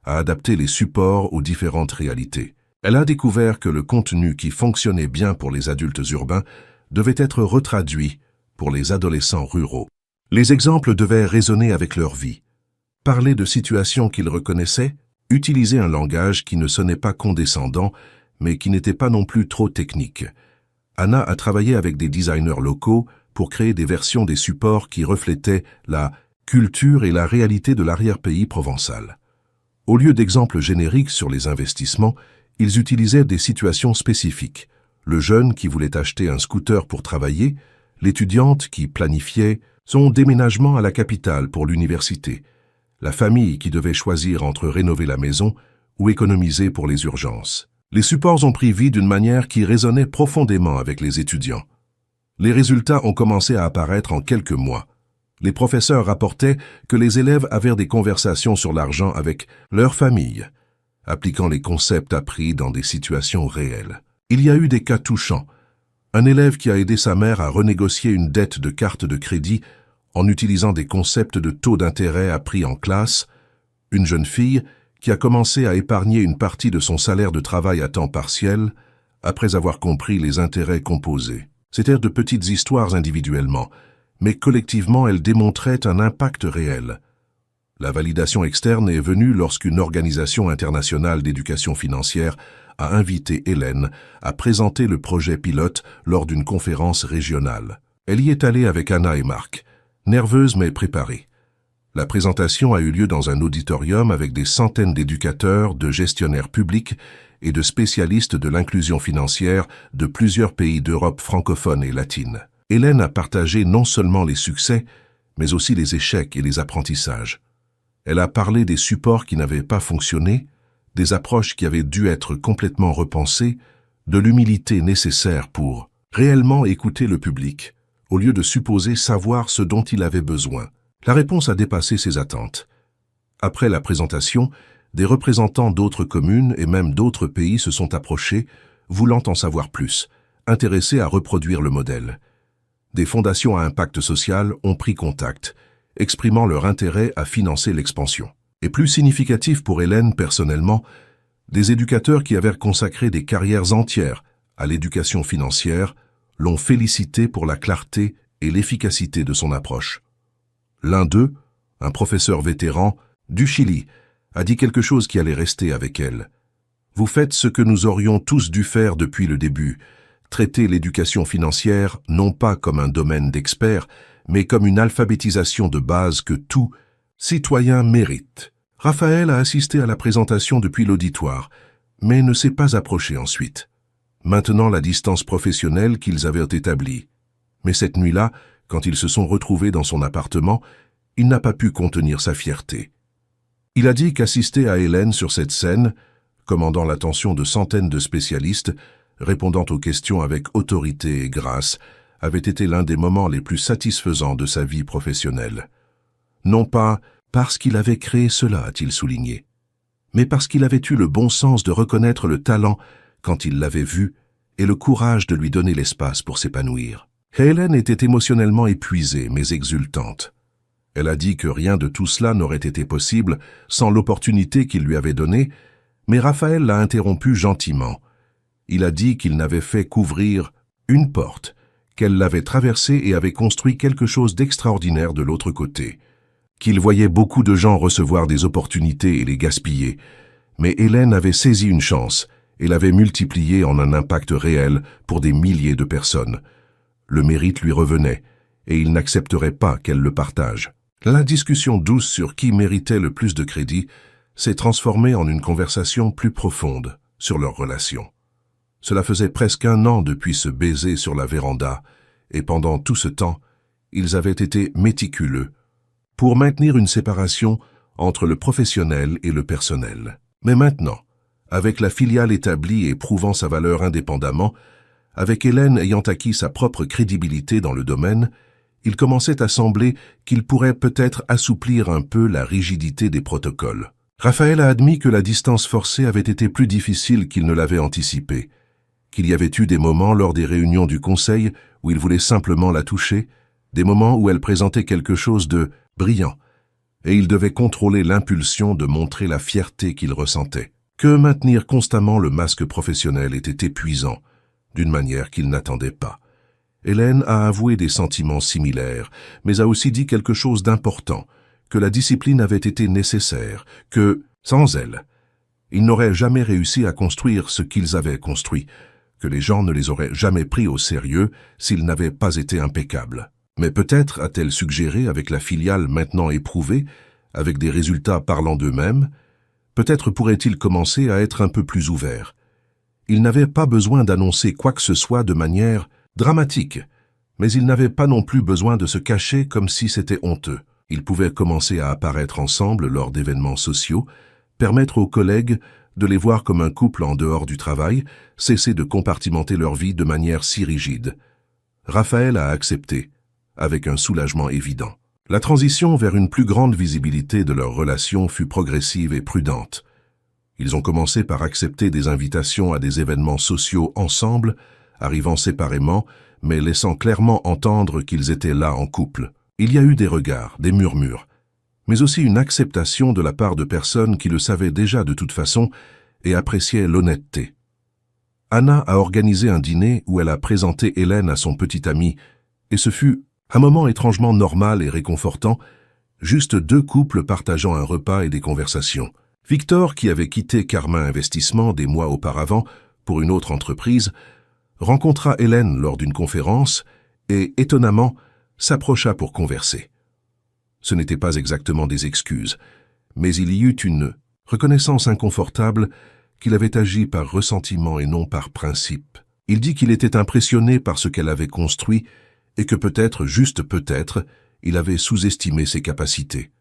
Speaker 1: a adapté les supports aux différentes réalités. Elle a découvert que le contenu qui fonctionnait bien pour les adultes urbains devait être retraduit pour les adolescents ruraux. Les exemples devaient résonner avec leur vie, parler de situations qu'ils reconnaissaient, utiliser un langage qui ne sonnait pas condescendant, mais qui n'était pas non plus trop technique. Anna a travaillé avec des designers locaux pour créer des versions des supports qui reflétaient la culture et la réalité de l'arrière-pays provençal. Au lieu d'exemples génériques sur les investissements, ils utilisaient des situations spécifiques. Le jeune qui voulait acheter un scooter pour travailler, l'étudiante qui planifiait son déménagement à la capitale pour l'université, la famille qui devait choisir entre rénover la maison ou économiser pour les urgences. Les supports ont pris vie d'une manière qui résonnait profondément avec les étudiants. Les résultats ont commencé à apparaître en quelques mois. Les professeurs rapportaient que les élèves avaient des conversations sur l'argent avec leur famille, appliquant les concepts appris dans des situations réelles. Il y a eu des cas touchants. Un élève qui a aidé sa mère à renégocier une dette de carte de crédit en utilisant des concepts de taux d'intérêt appris en classe, une jeune fille qui a commencé à épargner une partie de son salaire de travail à temps partiel après avoir compris les intérêts composés. C'étaient de petites histoires individuellement, mais collectivement elles démontraient un impact réel. La validation externe est venue lorsqu'une organisation internationale d'éducation financière a invité Hélène à présenter le projet pilote lors d'une conférence régionale. Elle y est allée avec Anna et Marc, nerveuse mais préparée. La présentation a eu lieu dans un auditorium avec des centaines d'éducateurs, de gestionnaires publics et de spécialistes de l'inclusion financière de plusieurs pays d'Europe francophone et latine. Hélène a partagé non seulement les succès, mais aussi les échecs et les apprentissages. Elle a parlé des supports qui n'avaient pas fonctionné, des approches qui avaient dû être complètement repensées, de l'humilité nécessaire pour réellement écouter le public, au lieu de supposer savoir ce dont il avait besoin. La réponse a dépassé ses attentes. Après la présentation, des représentants d'autres communes et même d'autres pays se sont approchés, voulant en savoir plus, intéressés à reproduire le modèle. Des fondations à impact social ont pris contact, exprimant leur intérêt à financer l'expansion. Et plus significatif pour Hélène personnellement, des éducateurs qui avaient consacré des carrières entières à l'éducation financière l'ont félicité pour la clarté et l'efficacité de son approche. L'un d'eux, un professeur vétéran du Chili, a dit quelque chose qui allait rester avec elle. « Vous faites ce que nous aurions tous dû faire depuis le début, traiter l'éducation financière non pas comme un domaine d'experts, mais comme une alphabétisation de base que tout citoyen mérite. » Raphaël a assisté à la présentation depuis l'auditoire, mais ne s'est pas approché ensuite, maintenant la distance professionnelle qu'ils avaient établie. Mais cette nuit-là, quand ils se sont retrouvés dans son appartement, il n'a pas pu contenir sa fierté. Il a dit qu'assister à Hélène sur cette scène, commandant l'attention de centaines de spécialistes, répondant aux questions avec autorité et grâce, avait été l'un des moments les plus satisfaisants de sa vie professionnelle. Non pas parce qu'il avait créé cela, a-t-il souligné, mais parce qu'il avait eu le bon sens de reconnaître le talent quand il l'avait vu et le courage de lui donner l'espace pour s'épanouir. Hélène était émotionnellement épuisée mais exultante. Elle a dit que rien de tout cela n'aurait été possible sans l'opportunité qu'il lui avait donnée, mais Raphaël l'a interrompu gentiment. Il a dit qu'il n'avait fait qu'ouvrir une porte, qu'elle l'avait traversée et avait construit quelque chose d'extraordinaire de l'autre côté, qu'il voyait beaucoup de gens recevoir des opportunités et les gaspiller, mais Hélène avait saisi une chance et l'avait multipliée en un impact réel pour des milliers de personnes. Le mérite lui revenait, et il n'accepterait pas qu'elle le partage. La discussion douce sur qui méritait le plus de crédit s'est transformée en une conversation plus profonde sur leur relation. Cela faisait presque 1 an depuis ce baiser sur la véranda, et pendant tout ce temps, ils avaient été méticuleux pour maintenir une séparation entre le professionnel et le personnel. Mais maintenant, avec la filiale établie et prouvant sa valeur indépendamment, avec Hélène ayant acquis sa propre crédibilité dans le domaine, il commençait à sembler qu'il pourrait peut-être assouplir un peu la rigidité des protocoles. Raphaël a admis que la distance forcée avait été plus difficile qu'il ne l'avait anticipé, qu'il y avait eu des moments lors des réunions du conseil où il voulait simplement la toucher, des moments où elle présentait quelque chose de brillant, et il devait contrôler l'impulsion de montrer la fierté qu'il ressentait. Que maintenir constamment le masque professionnel était épuisant, d'une manière qu'il n'attendait pas. Hélène a avoué des sentiments similaires, mais a aussi dit quelque chose d'important, que la discipline avait été nécessaire, que, sans elle, ils n'auraient jamais réussi à construire ce qu'ils avaient construit, que les gens ne les auraient jamais pris au sérieux s'ils n'avaient pas été impeccables. Mais peut-être a-t-elle suggéré, avec la filiale maintenant éprouvée, avec des résultats parlant d'eux-mêmes, peut-être pourrait-il commencer à être un peu plus ouvert. Il n'avait pas besoin d'annoncer quoi que ce soit de manière dramatique, mais il n'avait pas non plus besoin de se cacher comme si c'était honteux. Ils pouvaient commencer à apparaître ensemble lors d'événements sociaux, permettre aux collègues de les voir comme un couple en dehors du travail, cesser de compartimenter leur vie de manière si rigide. Raphaël a accepté, avec un soulagement évident. La transition vers une plus grande visibilité de leur relation fut progressive et prudente. Ils ont commencé par accepter des invitations à des événements sociaux ensemble, arrivant séparément, mais laissant clairement entendre qu'ils étaient là en couple. Il y a eu des regards, des murmures, mais aussi une acceptation de la part de personnes qui le savaient déjà de toute façon et appréciaient l'honnêteté. Anna a organisé un dîner où elle a présenté Hélène à son petit ami, et ce fut un moment étrangement normal et réconfortant, juste deux couples partageant un repas et des conversations. Victor, qui avait quitté Carmin Investissement des mois auparavant pour une autre entreprise, rencontra Hélène lors d'une conférence et, étonnamment, s'approcha pour converser. Ce n'était pas exactement des excuses, mais il y eut une reconnaissance inconfortable qu'il avait agi par ressentiment et non par principe. Il dit qu'il était impressionné par ce qu'elle avait construit et que peut-être, juste peut-être, il avait sous-estimé ses capacités.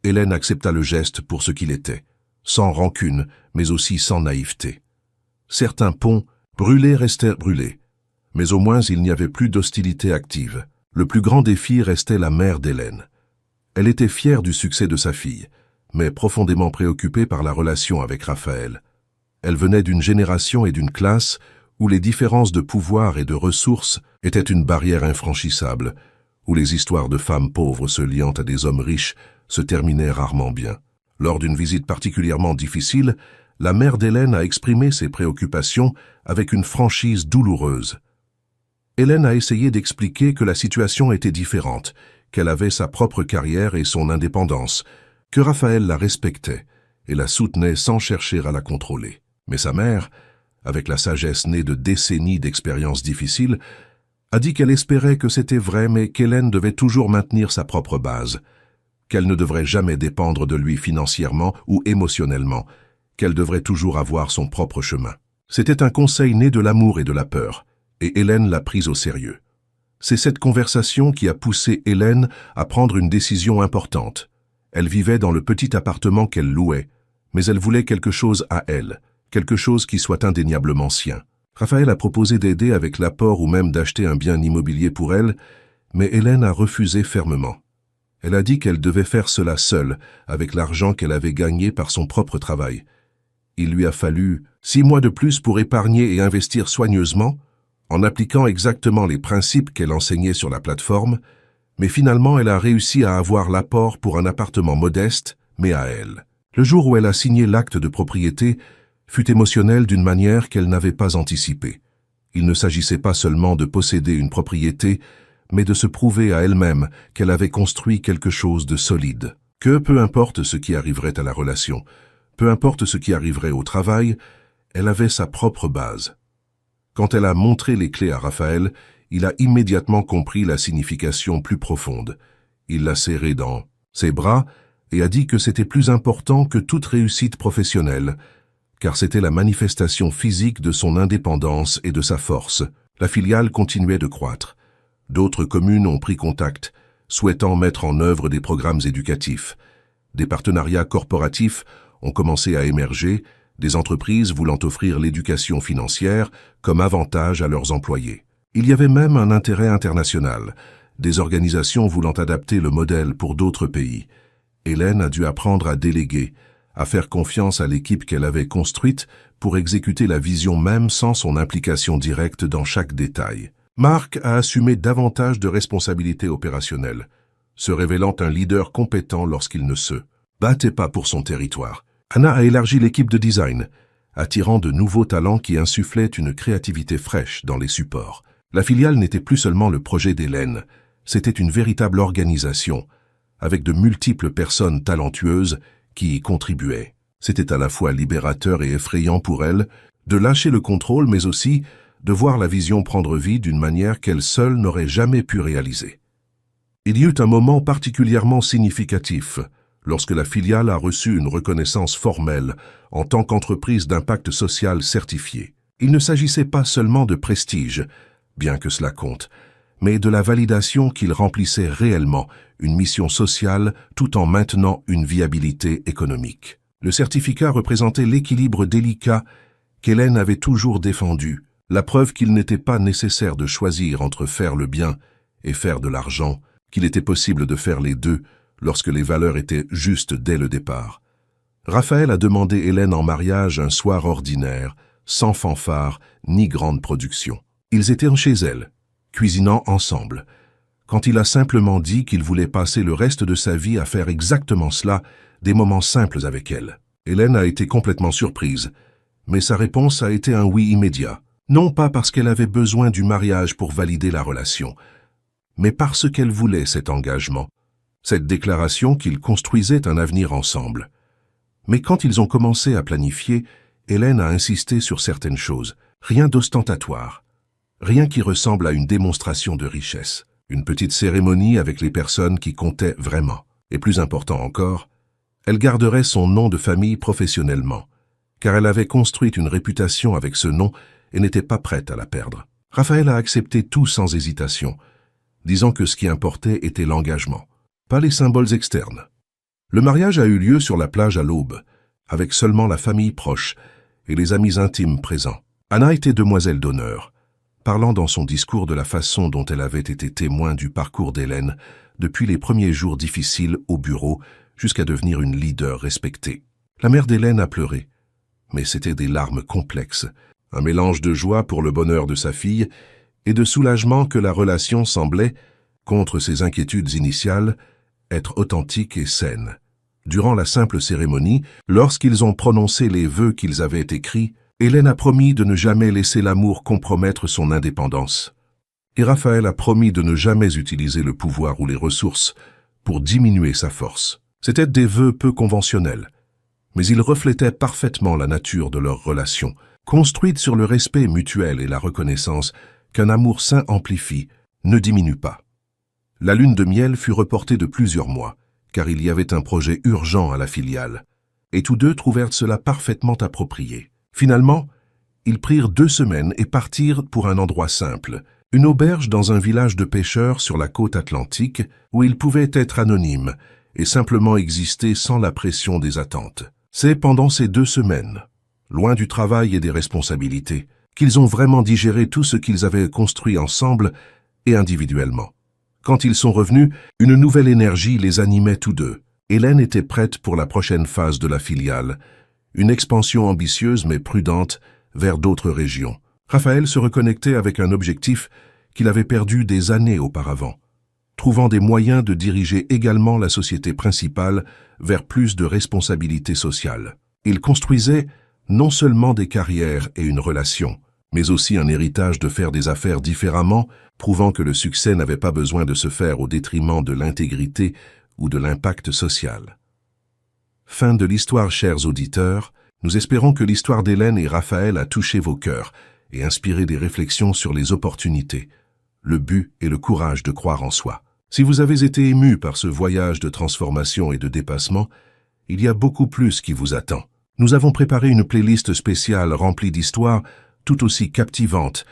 Speaker 1: Hélène accepta le geste pour ce qu'il était, sans rancune, mais aussi sans naïveté. Certains ponts brûlés restèrent brûlés, mais au moins il n'y avait plus d'hostilité active. Le plus grand défi restait la mère d'Hélène. Elle était fière du succès de sa fille, mais profondément préoccupée par la relation avec Raphaël. Elle venait d'une génération et d'une classe où les différences de pouvoir et de ressources étaient une barrière infranchissable, où les histoires de femmes pauvres se liant à des hommes riches se terminaient rarement bien. Lors d'une visite particulièrement difficile, la mère d'Hélène a exprimé ses préoccupations avec une franchise douloureuse. Hélène a essayé d'expliquer que la situation était différente, qu'elle avait sa propre carrière et son indépendance, que Raphaël la respectait et la soutenait sans chercher à la contrôler. Mais sa mère, avec la sagesse née de décennies d'expériences difficiles, a dit qu'elle espérait que c'était vrai, mais qu'Hélène devait toujours maintenir sa propre base, qu'elle ne devrait jamais dépendre de lui financièrement ou émotionnellement, qu'elle devrait toujours avoir son propre chemin. C'était un conseil né de l'amour et de la peur, et Hélène l'a prise au sérieux. C'est cette conversation qui a poussé Hélène à prendre une décision importante. Elle vivait dans le petit appartement qu'elle louait, mais elle voulait quelque chose à elle, quelque chose qui soit indéniablement sien. Raphaël a proposé d'aider avec l'apport ou même d'acheter un bien immobilier pour elle, mais Hélène a refusé fermement. Elle a dit qu'elle devait faire cela seule, avec l'argent qu'elle avait gagné par son propre travail. Il lui a fallu 6 mois de plus pour épargner et investir soigneusement, en appliquant exactement les principes qu'elle enseignait sur la plateforme, mais finalement elle a réussi à avoir l'apport pour un appartement modeste, mais à elle. Le jour où elle a signé l'acte de propriété fut émotionnel d'une manière qu'elle n'avait pas anticipée. Il ne s'agissait pas seulement de posséder une propriété, mais de se prouver à elle-même qu'elle avait construit quelque chose de solide. Que peu importe ce qui arriverait à la relation, peu importe ce qui arriverait au travail, elle avait sa propre base. Quand elle a montré les clés à Raphaël, il a immédiatement compris la signification plus profonde. Il l'a serré dans ses bras et a dit que c'était plus important que toute réussite professionnelle, car c'était la manifestation physique de son indépendance et de sa force. La filiale continuait de croître. D'autres communes ont pris contact, souhaitant mettre en œuvre des programmes éducatifs. Des partenariats corporatifs ont commencé à émerger, des entreprises voulant offrir l'éducation financière comme avantage à leurs employés. Il y avait même un intérêt international, des organisations voulant adapter le modèle pour d'autres pays. Hélène a dû apprendre à déléguer, à faire confiance à l'équipe qu'elle avait construite pour exécuter la vision même sans son implication directe dans chaque détail. Marc a assumé davantage de responsabilités opérationnelles, se révélant un leader compétent lorsqu'il ne se battait pas pour son territoire. Anna a élargi l'équipe de design, attirant de nouveaux talents qui insufflaient une créativité fraîche dans les supports. La filiale n'était plus seulement le projet d'Hélène, c'était une véritable organisation, avec de multiples personnes talentueuses qui y contribuaient. C'était à la fois libérateur et effrayant pour elle de lâcher le contrôle, mais aussi de voir la vision prendre vie d'une manière qu'elle seule n'aurait jamais pu réaliser. Il y eut un moment particulièrement significatif, lorsque la filiale a reçu une reconnaissance formelle en tant qu'entreprise d'impact social certifiée. Il ne s'agissait pas seulement de prestige, bien que cela compte, mais de la validation qu'il remplissait réellement une mission sociale tout en maintenant une viabilité économique. Le certificat représentait l'équilibre délicat qu'Hélène avait toujours défendu, la preuve qu'il n'était pas nécessaire de choisir entre faire le bien et faire de l'argent, qu'il était possible de faire les deux, lorsque les valeurs étaient justes dès le départ. Raphaël a demandé Hélène en mariage un soir ordinaire, sans fanfare ni grande production. Ils étaient chez elle, cuisinant ensemble, quand il a simplement dit qu'il voulait passer le reste de sa vie à faire exactement cela, des moments simples avec elle. Hélène a été complètement surprise, mais sa réponse a été un oui immédiat. Non pas parce qu'elle avait besoin du mariage pour valider la relation, mais parce qu'elle voulait cet engagement, cette déclaration qu'ils construisaient un avenir ensemble. Mais quand ils ont commencé à planifier, Hélène a insisté sur certaines choses. Rien d'ostentatoire, rien qui ressemble à une démonstration de richesse. Une petite cérémonie avec les personnes qui comptaient vraiment. Et plus important encore, elle garderait son nom de famille professionnellement, car elle avait construit une réputation avec ce nom et n'était pas prête à la perdre. Raphaël a accepté tout sans hésitation, disant que ce qui importait était l'engagement, pas les symboles externes. Le mariage a eu lieu sur la plage à l'aube, avec seulement la famille proche et les amis intimes présents. Anna était demoiselle d'honneur, parlant dans son discours de la façon dont elle avait été témoin du parcours d'Hélène depuis les premiers jours difficiles au bureau jusqu'à devenir une leader respectée. La mère d'Hélène a pleuré, mais c'était des larmes complexes, un mélange de joie pour le bonheur de sa fille et de soulagement que la relation semblait, contre ses inquiétudes initiales, être authentique et saine. Durant la simple cérémonie, lorsqu'ils ont prononcé les vœux qu'ils avaient écrits, Hélène a promis de ne jamais laisser l'amour compromettre son indépendance. Et Raphaël a promis de ne jamais utiliser le pouvoir ou les ressources pour diminuer sa force. C'étaient des vœux peu conventionnels, mais ils reflétaient parfaitement la nature de leur relation, construite sur le respect mutuel et la reconnaissance qu'un amour sain amplifie, ne diminue pas. La lune de miel fut reportée de plusieurs mois, car il y avait un projet urgent à la filiale, et tous deux trouvèrent cela parfaitement approprié. Finalement, ils prirent 2 semaines et partirent pour un endroit simple, une auberge dans un village de pêcheurs sur la côte atlantique où ils pouvaient être anonymes et simplement exister sans la pression des attentes. C'est pendant ces 2 semaines, loin du travail et des responsabilités, qu'ils ont vraiment digéré tout ce qu'ils avaient construit ensemble et individuellement. Quand ils sont revenus, une nouvelle énergie les animait tous deux. Hélène était prête pour la prochaine phase de la filiale, une expansion ambitieuse mais prudente vers d'autres régions. Raphaël se reconnectait avec un objectif qu'il avait perdu des années auparavant, trouvant des moyens de diriger également la société principale vers plus de responsabilités sociales. Il construisait non seulement des carrières et une relation, mais aussi un héritage de faire des affaires différemment, prouvant que le succès n'avait pas besoin de se faire au détriment de l'intégrité ou de l'impact social. Fin de l'histoire, chers auditeurs. Nous espérons que l'histoire d'Hélène et Raphaël a touché vos cœurs et inspiré des réflexions sur les opportunités, le but et le courage de croire en soi. Si vous avez été ému par ce voyage de transformation et de dépassement, il y a beaucoup plus qui vous attend. Nous avons préparé une playlist spéciale remplie d'histoires tout aussi captivantes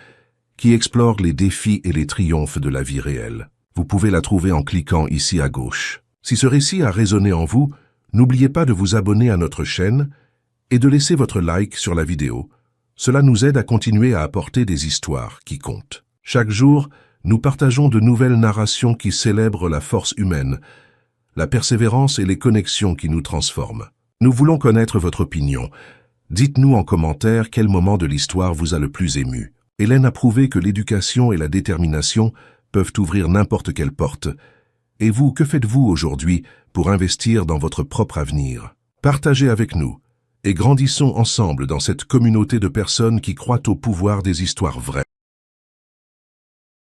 Speaker 1: qui explore les défis et les triomphes de la vie réelle. Vous pouvez la trouver en cliquant ici à gauche. Si ce récit a résonné en vous, n'oubliez pas de vous abonner à notre chaîne et de laisser votre like sur la vidéo. Cela nous aide à continuer à apporter des histoires qui comptent. Chaque jour, nous partageons de nouvelles narrations qui célèbrent la force humaine, la persévérance et les connexions qui nous transforment. Nous voulons connaître votre opinion. Dites-nous en commentaire quel moment de l'histoire vous a le plus ému. Hélène a prouvé que l'éducation et la détermination peuvent ouvrir n'importe quelle porte. Et vous, que faites-vous aujourd'hui pour investir dans votre propre avenir? Partagez avec nous et grandissons ensemble dans cette communauté de personnes qui croient au pouvoir des histoires vraies.